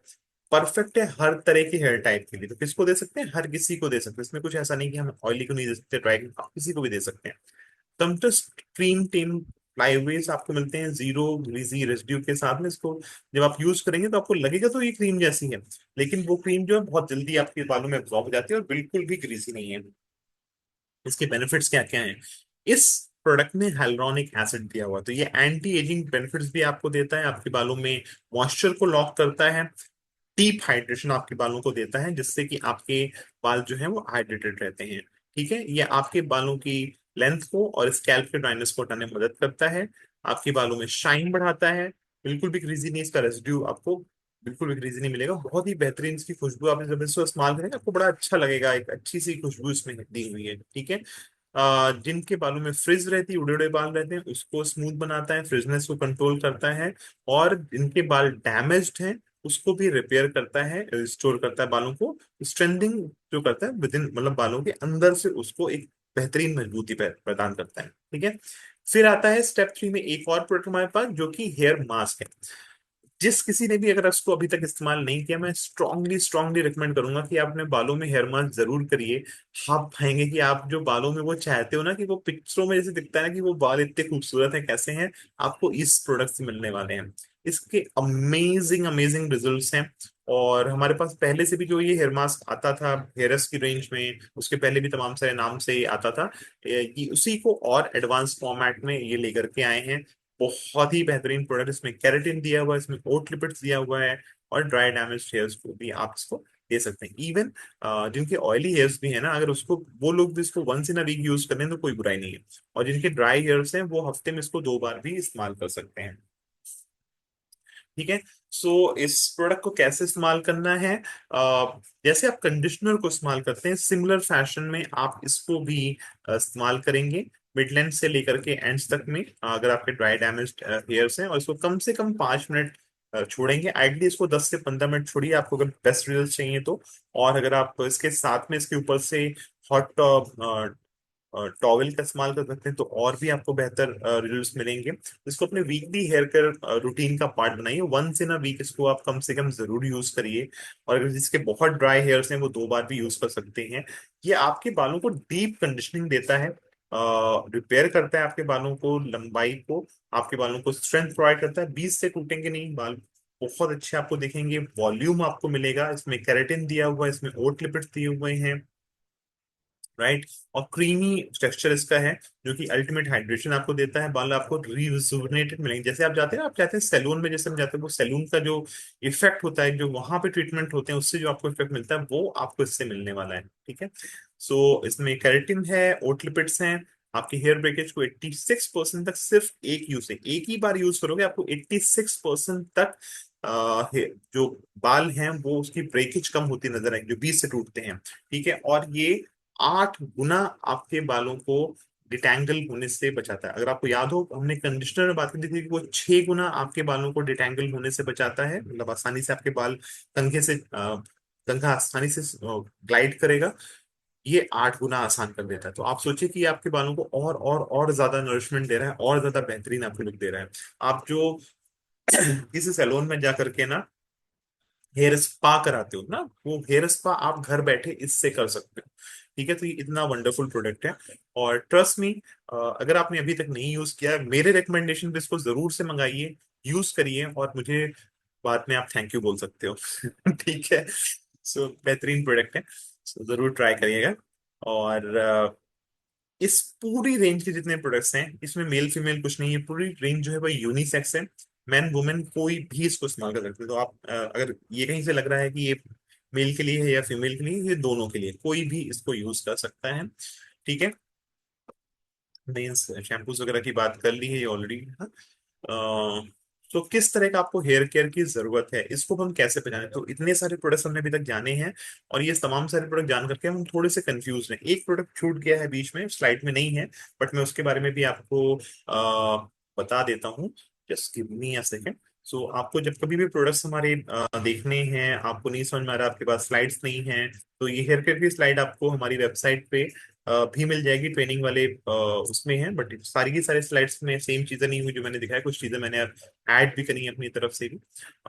परफेक्ट है हर तरह के हेयर टाइप के लिए। तो किसको दे सकते हैं? हर किसी को दे सकते हैं। इसमें कुछ ऐसा नहीं कि हम ऑयली को नहीं दे सकते, ड्राई को, आप किसी को भी दे सकते हैं। कंट्रास्ट क्रीम टीम फ्लाईवेज आपको मिलते हैं जीरो ग्रीजी रेसिड्यू के साथ में। इसको जब आप यूज करेंगे तो आपको लगेगा तो ये क्रीम जैसी है, लेकिन वो क्रीम जो है बहुत जल्दी आपके बालों में एब्जॉर्ब हो जाती है, और बिल्कुल भी ग्रीसी नहीं है। इसके बेनिफिट्स क्या क्या हैं? इस प्रोडक्ट में हाइलुरोनिक एसिड दिया हुआ है, तो ये एंटी एजिंग बेनिफिट्स भी आपको देता है, आपके बालों में मॉइस्चर को लॉक करता है, डीप हाइड्रेशन आपके बालों को देता है, जिससे कि आपके बाल जो है वो हाइड्रेटेड रहते हैं। ठीक है। ये आपके बालों की लेंथ को और स्कैल्प के ड्राइनेस को हटाने में मदद करता है, आपके बालों में शाइन बढ़ाता है। बिल्कुल भी ग्रीजी नहीं, इसका रेसिड्यू आपको बिल्कुल भी ग्रीजी नहीं मिलेगा। बहुत ही बेहतरीन इसकी खुशबू, आपने जब इसको इस्तेमाल करेंगे आपको बड़ा अच्छा लगेगा, एक अच्छी सी खुशबू इसमें दी हुई है। ठीक है। जिनके बालों में फ्रिज रहती है, उड़े उड़े बाल रहते हैं, उसको स्मूथ बनाता है, फ्रिजनेस को कंट्रोल करता है, और जिनके बाल डैमेज्ड हैं उसको भी रिपेयर करता है, रिस्टोर करता है बालों को, स्ट्रेंथिंग जो करता है विद इन, मतलब बालों के अंदर से उसको एक बेहतरीन मजबूती प्रदान करता है। ठीक है। फिर आता है स्टेप 3 में एक और प्रोडक्ट हमारे पास जो कि हेयर मास्क है। जिस किसी ने भी अगर इसको अभी तक इस्तेमाल नहीं किया, मैं स्ट्रांगली स्ट्रांगली रिकमेंड करूंगा कि आप अपने बालों में हेयर मास्क जरूर करिए। आप पाएंगे कि आप जो बालों में वो चाहते हो ना, कि वो पिक्चरों में जैसे दिखता है ना कि वो बाल इतने खूबसूरत हैं, कैसे हैं, आपको इस प्रोडक्ट से मिलने वाले हैं। इसके अमेजिंग अमेजिंग रिजल्ट्स हैं। और हमारे पास पहले से भी जो ये हेयर मास्क आता था हेयरस की रेंज में, उसके पहले भी तमाम सारे नाम से ये आता था, ये उसी को और एडवांस फॉर्मेट में ये लेकर के आए हैं। बहुत ही बेहतरीन प्रोडक्ट, इसमें केराटिन दिया हुआ है, इसमें ओट लिपिड्स दिया हुआ है, और ड्राई डैमेज हेयर्स को भी आप इसको दे सकते हैं। इवन जिनके ऑयली हेयर्स भी है ना, अगर उसको वो लोग भी इसको once in a week use कर लें तो कोई बुराई नहीं है। और जिनके ड्राई हेयर्स हैं वो हफ्ते में इसको 2 बार भी इस्तेमाल कर सकते हैं। ठीक है। सो इस प्रोडक्ट को कैसे इस्तेमाल करना है, जैसे आप कंडीशनर को इस्तेमाल करते हैं सिमिलर फैशन में आप इसको भी इस्तेमाल करेंगे। मिड लेंथ से लेकर के एंड्स तक में, अगर आपके ड्राई डैमेज्ड हेयर्स हैं, और इसको कम से कम 5 मिनट छोड़ेंगे। आइडली इसको 10 से 15 मिनट छोड़िए, आपको अगर बेस्ट रिजल्ट चाहिए तो। और अगर आप इसके साथ में इसके ऊपर से हॉट टॉवेल का इस्तेमाल कर सकते हैं तो और भी आपको बेहतर रिजल्ट्स मिलेंगे। इसको अपने वीकली हेयर केयर रूटीन का पार्ट बनाइए। वंस इन अ वीक इसको आप कम से कम जरूर यूज करिए। और अगर जिसके बहुत ड्राई हेयर्स हैं वो 2 बार भी यूज कर सकते हैं। ये आपके बालों को डीप कंडीशनिंग देता है, रिपेयर करता है आपके बालों को, लंबाई को, आपके बालों को स्ट्रेंथ प्रोवाइड करता है, बीच से टूटेंगे नहीं बाल, बहुत अच्छे आपको दिखेंगे, वॉल्यूम आपको मिलेगा। इसमें केराटिन दिया हुआ है, इसमें ओट लिपिड्स दिए हुए हैं, राइट। और क्रीमी टेक्सचर इसका है, जो कि अल्टीमेट हाइड्रेशन आपको देता है। बाल आपको रिजुवनेटेड मिलेंगे। जैसे आप जाते हैं ना, आप जाते हैं सैलून में, जैसे हम जाते हैं, वो सैलून का जो इफेक्ट होता है, जो वहां पे ट्रीटमेंट होते हैं, उससे जो आपको इफेक्ट मिलता है वो आपको इससे मिलने वाला है। ठीक है। सो इसमें केराटिन है, ओट लिपिड्स हैं। आपके हेयर ब्रेकेज को 86% तक, सिर्फ एक यूज से, एक ही बार यूज करोगे, आपको 86% तक जो बाल हैं वो उसकी ब्रेकेज कम होती नजर आएगी, जो बीच से टूटते हैं। ठीक है। और ये 8 गुना आपके बालों को डिटैंगल होने से बचाता है। अगर आपको याद हो, हमने कंडीशनर में बात की थी कि वो 6 गुना आपके बालों को डिटैंगल होने से बचाता है, मतलब आसानी से आपके बाल कंघा आसानी से ग्लाइड करेगा। ये 8 गुना आसान कर देता है। तो आप सोचिए कि ये आपके बालों को और ज्यादा नरिशमेंट दे रहा है, और ज्यादा बेहतरीन आपको लुक दे रहा है। आप जो किसी सैलून में जा करके ना हेयर स्पा कराते हो ना, वो हेयर स्पा आप घर बैठे इससे कर सकते हो। ठीक है। तो ये इतना वंडरफुल प्रोडक्ट है। और ट्रस्ट मी, अगर आपने अभी तक नहीं यूज किया है, मेरे रिकमेंडेशन पे इसको जरूर से मंगाइए, यूज करिए, और मुझे बाद में आप थैंक यू बोल सकते हो। ठीक है। सो बेहतरीन प्रोडक्ट है। सो जरूर ट्राई करिएगा। और इस पूरी रेंज के जितने प्रोडक्ट्स हैं, इसमें मेल फीमेल कुछ नहीं है, पूरी रेंज जो है वो यूनिसेक्स है। मैन वुमेन कोई भी इसको इस्तेमाल कर सकते हैं। तो आप अगर ये कहीं से लग रहा है कि ये मेल के लिए है या फीमेल के लिए, ये दोनों के लिए, कोई भी इसको यूज कर सकता है। ठीक है। मीन्स शैम्पूज वगैरह की बात कर ली है ये ऑलरेडी। तो किस तरह का आपको हेयर केयर की जरूरत है, इसको हम कैसे पहचानें? तो इतने सारे प्रोडक्ट्स हमने अभी तक जाने हैं, और ये तमाम सारे प्रोडक्ट जान करके हम थोड़े से कंफ्यूज हैं। एक प्रोडक्ट छूट गया है बीच में, स्लाइड में नहीं है, बट मैं उसके बारे में भी आपको बता देता हूँ। Just give me a second. So आपको जब कभी भी प्रोडक्ट्स हमारे देखने हैं, आपको नहीं समझ में आ रहा, आपके पास स्लाइड्स नहीं है, तो ये हेयर केयर की स्लाइड आपको हमारी वेबसाइट पे भी मिल जाएगी, ट्रेनिंग वाले उसमें है। बट सारी की सारी स्लाइड्स में सेम चीजें नहीं हुई जो मैंने दिखाया, कुछ चीजें मैंने ऐड भी करी है अपनी तरफ से भी।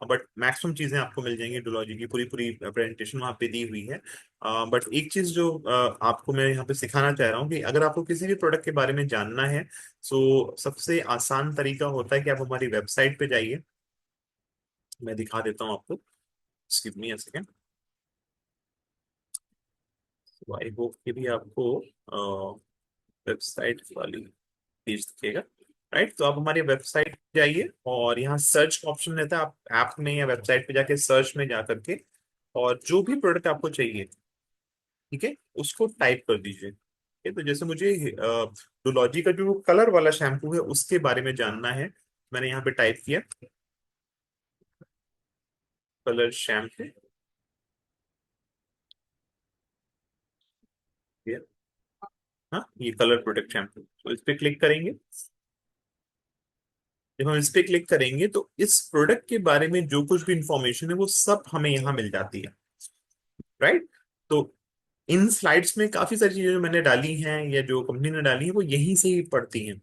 बट मैक्सिमम चीजें आपको मिल जाएंगी, डोलॉजी की पूरी पूरी प्रेजेंटेशन वहाँ पे दी हुई है। बट एक चीज जो आपको मैं यहाँ पे सिखाना चाह रहा हूँ, कि अगर आपको किसी भी प्रोडक्ट के बारे में जानना है, तो सबसे आसान तरीका होता है कि आप हमारी वेबसाइट पे जाइए। मैं दिखा देता हूँ आपको। Give me a second. I hope कि भी आपको वेबसाइट वाली पेज दिखेगा। राइट। तो आप हमारी वेबसाइट जाइए, और यहाँ सर्च का ऑप्शन रहता है, आप ऐप में या वेबसाइट पे जाके सर्च में जा करके, और जो भी प्रोडक्ट आपको चाहिए, ठीक है, उसको टाइप कर दीजिए। ठीक है। तो जैसे मुझे डोलॉजी का जो कलर वाला शैम्पू है उसके बारे में जानना है, मैंने यहाँ पे टाइप किया कलर शैम्पू। हाँ, ये कलर प्रोटेक्ट शैम्पू, तो इस पे क्लिक करेंगे। जब हम इस पे क्लिक करेंगे तो इस प्रोडक्ट के बारे में जो कुछ भी इंफॉर्मेशन है वो सब हमें यहाँ मिल जाती है। राइट। तो इन स्लाइड्स में काफी सारी चीजें जो मैंने डाली हैं या जो कंपनी ने डाली है वो यहीं से ही पड़ती हैं।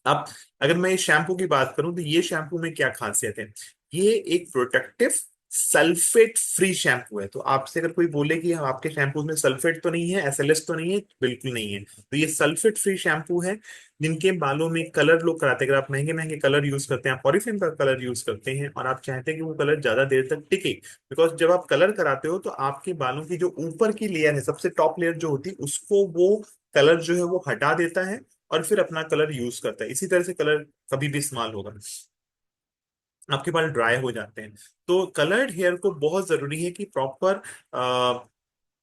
अब अगर मैं इस शैम्पू की बात करूं तो ये शैम्पू में क्या खासियत है। ये एक प्रोटेक्टिव सल्फेट फ्री शैम्पू है। तो आपसे अगर कोई बोले कि हम आपके शैम्पू में सल्फेट तो नहीं है, एसएलएस तो नहीं है, बिल्कुल नहीं है। तो ये सल्फेट फ्री शैम्पू है। जिनके बालों में कलर लोग कराते हैं, अगर आप महंगे महंगे कलर यूज करते हैं, आप ऑरिफ्लेम का कलर यूज करते हैं और आप चाहते हैं कि वो कलर ज्यादा देर तक टिके, बिकॉज जब आप कलर कराते हो तो आपके बालों की जो ऊपर की लेयर है, सबसे टॉप लेयर जो होती है, उसको वो कलर जो है वो हटा देता है और फिर अपना कलर यूज करता है। इसी तरह से कलर कभी भी इस्तेमाल होगा, आपके बाल ड्राई हो जाते हैं। तो कलर्ड हेयर को बहुत जरूरी है कि प्रॉपर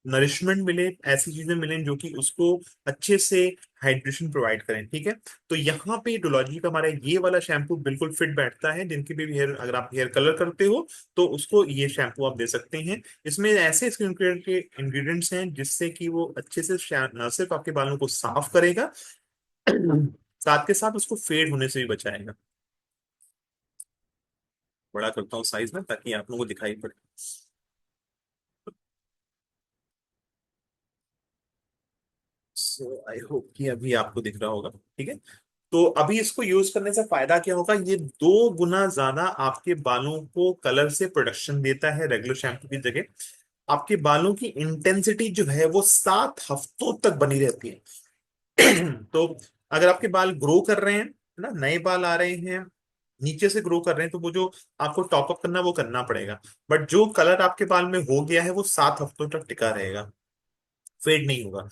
नरिशमेंट मिले, ऐसी चीजें मिलें जो कि उसको अच्छे से हाइड्रेशन प्रोवाइड करें। ठीक है। तो यहाँ पे डोलॉजी का हमारा ये वाला शैम्पू बिल्कुल फिट बैठता है। जिनके भी हेयर, अगर आप हेयर कलर करते हो तो उसको ये शैम्पू आप दे सकते हैं। इसमें ऐसे स्किन केयर के इंग्रेडिएंट्स हैं जिससे कि वो अच्छे से न सिर्फ आपके बालों को साफ करेगा, साथ के साथ उसको फेड होने से भी बचाएगा। बड़ा करता हूँ साइज में ताकि आप लोगों को दिखाई पड़े। सो आई होप कि अभी आपको दिख रहा होगा। ठीक है। तो अभी इसको यूज करने से फायदा क्या होगा, ये 2 गुना ज्यादा आपके बालों को कलर से प्रोडक्शन देता है रेगुलर शैम्पू की जगह। आपके बालों की इंटेंसिटी जो है वो 7 हफ्तों तक बनी रहती है। तो अगर आपके बाल ग्रो कर रहे हैं, है ना, नए बाल आ रहे हैं, नीचे से ग्रो कर रहे हैं, तो वो जो आपको टॉप अप करना वो करना पड़ेगा। बट जो कलर आपके बाल में हो गया है वो 7 हफ्तों तक टिका रहेगा, फेड नहीं होगा।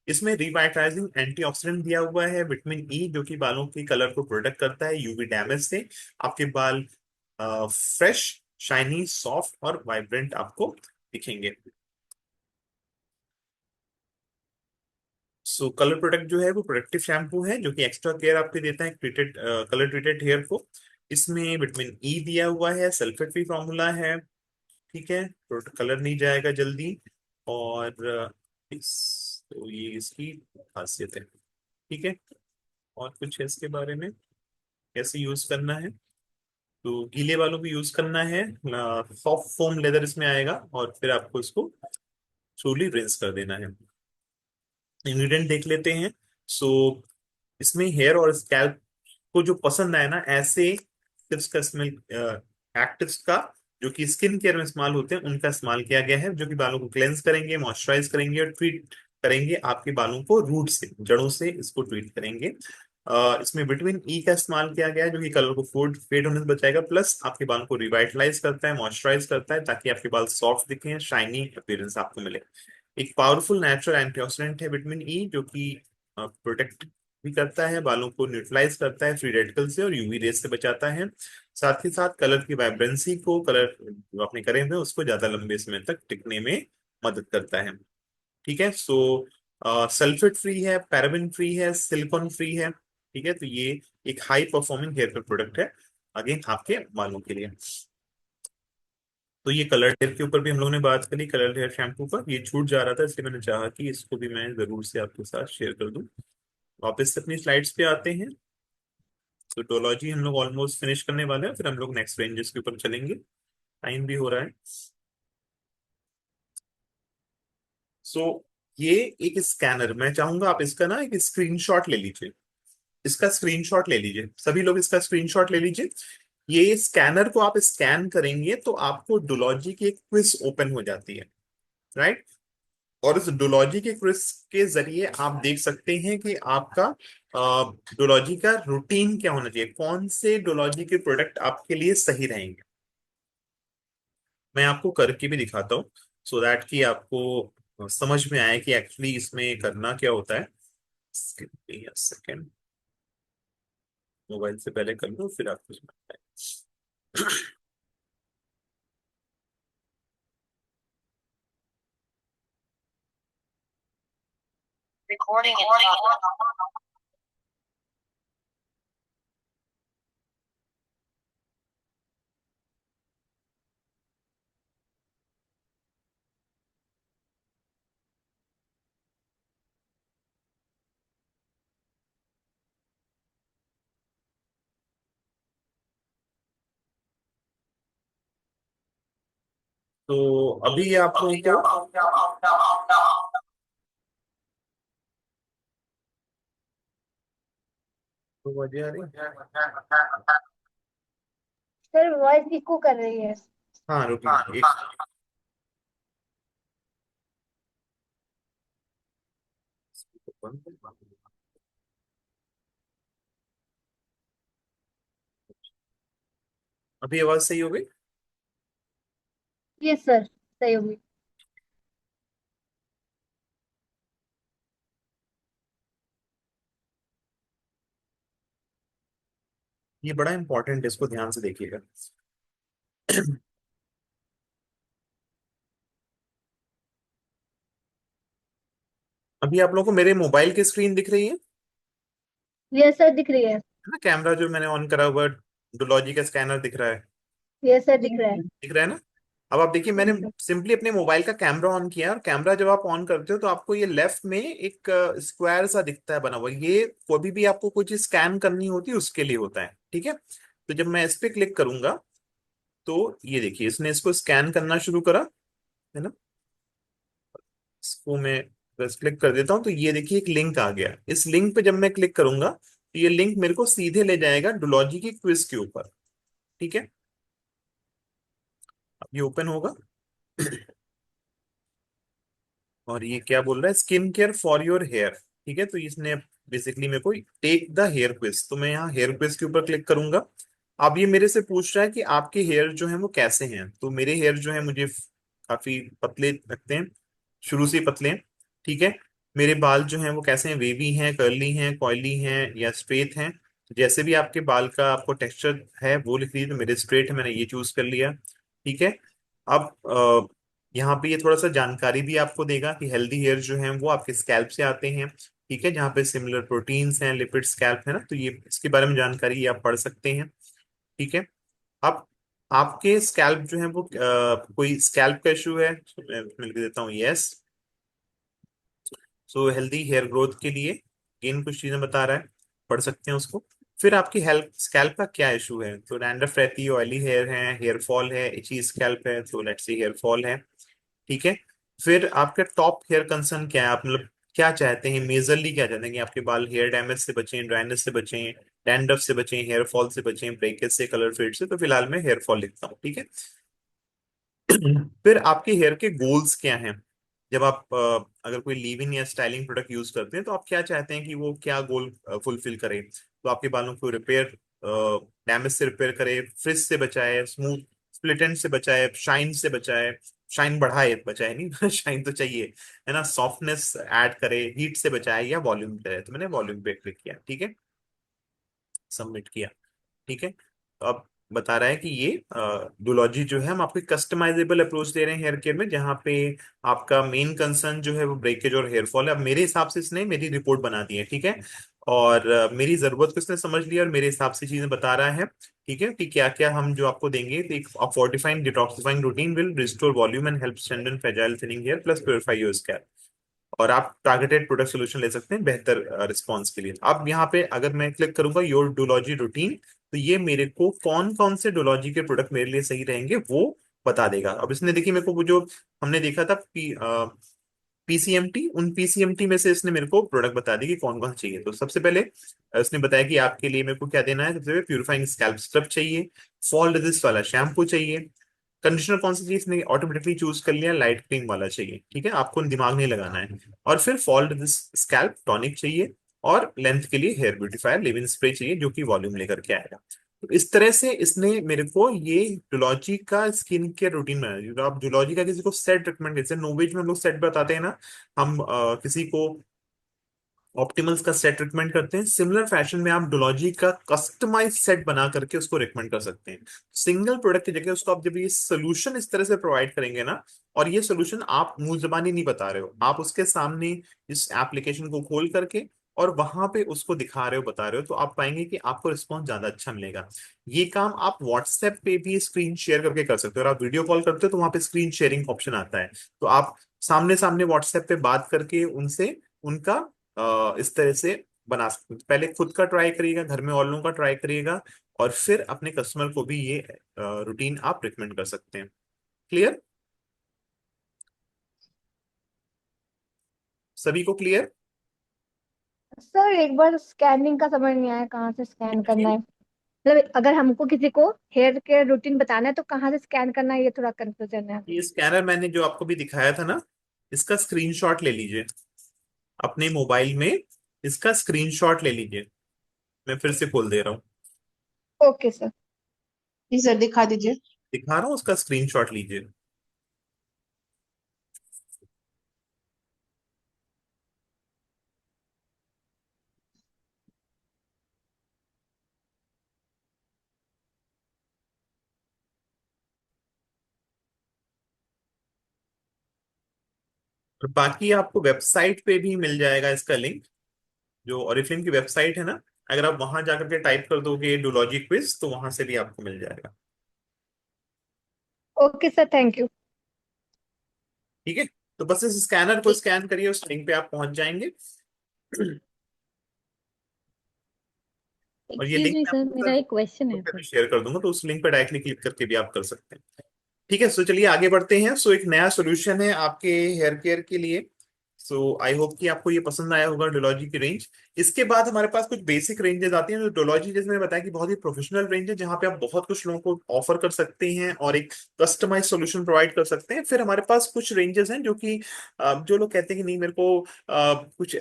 इसमें रिवाइटलाइजिंग एंटीऑक्सीडेंट दिया हुआ है, विटामिन ई, जो कि बालों के कलर को प्रोटेक्ट करता है यूवी डैमेज से। आपके बाल फ्रेश, शाइनी, सॉफ्ट और वाइब्रेंट आपको दिखेंगे। सो कलर प्रोटेक्ट जो है वो प्रोटेक्टिव शैम्पू है जो कि एक्स्ट्रा केयर आपको देता है ट्रीटेड कलर ट्रीटेड हेयर को। इसमें विटामिन ई दिया हुआ है, सल्फेट फ्री फॉर्मूला है। ठीक है। तो कलर नहीं जाएगा जल्दी। और तो ये इसकी खासियत है। ठीक है। और कुछ है इसके बारे में, कैसे यूज करना है। तो गीले बालों को यूज करना है, सॉफ्ट फोम लेदर इसमें आएगा और फिर आपको इसको थ्रूली रिंस कर देना है। इंग्रेडिएंट देख लेते हैं। सो इसमें हेयर और स्कैल्प को जो पसंद आए ना ऐसे टिप्स का स्मेल, एक्टिव्स का, जो कि स्किन केयर में इस्तेमाल होते हैं, उनका इस्तेमाल किया गया है, जो कि बालों को क्लेंस करेंगे, मॉइस्चराइज करेंगे और ट्रीट करेंगे आपके बालों को रूट से, जड़ों से इसको ट्रीट करेंगे। इसमें विटामिन ई का इस्तेमाल किया गया है जो कि कलर को फूड फेड होने से बचाएगा, प्लस आपके बालों को रिवाइटलाइज करता है, मॉइस्चराइज करता है, ताकि आपके बाल सॉफ्ट दिखें, शाइनी अपीयरेंस आपको मिले। एक पावरफुल नेचुरल एंटीऑक्सीडेंट है विटामिन ई, जो कि प्रोटेक्ट भी करता है, बालों को न्यूट्रलाइज करता है फ्री रेडिकल से और यूवी रेस से बचाता है। साथ ही साथ कलर की वाइब्रेंसी को, कलर जो आपने करे हुए उसको ज्यादा लंबे समय तक टिकने में मदद करता है। ठीक है। सो सल्फेट फ्री है, पैराबेन फ्री है, सिलिकॉन फ्री है। ठीक है। तो ये एक high performing hair colour product है, अगेन आपके बालों के लिए। तो ये कलर्ड हेयर के ऊपर भी हम लोगों ने बात करी, कलर्ड हेयर शैम्पू पर ये छूट जा रहा था, इसलिए मैंने चाहा कि इसको भी मैं जरूर से आपके साथ शेयर कर दूं। वापस से अपनी स्लाइड्स पे आते हैं। तो डोलॉजी हम लोग ऑलमोस्ट फिनिश करने वाले हैं, फिर हम लोग नेक्स्ट रेंजेस के ऊपर चलेंगे, टाइम भी हो रहा है। सो ये एक स्कैनर, मैं चाहूंगा आप इसका ना एक स्क्रीनशॉट ले लीजिए। इसका स्क्रीनशॉट ले लीजिए, सभी लोग इसका स्क्रीनशॉट ले लीजिए। ये स्कैनर को आप स्कैन करेंगे तो आपको डोलॉजी की एक क्विज ओपन हो जाती है, राइट। और इस डोलॉजी के क्विज के जरिए आप देख सकते हैं कि आपका डोलॉजी का रूटीन क्या होना चाहिए, कौन से डोलॉजी के प्रोडक्ट आपके लिए सही रहेंगे। मैं आपको करके भी दिखाता हूँ, सो दैट कि आपको समझ में आए कि एक्चुअली इसमें करना क्या होता है। सेकेंड, मोबाइल से पहले कर लो फिर आपको समझ में आए। Recording in progress. तो अभी आप लोगों को तो वजह आ रही। सर वॉइस इको कर रही है। हाँ रुकिए एक। अभी आवाज सही हो गई। यस सर, सही होगी। ये बड़ा इंपॉर्टेंट है, इसको ध्यान से देखिएगा। अभी आप लोगों को मेरे मोबाइल की स्क्रीन दिख रही है यस सर, दिख रही है। ना? कैमरा जो मैंने ऑन करा हुआ, डोलॉजी का स्कैनर दिख रहा है। यस सर, दिख रहा है। दिख रहा है ना? अब आप देखिए, मैंने यस सर। सिंपली अपने मोबाइल का कैमरा ऑन किया, और कैमरा जब आप ऑन करते हो तो आपको ये लेफ्ट में एक स्क्वायर सा दिखता है बना हुआ। ये कभी भी आपको कुछ स्कैन करनी होती है उसके लिए होता है, ठीक है? तो जब मैं इस पे क्लिक करूंगा तो ये देखिए, इसने इसको स्कैन करना शुरू करा, है ना? इसको मैं बस क्लिक कर देता हूँ तो ये देखिए एक लिंक आ गया। इस लिंक पे जब मैं क्लिक करूंगा तो ये लिंक मेरे को सीधे ले जाएगा डुलॉजी की क्विज के ऊपर, ठीक है? अब ये ओपन होगा। और ये क्या बोल रहा है, skin care for your hair, ठीक है? तो इसने बेसिकली मेरे को टेक द हेयर क्विज, तो मैं यहाँ हेयर क्विज के ऊपर क्लिक करूंगा। अब ये मेरे से पूछ रहा है कि आपके हेयर जो है वो कैसे हैं। तो मेरे हेयर जो है मुझे काफी पतले लगते हैं, शुरू से ही पतले हैं, ठीक है? मेरे बाल जो हैं वो कैसे हैं, वेवी हैं, कर्ली हैं, कॉइली हैं या स्ट्रेट हैं? तो जैसे भी आपके बाल का आपको टेक्सचर है वो लिख लीजिए। तो मेरे स्ट्रेट है, मैंने ये चूज कर लिया, ठीक है? अब यहाँ पे ये थोड़ा सा जानकारी भी आपको देगा कि हेल्दी हेयर जो हैं वो आपके स्कैल्प से आते हैं, ठीक है? जहाँ पे सिमिलर प्रोटीन्स हैं, लिपिड स्कैल्प है ना, तो ये इसके बारे में जानकारी ये आप पढ़ सकते हैं, ठीक है? अब आपके स्कैल्प जो है वो कोई स्कैल्प का इशू है तो मैं उसमें लिख देता हूँ yes. So healthy hair growth के लिए इन कुछ चीजें बता रहा है, पढ़ सकते हैं उसको। फिर आपकी हेल्थ स्कैल्प का क्या इशू है, तो डैंड्रफ रहती है, ऑयली हेयर है, हेयर फॉल है, इची स्कैल्प है, तो लेट्स सी हेयर फॉल है, ठीक है? फिर आपका टॉप हेयर कंसर्न क्या है, आप मतलब क्या चाहते हैं, मेजरली क्या चाहते हैं कि आपके बाल हेयर डैमेज से बचें, ड्राइनेस से बचें, डैंड्रफ से बचें, हेयर फॉल से बचें, ब्रेकेज से, कलर फेड से? तो फिलहाल मैं हेयर फॉल लिखता हूँ, ठीक है? फिर आपके हेयर के गोल्स क्या हैं? जब आप अगर कोई लीव इन या स्टाइलिंग प्रोडक्ट यूज करते हैं तो आप क्या चाहते हैं कि वो क्या गोल फुलफिल करे? तो आपके बालों को रिपेयर, डैमेज से रिपेयर करे, फ्रिज से बचाए, स्मूथ स्प्लिट एंड से बचाए, शाइन से बचाए, शाइन बढ़ाए, बचाए नहीं शाइन तो चाहिए, है ना? सॉफ्टनेस ऐड करे, हीट से बचाए, या वॉल्यूम करे? तो मैंने वॉल्यूम पे क्लिक किया, ठीक है? सबमिट किया, ठीक है? तो अब बता रहा है कि ये डुलॉजी जो है, हम आपको कस्टमाइजेबल अप्रोच दे रहे हैं हेयर केयर में, जहाँ पे आपका मेन कंसर्न जो है वो ब्रेकेज और हेयर फॉल है। अब मेरे हिसाब से इसने मेरी रिपोर्ट बना दी है, ठीक है? और मेरी जरूरत को इसने समझ लिया और मेरे हिसाब से चीजें बता रहा है, ठीक है? कि क्या क्या हम जो आपको देंगे, तो एक fortifying detoxifying routine will restore volume and help strengthen fragile thinning here plus purify your scalp. और आप टारगेटेड प्रोडक्ट सोल्यूशन ले सकते हैं बेहतर रिस्पॉन्स के लिए। अब यहाँ पे अगर मैं क्लिक करूंगा योर डोलॉजी रूटीन, तो ये मेरे को कौन कौन से डोलॉजी के प्रोडक्ट मेरे लिए सही रहेंगे वो बता देगा। अब इसने देखिए मेरे को वो जो हमने देखा था पीसीएमटी, उन पीसीएमटी में से इसने मेरे को प्रोडक्ट बता दी कि कौन कौन चाहिए। तो सबसे पहले इसने बताया कि आपके लिए मेरे को क्या देना है। सबसे पहले प्यूरिफाइंग स्कैल्प स्क्रब चाहिए, फॉल रेजिस्ट वाला शैम्पू चाहिए, कंडीशनर कौन सी चीज इसने ऑटोमेटिकली चूज कर लिया, लाइट क्रीम वाला चाहिए, ठीक है? आपको दिमाग नहीं लगाना है। और फिर फॉल रेजिस्ट स्कैल्प टॉनिक चाहिए, और लेंथ के लिए hair beautifier live in spray चाहिए जो कि वॉल्यूम लेकर के आएगा। तो इस तरह से इसने मेरे को ये जुलॉजी का स्किन केयर रूटीन बनाया। जो आप जुलॉजी का किसी को सेट रिकमेंड, जैसे नोवेज में हम लोग सेट बताते हैं ना, हम किसी को ऑप्टिमल्स का सेट रिकमेंड करते हैं, सिमिलर फैशन में आप डोलॉजी का कस्टमाइज सेट बना करके उसको रिकमेंड कर सकते हैं। सिंगल प्रोडक्ट की जगह उसको आप जब ये सोल्यूशन इस तरह से प्रोवाइड करेंगे ना, और ये सोल्यूशन आप मुंह जबानी नहीं बता रहे हो, आप उसके सामने इस एप्लीकेशन को खोल करके और वहां पे उसको दिखा रहे हो, बता रहे हो, तो आप पाएंगे कि आपको रिस्पॉन्स ज्यादा अच्छा मिलेगा। ये काम आप व्हाट्सएप पे भी स्क्रीन शेयर करके कर सकते हो। और आप वीडियो कॉल करते हो तो वहां पे स्क्रीन शेयरिंग ऑप्शन आता है, तो आप सामने सामने व्हाट्सएप पे बात करके उनसे उनका इस तरह से बना सकते हैं। पहले खुद का ट्राई करिएगा, घर में और लोगों का ट्राई करिएगा, और फिर अपने कस्टमर को भी ये रूटीन आप रिकमेंड कर सकते हैं। क्लियर? सभी को क्लियर? सर एक बार स्कैनिंग का समझ नहीं आया, कहाँ से स्कैन करना है? मतलब अगर हमको किसी को हेयर केयर रूटीन बताना है तो कहाँ से स्कैन करना है, ये थोड़ा कंफ्यूजन है। ये स्कैनर मैंने जो आपको भी दिखाया था ना, इसका स्क्रीनशॉट ले लीजिए अपने मोबाइल में। इसका स्क्रीनशॉट ले लीजिए। मैं फिर से खोल दे रहा हूँ। Okay sir. जी सर, दिखा दीजिए। दिखा रहा हूँ, उसका स्क्रीनशॉट लीजिए। और बाकी आपको वेबसाइट पे भी मिल जाएगा इसका लिंक। जो ओरिफ्लेम की वेबसाइट है ना, अगर आप वहां जाकर के टाइप कर दोगे डुलॉजी क्विज, तो वहां से भी आपको मिल जाएगा। Okay sir, thank you. ठीक है। तो बस इस स्कैनर को ठीक। स्कैन करिए, उस लिंक पे आप पहुंच जाएंगे। और ये एक्सक्यूज लिंक मी मैं सर, आपको मेरा सर एक क्वेश्चन है पे सर। भी शेयर कर दूंगा, तो उस लिंक पे डायरेक्टली क्लिक करके भी आप कर सकते हैं। ठीक है। सो चलिए आगे बढ़ते हैं। सो एक नया सोल्यूशन है आपके हेयर केयर के लिए। सो आई होप कि आपको ये पसंद आया होगा डोलॉजी की रेंज। इसके बाद हमारे पास कुछ बेसिक रेंजेस आती हैं। जो डोलॉजी, जैसे मैंने बताया, कि बहुत ही प्रोफेशनल रेंज है, जहाँ पे आप बहुत कुछ लोगों को ऑफर कर सकते हैं और एक कस्टमाइज सॉल्यूशन प्रोवाइड कर सकते हैं। फिर हमारे पास कुछ रेंजेस हैं जो कि जो लोग कहते हैं कि नहीं, मेरे को कुछ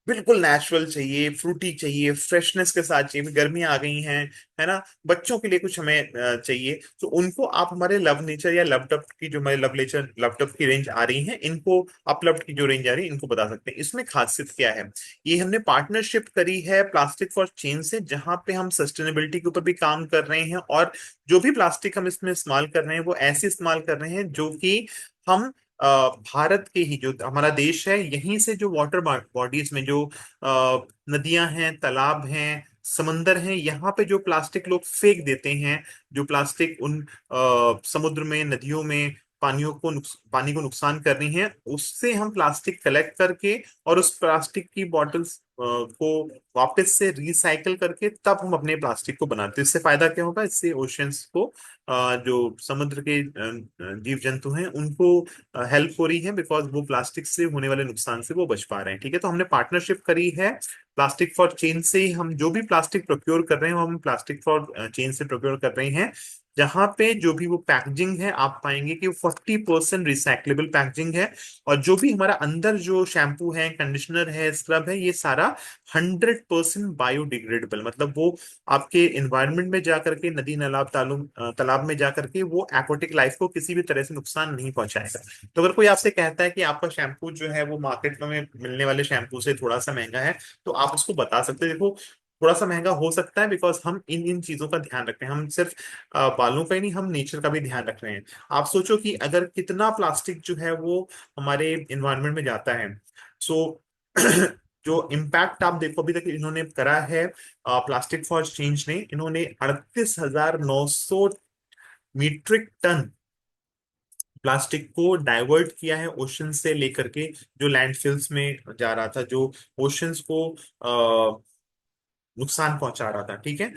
बिल्कुल नेचुरल चाहिए, फ्रूटी चाहिए, फ्रेशनेस के साथ चाहिए, गर्मियां आ गई हैं, है ना, बच्चों के लिए कुछ हमें चाहिए, तो उनको आप हमारे लव नेचर या लव डब की, जो हमारे लव नेचर लव डब की रेंज आ रही है, इनको अपलव्ड की जो रेंज आ रही है, इनको बता सकते हैं। इसमें खासियत क्या है? ये हमने पार्टनरशिप करी है प्लास्टिक फॉर चेंज से, जहां पे हम सस्टेनेबिलिटी के ऊपर भी काम कर रहे हैं, और जो भी प्लास्टिक हम इसमें इस्तेमाल कर रहे हैं वो ऐसे इस्तेमाल कर रहे हैं जो कि हम भारत के ही, जो हमारा देश है, यहीं से जो वाटर बॉडीज में जो नदियां हैं, तालाब हैं, समंदर हैं, यहाँ पे जो प्लास्टिक लोग फेंक देते हैं, जो प्लास्टिक उन समुद्र में, नदियों में पानी को नुकसान कर रही हैं, उससे हम प्लास्टिक कलेक्ट करके और उस प्लास्टिक की बॉटल्स को वापस से रिसाइकल करके तब हम अपने प्लास्टिक को बनाते हैं। इससे फायदा क्या होगा? इससे ओशियंस को, जो समुद्र के जीव जंतु हैं, उनको हेल्प हो रही है, बिकॉज वो प्लास्टिक से होने वाले नुकसान से वो बच पा रहे हैं। ठीक है। तो हमने पार्टनरशिप करी है प्लास्टिक फॉर चेंज से ही। हम जो भी प्लास्टिक प्रोक्योर कर रहे हैं वो हम प्लास्टिक फॉर चेंज से प्रोक्योर कर रहे हैं, जहां पे जो भी वो पैकेजिंग है, आप पाएंगे कि 40% रिसाइक्लेबल पैकेजिंग है। और जो भी हमारा अंदर जो शैम्पू है, कंडीशनर है, स्क्रब है, ये सारा 100% बायोडिग्रेडेबल, मतलब वो आपके इन्वायरमेंट में जाकर के, नदी नालाब तालाब में जाकर के, वो एक्वाटिक लाइफ को किसी भी तरह से नुकसान नहीं पहुंचाएगा। तो अगर कोई आपसे कहता है कि आपका शैम्पू जो है वो मार्केट में मिलने वाले शैम्पू से थोड़ा सा महंगा है, तो आप उसको बता सकते हैं, देखो थोड़ा सा महंगा हो सकता है, बिकॉज हम इन इन चीजों का ध्यान रखते हैं। हम सिर्फ बालों का ही नहीं, हम नेचर का भी ध्यान रख रहे हैं। आप सोचो कि अगर कितना प्लास्टिक जो है वो हमारे इन्वायरमेंट में जाता है। सो जो इम्पैक्ट आप देखो अभी तक इन्होंने करा है, प्लास्टिक फॉर चेंज ने, इन्होंने 38,900 मीट्रिक टन प्लास्टिक को डाइवर्ट किया है ओशन से लेकर के, जो लैंडफिल्स में जा रहा था, जो ओशंस को नुकसान पहुंचा रहा था। ठीक है।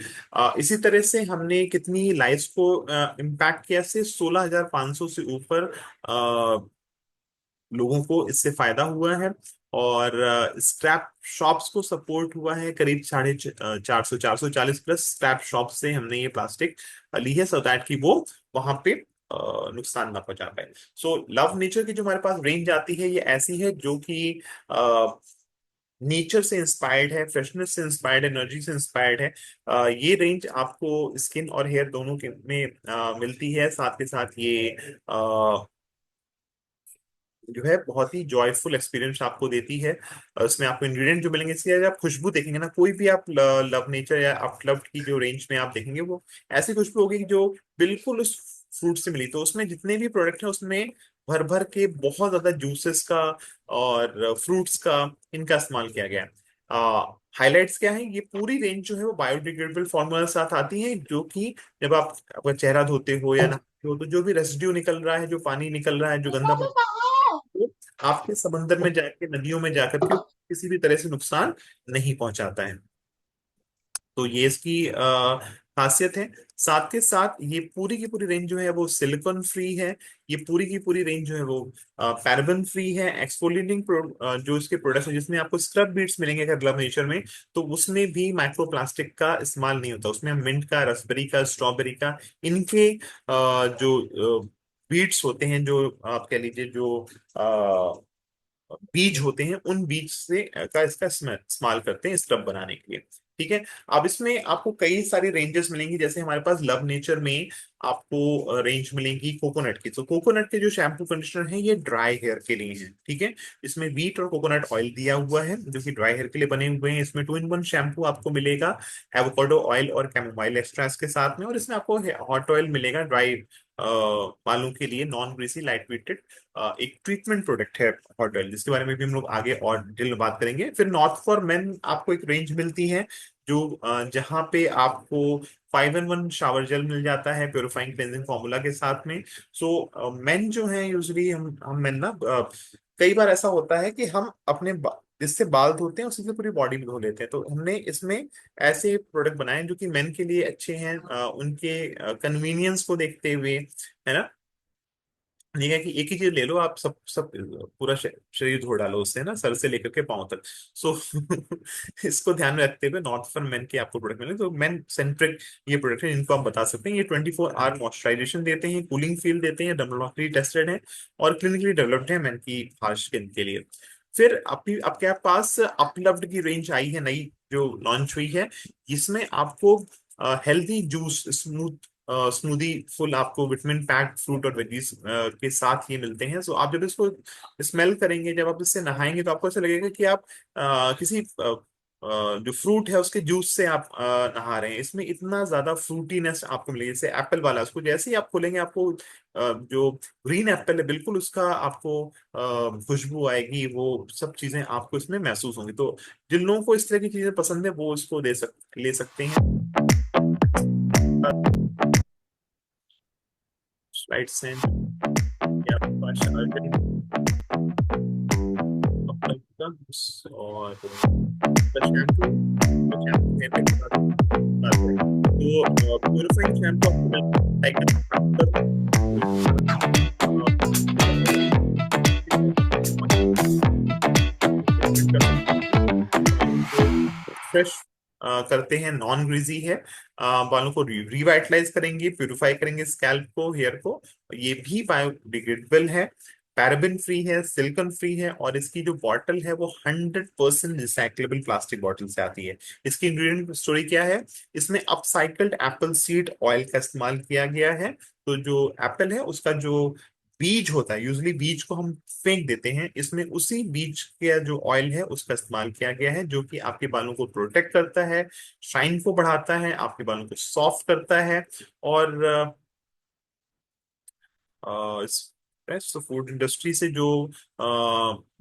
इसी तरह से हमने कितनी लाइव्स को इम्पैक्ट किया, से 16,500 से ऊपर लोगों को इससे फायदा हुआ है। और स्क्रैप शॉप्स को सपोर्ट हुआ है, करीब 440 प्लस स्क्रैप शॉप से हमने ये प्लास्टिक ली है, सो दैट कि वो वहां पे नुकसान ना पहुंचा पाए। सो लव नेचर की जो हमारे पास रेंज आती है, ये ऐसी है जो कि नेचर से इंस्पायर्ड है, फ्रेशनेस से इंस्पायर्ड है, एनर्जी से इंस्पायर्ड है। ये रेंज आपको स्किन और हेयर दोनों के में मिलती है। साथ के साथ ये जो है बहुत ही जॉयफुल एक्सपीरियंस आपको देती है। इसमें आपको इंग्रेडिएंट जो मिलेंगे, इसकी अगर आप खुशबू देखेंगे ना, कोई भी आप लव नेचर या आप लव की जो रेंज में आप देखेंगे, वो ऐसी खुशबू होगी जो बिल्कुल उस फ्रूट से मिली। तो उसमें जितने भी प्रोडक्ट हैं, उसमें भर भर के बहुत ज्यादा जूसेस का और फ्रूट्स का, इनका इस्तेमाल किया गया है। हाइलाइट्स क्या है? ये पूरी रेंज जो है वो बायोडिग्रेडेबल फॉर्मूला के साथ आती है, जो कि जब आप अपना चेहरा धोते हो या नहाते हो, तो जो भी रेसिड्यू निकल रहा है, जो पानी निकल रहा है, जो गंदा पानी, वो आपके समंदर में जाके, नदियों में जाकर के किसी भी तरह से नुकसान नहीं पहुंचाता है। तो ये इसकी खासियत है। साथ के साथ ये पूरी की पूरी रेंज जो है वो सिलिकॉन फ्री है। ये पूरी की पूरी रेंज जो है वो पैराबन फ्री है। एक्सफोलिएटिंग जो इसके प्रोडक्ट्स है, जिसमें आपको स्क्रब बीड्स मिलेंगे अगर ग्लव नेचर में, तो उसमें भी माइक्रोप्लास्टिक का इस्तेमाल नहीं होता। उसमें मिंट का, रसबेरी का, स्ट्रॉबेरी का, इनके जो बीड्स होते हैं, जो आप कह लीजिए जो बीज होते हैं, उन बीज से का इसका इस्तेमाल करते हैं स्क्रब बनाने के लिए। ठीक है। अब इसमें आपको कई सारी रेंजेस मिलेंगी। जैसे हमारे पास लव नेचर में आपको रेंज मिलेगी कोकोनट की। तो कोकोनट के जो शैम्पू कंडीशनर है ये ड्राई हेयर के लिए हैं। ठीक है। इसमें व्हीट और कोकोनट ऑयल दिया हुआ है जो कि ड्राई हेयर के लिए बने हुए हैं। इसमें 2 in 1 शैम्पू आपको मिलेगा एवोकाडो ऑयल और कैमोमाइल एक्सट्रैक्स के साथ में। और इसमें आपको हॉट ऑयल मिलेगा ड्राई बालों के लिए, नॉन ग्रीसी लाइट वेटेड एक ट्रीटमेंट प्रोडक्ट है हॉट ऑयल, जिसके बारे में भी हम लोग आगे और डिटेल में बात करेंगे। फिर नॉर्थ फॉर मेन आपको एक रेंज मिलती है जो जहां पे आपको 5 in 1 शावर जेल मिल जाता है प्योरीफाइंग क्लेंजिंग फॉर्मूला के साथ में। सो मेन जो है यूजली हम मेन ना कई बार ऐसा होता है कि हम अपने जिससे बाल धोते हैं उसी से पूरी बॉडी में धो लेते हैं। तो हमने इसमें ऐसे प्रोडक्ट बनाए जो कि मेन के लिए अच्छे हैं, उनके कन्वीनियंस को देखते हुए, है ना। नहीं है कि एक ही चीज ले लो आप, सब सब पूरा शरीर धो डालो उससे ना, सर से लेकर के पांव तक। सो इसको ध्यान में रखते हुए नॉट फॉर मेन के आपको प्रोडक्ट मिले। तो मेन सेंट्रिक ये प्रोडक्ट है, इनको आप बता सकते हैं। ये 24 आवर मॉइस्चराइजेशन देते हैं, कूलिंग फील देते हैं, डर्मेटोलॉजिकली टेस्टेड है और क्लिनिकली डेवलप्ड है मेन की हार्श स्किन के लिए। फिर आपके पास अपलव्ड की रेंज आई है नई, जो लॉन्च हुई है। इसमें आपको हेल्दी जूस, स्मूदी फुल आपको विटामिन पैक्ड फ्रूट और वेजीज के साथ ये मिलते हैं। सो आप जब इसको स्मेल करेंगे, जब आप इससे नहाएंगे, तो आपको ऐसा लगेगा कि आप किसी जो फ्रूट है उसके जूस से आप नहा रहे हैं। इसमें इतना ज्यादा फ्रूटीनेस आपको मिलेगी। जैसे एप्पल वाला, उसको जैसे ही आप खोलेंगे आपको जो ग्रीन एप्पल है बिल्कुल उसका आपको खुशबू आएगी। वो सब चीजें आपको इसमें महसूस होंगी। तो जिन लोगों को इस तरह की चीजें पसंद है वो इसको ले सकते हैं। स्लाइड से या पास और शैम्पू, तो शैम्पू है तो प्यूरिफाइंग शैम्पू फ्रेश करते हैं, नॉन ग्रीजी है, बालों को रिवाइटलाइज करेंगे, प्यूरिफाई करेंगे स्कैल्प को, हेयर को। ये भी बायोडिग्रेडेबल है, पैराबेन फ्री है, सिलिकॉन फ्री है और इसकी जो बॉटल है वो 100% रिसाइक्लेबल प्लास्टिक बॉटल से आती है। इसकी इंग्रेडिएंट स्टोरी क्या है? इसमें अपसाइकल्ड एप्पल सीड ऑयल का इस्तेमाल किया गया है। तो जो एप्पल है उसका जो बीज होता है, यूजली बीज को हम फेंक देते हैं, इसमें उसी बीज का जो ऑयल है उसका इस्तेमाल किया गया है, जो कि आपके बालों को प्रोटेक्ट करता है, शाइन को बढ़ाता है, आपके बालों को सॉफ्ट करता है। और इस फूड इंडस्ट्री से जो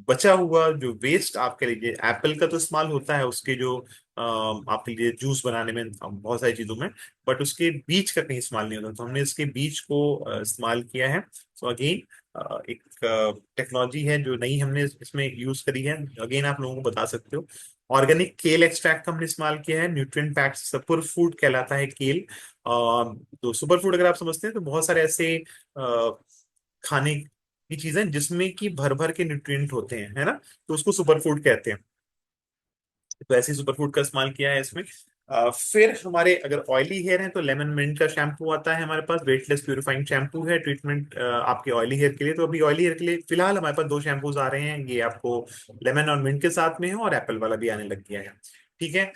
बचा हुआ जो वेस्ट आपके लिए, एप्पल का तो इस्तेमाल होता है उसके जो आपके लिए जूस बनाने में, बहुत सारी चीजों में, बट उसके बीज का कहीं इस्तेमाल नहीं होता। तो हमने इसके बीज को इस्तेमाल किया है। सो अगेन एक टेक्नोलॉजी है जो नई हमने इसमें यूज करी है। अगेन आप लोगों को बता सकते हो, ऑर्गेनिक केल एक्सट्रैक्ट का हमने इस्तेमाल किया है। न्यूट्रिएंट पैक्ड सुपर फूड कहलाता है केल। तो सुपर फूड अगर आप समझते हैं तो बहुत सारे ऐसे खाने की चीजें जिसमें कि भर भर के न्यूट्रिएंट होते हैं, है ना, तो उसको सुपर फूड कहते हैं। तो ऐसे सुपर फूड का इस्तेमाल किया है इसमें। फिर हमारे अगर ऑयली हेयर है तो लेमन मिंट का शैम्पू आता है हमारे पास, वेटलेस प्यूरिफाइंग शैम्पू है, ट्रीटमेंट आपके ऑयली हेयर के लिए। तो अभी ऑयली हेयर के लिए फिलहाल हमारे पास 2 शैम्पूज आ रहे हैं, ये आपको लेमन और मिंट के साथ में है और एप्पल वाला भी आने लग गया है। ठीक है।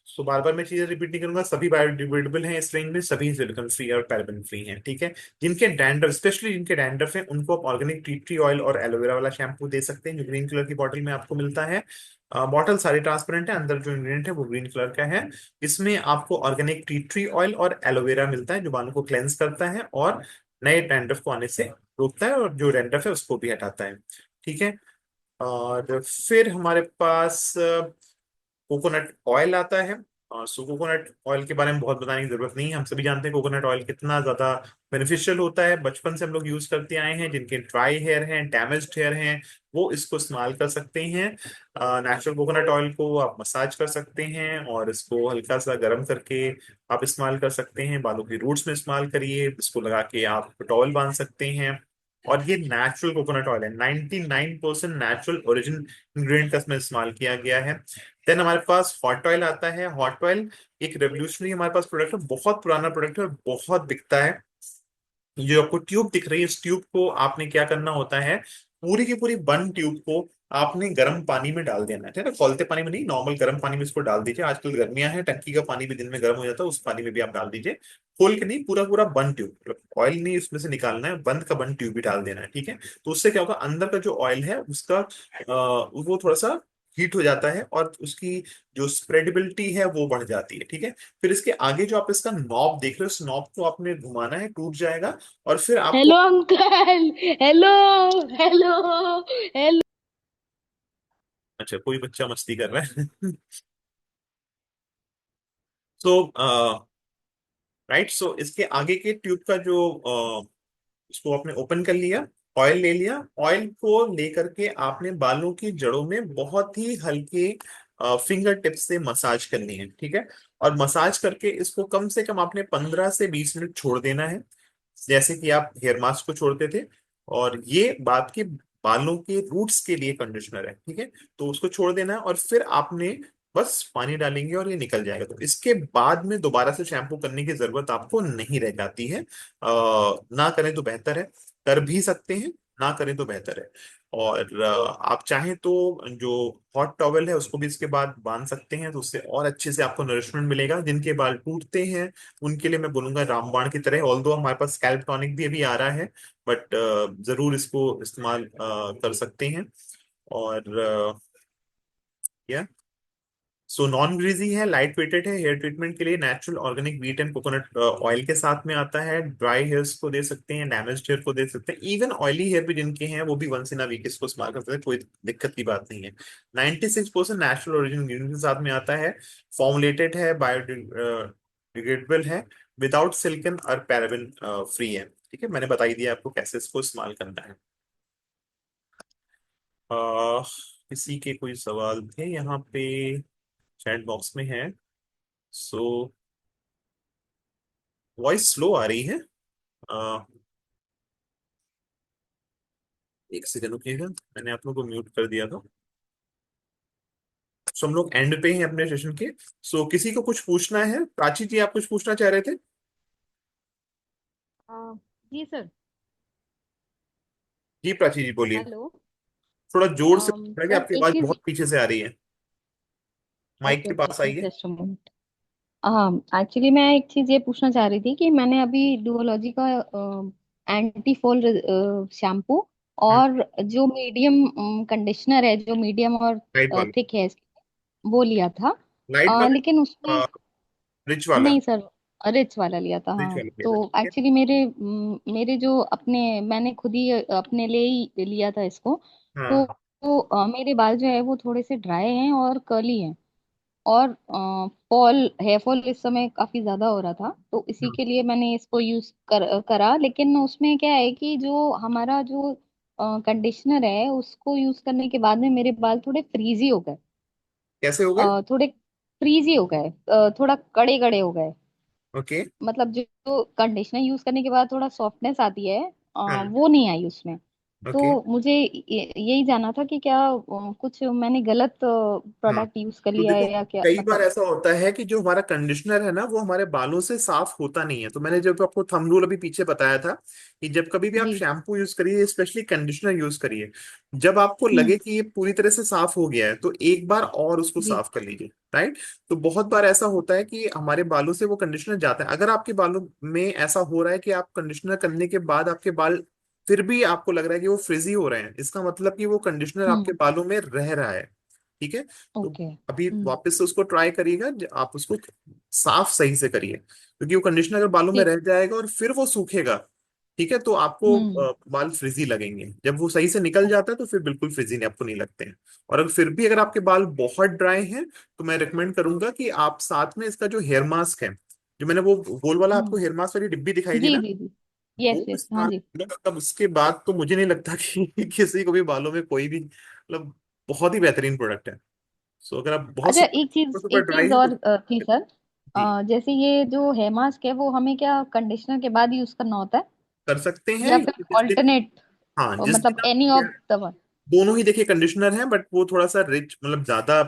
सो बार बार मैं चीजें रिपीट नहीं करूंगा, सभी बायोडिग्रेडेबल हैं इस रेंज में, सभी सिलिकॉन फ्री और पैराबेन फ्री हैं। ठीक है। जिनके डैंड्रफ, स्पेशली जिनके डैंड्रफ है, उनको आप ऑर्गेनिक टी ट्री ऑयल और एलोवेरा वाला शैम्पू दे सकते हैं, जो ग्रीन कलर की बॉटल में आपको मिलता है। बॉटल सारी ट्रांसपेरेंट है, अंदर जो इंग्रेडिएंट है वो ग्रीन कलर का है। इसमें आपको ऑर्गेनिक टी ट्री ऑयल और एलोवेरा मिलता है, जो बालों को क्लेंस करता है और नए डैंड्रफ को आने से रोकता है और जो डैंड्रफ है उसको भी हटाता है। ठीक है। और फिर हमारे पास कोकोनट ऑयल आता है। सो कोकोनट ऑयल के बारे में बहुत बताने की जरूरत नहीं है, हम सभी जानते हैं कोकोनट ऑयल कितना ज्यादा बेनिफिशियल होता है। बचपन से हम लोग यूज करते आए हैं, जिनके ड्राई हेयर हैं, डैमेज्ड हेयर हैं, वो इसको इस्तेमाल कर सकते हैं। नेचुरल कोकोनट ऑयल को आप मसाज कर सकते हैं और इसको हल्का सा गर्म करके आप इस्तेमाल कर सकते हैं। बालों की रूट्स में इस्तेमाल करिए, इसको लगा के आप टॉवल बांध सकते हैं। और ये नेचुरल कोकोनट ऑयल है, 99% नेचुरल ओरिजिन इंग्रेडिएंट का इसमें इस्तेमाल किया गया है। देन हमारे पास हॉट ऑयल आता है। हॉट ऑयल एक रेवोल्यूशनरी हमारे पास प्रोडक्ट है, बहुत पुराना प्रोडक्ट है और बहुत बिकता है। ये जो आपको ट्यूब दिख रही है, इस ट्यूब को आपने क्या करना होता है, पूरी की पूरी बंद ट्यूब को आपने गर्म पानी में डाल देना है, ठीक है। खौलते पानी में नहीं, नॉर्मल गर्म पानी में इसको डाल दीजिए। आजकल गर्मियां हैं, टंकी का पानी भी दिन में गर्म हो जाता है, उस पानी में भी आप डाल दीजिए। खोल के नहीं, पूरा पूरा बंद ट्यूब, ऑयल नहीं उसमें से निकालना है, बंद का बंद ट्यूब भी डाल देना है, ठीक है। तो उससे क्या होगा, अंदर का जो ऑयल है उसका वो थोड़ा सा हीट हो जाता है और उसकी जो स्प्रेडेबिलिटी है वो बढ़ जाती है, ठीक है। फिर इसके आगे जो आप इसका नॉब देख रहे हो, उस नॉब को आपने घुमाना है, टूट जाएगा और फिर हेलो आपको। अंकल। हेलो। हेलो। हेलो। अच्छा, कोई बच्चा मस्ती कर रहा है। सो राइट, सो इसके आगे के ट्यूब का जो इसको आपने ओपन कर लिया, ऑयल ले लिया। ऑयल को लेकर के आपने बालों की जड़ों में बहुत ही हल्के फिंगर टिप से मसाज करनी है, ठीक है। और मसाज करके इसको कम से कम आपने 15 से 20 मिनट छोड़ देना है, जैसे कि आप हेयर मास्क को छोड़ते थे। और ये बात की बालों के रूट्स के लिए कंडीशनर है, ठीक है। तो उसको छोड़ देना है और फिर आपने बस पानी डालेंगे और ये निकल जाएगा। तो इसके बाद में दोबारा से शैम्पू करने की जरूरत आपको नहीं रह जाती है। ना करें तो बेहतर है, कर भी सकते हैं, ना करें तो बेहतर है। और आप चाहें तो जो हॉट टॉवेल है उसको भी इसके बाद बांध सकते हैं, तो उससे और अच्छे से आपको नरिशमेंट मिलेगा। जिनके बाल टूटते हैं उनके लिए मैं बोलूंगा रामबाण की तरह, ऑल्दो हमारे पास स्कैल्प टॉनिक भी अभी आ रहा है, बट जरूर इसको इस्तेमाल कर सकते हैं। और या सो नॉन ग्रीजी है, लाइट वेटेड है, हेयर ट्रीटमेंट के लिए natural organic wheat and coconut oil के साथ में आता है। ड्राई हेयर्स को दे सकते हैं, डैमेज्ड हेयर को दे सकते हैं, इवन ऑयली हेयर भी जिनके हैं वो भी वंस इन अ वीक इसको इस्तेमाल कर सकते हैं, कोई दिक्कत की बात नहीं है। 96% नेचुरल ओरिजिन इंग्रेडिएंट के साथ में आता है। फॉर्मुलेटेड है, बायोडिग्रेडेबल है, विदाउट सिलिकन और पैराबेन फ्री है, ठीक है। मैंने बताई दिया आपको कैसे इसको इस्तेमाल करना है। अह, किसी के कोई सवाल थे यहाँ पे, चैट बॉक्स में है। सो वॉइस स्लो आ रही है। अह, एक सेकंड रुकिएगा, मैंने आप लोगों को म्यूट कर दिया था। सो हम लोग एंड पे हैं अपने सेशन के। सो किसी को कुछ पूछना है? प्राची जी, आप कुछ पूछना चाह रहे थे? आ, जी सर। जी प्राची जी बोलिए। हेलो। थोड़ा जोर से बोल रहा है कि सर आपकी एक आवाज चीज। बहुत पीछे से आ रही है, माइक ओके के ओके, पास आइए। Just a moment. हाँ, एक्चुअली मैं एक चीज ये पूछना चाह रही थी कि मैंने अभी डुओलॉजी का एंटी फॉल शैम्पू हम्म, और जो मीडियम कंडीशनर है, जो मीडियम और लाइट वाला, थिक है, वो लिया था। लाइट लेकिन उसमें वाला, रिच वाला, नहीं सर, रिच वाला लिया था रिच हाँ। वाला तो लेना, ठीक है। एक्चुअली मेरे जो अपने, मैंने खुद ही अपने लिए ही लिया था इसको। तो, हाँ, मेरे बाल जो है वो थोड़े से ड्राई हैं और कर्ली हैं। और फॉल, हेयर फॉल इस समय काफी ज्यादा हो रहा था, तो इसी हाँ। के लिए मैंने इसको करा। लेकिन उसमें क्या है कि जो हमारा जो कंडीशनर है उसको यूज करने के बाद में मेरे बाल थोड़े फ्रीजी हो गए। कैसे हो गए? थोड़े फ्रीजी हो गए, थोड़ा कड़े कड़े हो गए। ओके। मतलब जो कंडीशनर यूज करने के बाद थोड़ा सॉफ्टनेस आती है, हाँ, वो नहीं आई उसमें। ओके। तो मुझे यही जानना था कि क्या कुछ मैंने गलत हाँ, प्रोडक्ट यूज कर तो लिया देखो, है या क्या, कई बार मतलब। ऐसा होता है कि जो हमारा कंडीशनर है ना वो हमारे बालों से साफ होता नहीं है। तो मैंने जब आपको थंब रूल अभी पीछे बताया था कि जब कभी भी आप जी। शैम्पू यूज करिए, स्पेशली कंडीशनर यूज करिए, जब आपको हम्म। लगे कि ये पूरी तरह से साफ हो गया है तो एक बार और उसको जी। साफ कर लीजिए, राइट। तो बहुत बार ऐसा होता है कि हमारे बालों से वो कंडीशनर जाता है। अगर आपके बालों में ऐसा हो रहा है कि आप कंडीशनर करने के बाद आपके बाल फिर भी आपको लग रहा है कि वो फ्रिजी हो रहे हैं, इसका मतलब कि वो कंडीशनर आपके हम्म। बालों में रह रहा है, ठीक है। तो ओके। अभी हम्म। वापस से उसको ट्राई करिएगा, आप उसको साफ सही से करिए, क्योंकि वो कंडीशनर अगर बालों में ठीक। रह जाएगा और फिर वो सूखेगा ठीक है, तो आपको हम्म। बाल फ्रिजी लगेंगे। जब वो सही से निकल जाता है तो फिर बिल्कुल फ्रिजी नहीं, आपको नहीं लगते हैं। और अगर फिर भी अगर आपके बाल बहुत ड्राई हैं तो मैं रिकमेंड करूंगा कि आप साथ में इसका जो हेयर मास्क है, जो मैंने वो गोल वाला आपको हम्म। हेयर मास्क वाली डिब्बी दिखाई दी जी ना, जी जी। वो यस यस, हाँ इस्तेमाल जी। करें। तब उसके बाद तो मुझे नहीं लगता कि किसी को भी बालों में कोई भी मतलब, बहुत ही बेहतरीन प्रोडक्ट है। सो अगर आप बहुत अच्छा, सुपर सुपर एक ड्राई चीज है तो और थी सर। जी जैसे ये जो हेयर मास्क है वो हमें क्या कंडीशनर के बाद यूज करना होता है, कर सकते हैं या फिर जिस दिन, ऑल्टरनेट, हाँ जिस मतलब दिन एनी आप, ऑफ द वन? दोनों ही देखिए कंडीशनर है, बट वो थोड़ा सा रिच मतलब ज्यादा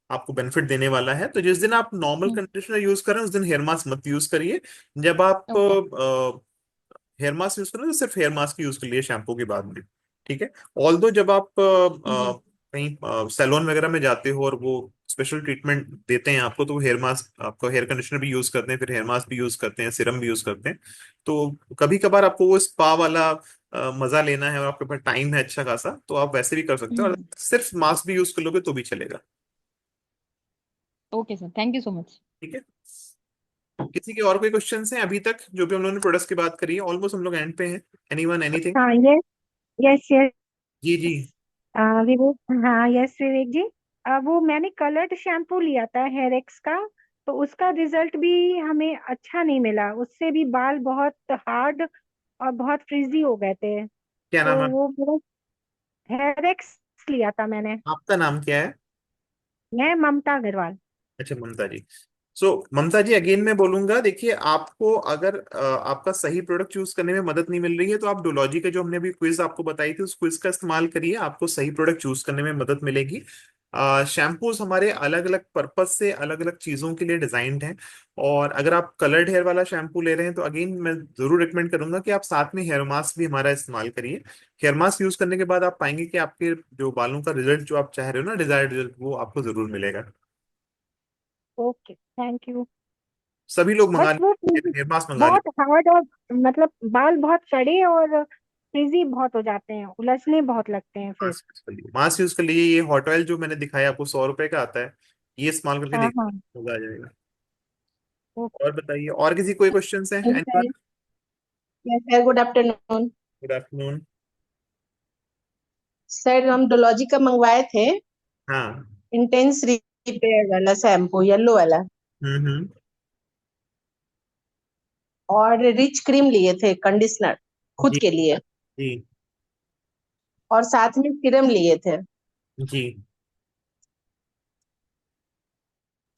आपको बेनिफिट देने वाला है। तो जिस दिन आप नॉर्मल कंडीशनर यूज करें उस दिन हेयर मास्क मत यूज करिए। जब आप ओके। हेयर मास्क यूज करें तो सिर्फ हेयर मास्क यूज कर लिए शैम्पू के बाद में। ठीक है। ऑल्दो जब आप जी। कहीं सैलून वगैरह में जाते हो और वो स्पेशल ट्रीटमेंट देते हैं आपको, तो वो हेयर मास्क आपको, हेयर कंडीशनर भी यूज करते हैं, फिर हेयर मास्क भी यूज करते हैं, सीरम भी यूज करते हैं। तो कभी कभार आपको वो स्पा वाला मजा लेना है और आपके पास टाइम है अच्छा खासा, तो आप वैसे भी कर सकते हो, और हम्म। सिर्फ मास्क भी यूज कर लोगे तो भी चलेगा। Okay sir, thank you so much. ठीक है। किसी के और कोई क्वेश्चंस हैं अभी तक? जो भी हम लोगों ने प्रोडक्ट्स की बात करी है, ऑलमोस्ट हम लोग एंड पे हैं। Anyone anything? हाँ, यस, यस, यस। जी जी। विवेक, हाँ, यस विवेक जी। वो मैंने कलर्ड शैम्पू लिया था हेयर एक्स का, तो उसका रिजल्ट भी हमें अच्छा नहीं मिला। उससे भी बाल बहुत हार्ड और बहुत फ्रिजी हो गए थे। क्या नाम तो है? वो मेरा हेयर एक्स लिया था मैंने। आपका नाम क्या है? मैं ममता अग्रवाल। अच्छा, ममता जी। सो ममता जी, अगेन मैं बोलूंगा, देखिए आपको अगर आपका सही प्रोडक्ट चूज करने में मदद नहीं मिल रही है तो आप डोलॉजी के जो हमने अभी क्विज आपको बताई थी उस क्विज का इस्तेमाल करिए, आपको सही प्रोडक्ट चूज करने में मदद मिलेगी। शैम्पूज हमारे अलग अलग पर्पज से अलग अलग चीजों के लिए डिजाइंड हैं। और अगर आप कलर्ड हेयर वाला शैम्पू ले रहे हैं तो अगेन मैं जरूर रिकमेंड करूंगा कि आप साथ में हेयर मास्क भी हमारा इस्तेमाल करिए। हेयर मास्क यूज करने के बाद आप पाएंगे कि आपके जो बालों का रिजल्ट जो आप चाह रहे हो ना, डिजायर्ड रिजल्ट, वो आपको जरूर मिलेगा। Okay, thank you. सभी लोग मंगा बस वो लीजिए, हेयर मास्क मंगा बहुत लीजिए। हार्ड और मतलब बाल बहुत सड़े और फ्रिजी बहुत हो जाते हैं, उलझने बहुत लगते हैं फिर। मास्क यूज कर लीजिए, मास्क यूज कर लीजिए। ये हॉट ऑयल जो मैंने दिखाया आपको 100 रुपए का आता है, ये इस्तेमाल करके हाँ, हाँ। देखिए, मजा आ जाएगा। ओके। और बताइए, और किसी कोई क्वेश्चन है? Anyone? Yes sir, good afternoon. Good afternoon. Sir हम डोलॉजी का मंगवाए थे, हाँ। इंटेंस रिपेयर वाला शैम्पू, येलो वाला, हम्म। और रिच क्रीम लिए थे कंडीशनर खुद जी के लिए, जी और साथ में सीरम लिए थे। जी।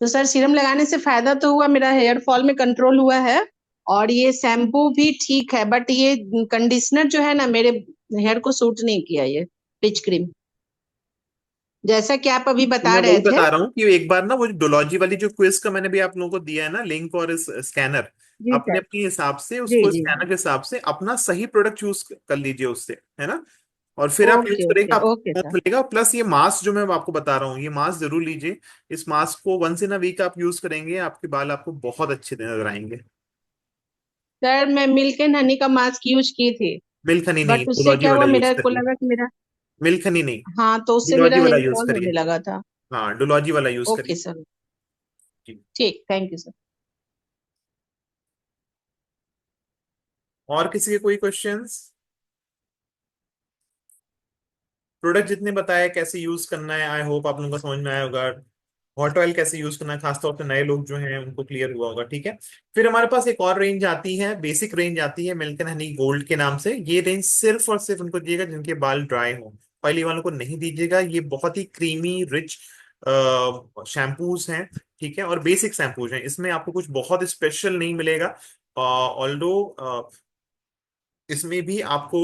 तो सर सीरम लगाने से फायदा तो हुआ, मेरा हेयर फॉल में कंट्रोल हुआ है, और ये शैम्पू भी ठीक है, बट ये कंडीशनर जो है ना, मेरे हेयर को सूट नहीं किया, ये रिच क्रीम, जैसा कि आप अभी तो बता मैं रहे वही थे। बता रहा हूँ कि एक बार ना वो डोलॉजी वाली जो क्विज का मैंने भी आप लोगों को दिया है ना लिंक और इस स्कैनर, जी अपने सर। अपने हिसाब से जी, उसको जी। स्कैनर के हिसाब से अपना सही प्रोडक्ट चूज कर लीजिए उससे, है ना। और फिर आप यूज ओके करेंगे, ओके आपको ओके रिमोट सर। मिलेगा। प्लस ये मास्क जो मैं आपको बता रहा हूँ, ये मास्क जरूर लीजिए। इस मास्क को वंस इन अ वीक आप यूज करेंगे, आपके बाल आपको बहुत अच्छे नजर आएंगे। सर मैं मिल्क एंड हनी का मास्क यूज की थी, मिल्क हनी नहीं, बट उससे डोलॉजी क्या वाला हुआ, यूज मेरा को करिए। लगा कि मेरा, मिल्क हनी नहीं, हाँ, तो उससे मेरा डोलॉजी वाला हेयर यूज फॉल करिए। होने लगा था। हाँ, डोलॉजी वाला यूज ओके करिए। सर। जी। ठीक, थैंक यू सर। और किसी के कोई क्वेश्चंस? प्रोडक्ट जितने बताए कैसे यूज करना है, आई होप आप लोगों को समझ में आया होगा। हॉट ऑयल कैसे यूज करना है, खासतौर पे नए लोग जो हैं उनको क्लियर हुआ होगा। ठीक है। फिर हमारे पास एक और रेंज आती है, बेसिक रेंज आती है मिल्क एंड हनी गोल्ड के नाम से। ये रेंज सिर्फ और सिर्फ उनको दीजिएगा जिनके बाल ड्राई हो, पहले वालों को नहीं दीजिएगा। ये बहुत ही क्रीमी रिच शैम्पूज हैं। ठीक है, और बेसिक शैम्पूज हैं, इसमें आपको कुछ बहुत स्पेशल नहीं मिलेगा। ऑल्दो इसमें भी आपको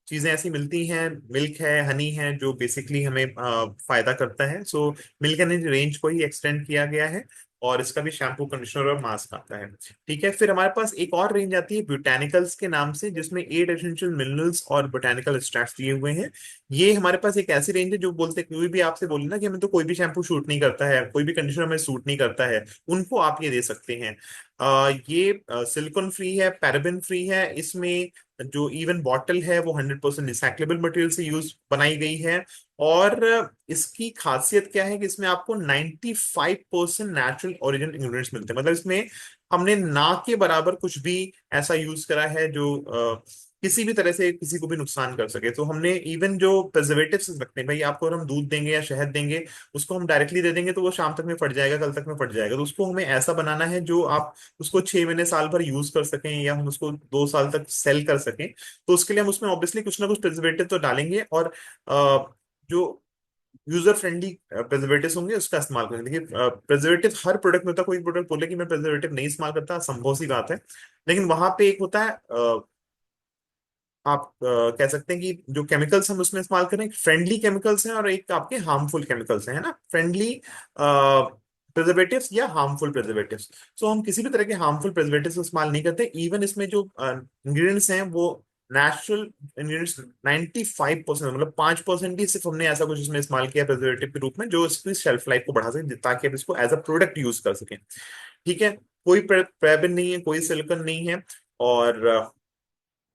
चीजें ऐसी मिलती हैं, मिल्क है, हनी है, जो बेसिकली हमें फायदा करता है। सो मिल्क एंड रेंज को ही एक्सटेंड किया गया है, और इसका भी शैम्पू, कंडीशनर और मास्क आता है। ठीक है। फिर हमारे पास एक और रेंज आती है ब्यूटेनिकल्स के नाम से, जिसमें 8 एसेंशियल मिनरल्स और बोटेनिकल एक्सट्रैक्ट्स दिए हुए हैं। ये हमारे पास एक ऐसी रेंज है जो बोलते हैं, कोई भी आपसे बोले ना कि हमें तो कोई भी शैम्पू शूट नहीं करता है, कोई भी कंडीशनर हमें सूट नहीं करता है, उनको आप ये दे सकते हैं। ये सिलिकॉन फ्री है, पैराबेन फ्री है, इसमें जो इवन बॉटल है वो 100% रिसाइक्लेबल मटेरियल से यूज बनाई गई है। और इसकी खासियत क्या है कि इसमें आपको 95% नेचुरल ओरिजिनल इंग्रेडिएंट्स मिलते हैं। मतलब इसमें हमने ना के बराबर कुछ भी ऐसा यूज करा है जो किसी भी तरह से किसी को भी नुकसान कर सके। तो हमने इवन जो प्रिजर्वेटिव्स रखते हैं, भाई आपको अगर हम दूध देंगे या शहद देंगे, उसको हम डायरेक्टली दे देंगे तो वो शाम तक में फट जाएगा, कल तक में फट जाएगा। तो उसको हमें ऐसा बनाना है जो आप उसको 6 महीने साल भर यूज कर सकें, या हम उसको 2 साल तक सेल कर सकें। तो उसके लिए हम उसमें ऑब्वियसली कुछ ना कुछ प्रिजर्वेटिव तो डालेंगे, और जो यूजर फ्रेंडली प्रिजर्वेटिव होंगे उसका इस्तेमाल करेंगे। देखिए प्रिजर्वेटिव हर प्रोडक्ट में होता है, कोई प्रोडक्ट बोले कि मैं प्रिजर्वेटिव नहीं इस्तेमाल करता, संभव सी बात है। लेकिन वहां पे एक होता है, आप कह सकते हैं कि जो केमिकल्स हम उसमें इस्तेमाल करें, फ्रेंडली केमिकल्स हैं और एक आपके हार्मफुल केमिकल्स हैं, है ना। फ्रेंडली प्रिजर्वेटिव्स या हार्मफुल प्रिजर्वेटिव्स। सो हम किसी भी तरह के हार्मफुल प्रिजर्वेटिव्स इस्तेमाल नहीं करते। इवन इसमें जो इंग्रेडिएंट्स हैं वो नेचुरल इंग्रेडिएंट्स 95%, मतलब 5% ही सिर्फ हमने ऐसा कुछ इसमें इस्तेमाल किया प्रिजर्वेटिव के रूप में जो इसकी शेल्फ लाइफ को बढ़ा सके, ताकि आप इसको एज अ प्रोडक्ट यूज कर सकें। ठीक है, कोई पैराबेन नहीं है, कोई सिलिकॉन नहीं है, और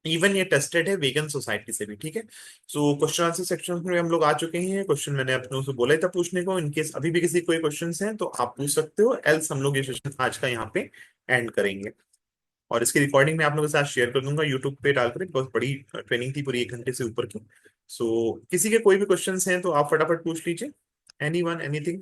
इवन ये टेस्टेड है वेगन सोसाइटी से भी। ठीक है, सो क्वेश्चन आंसर सेक्शन में हम लोग आ चुके हैं। क्वेश्चन मैंने अपने से बोला ही था पूछने को। इनकेस अभी भी किसी कोई क्वेश्चन हैं तो आप पूछ सकते हो, एल्स हम लोग ये सेशन आज का यहाँ पे एंड करेंगे। और इसकी रिकॉर्डिंग मैं आप लोगों के साथ शेयर कर दूंगा यूट्यूब पे डालकर, बहुत बड़ी ट्रेनिंग थी, पूरी 1 घंटे से ऊपर की। सो किसी के कोई भी क्वेश्चन हैं तो आप फटाफट पूछ लीजिए। Any one anything.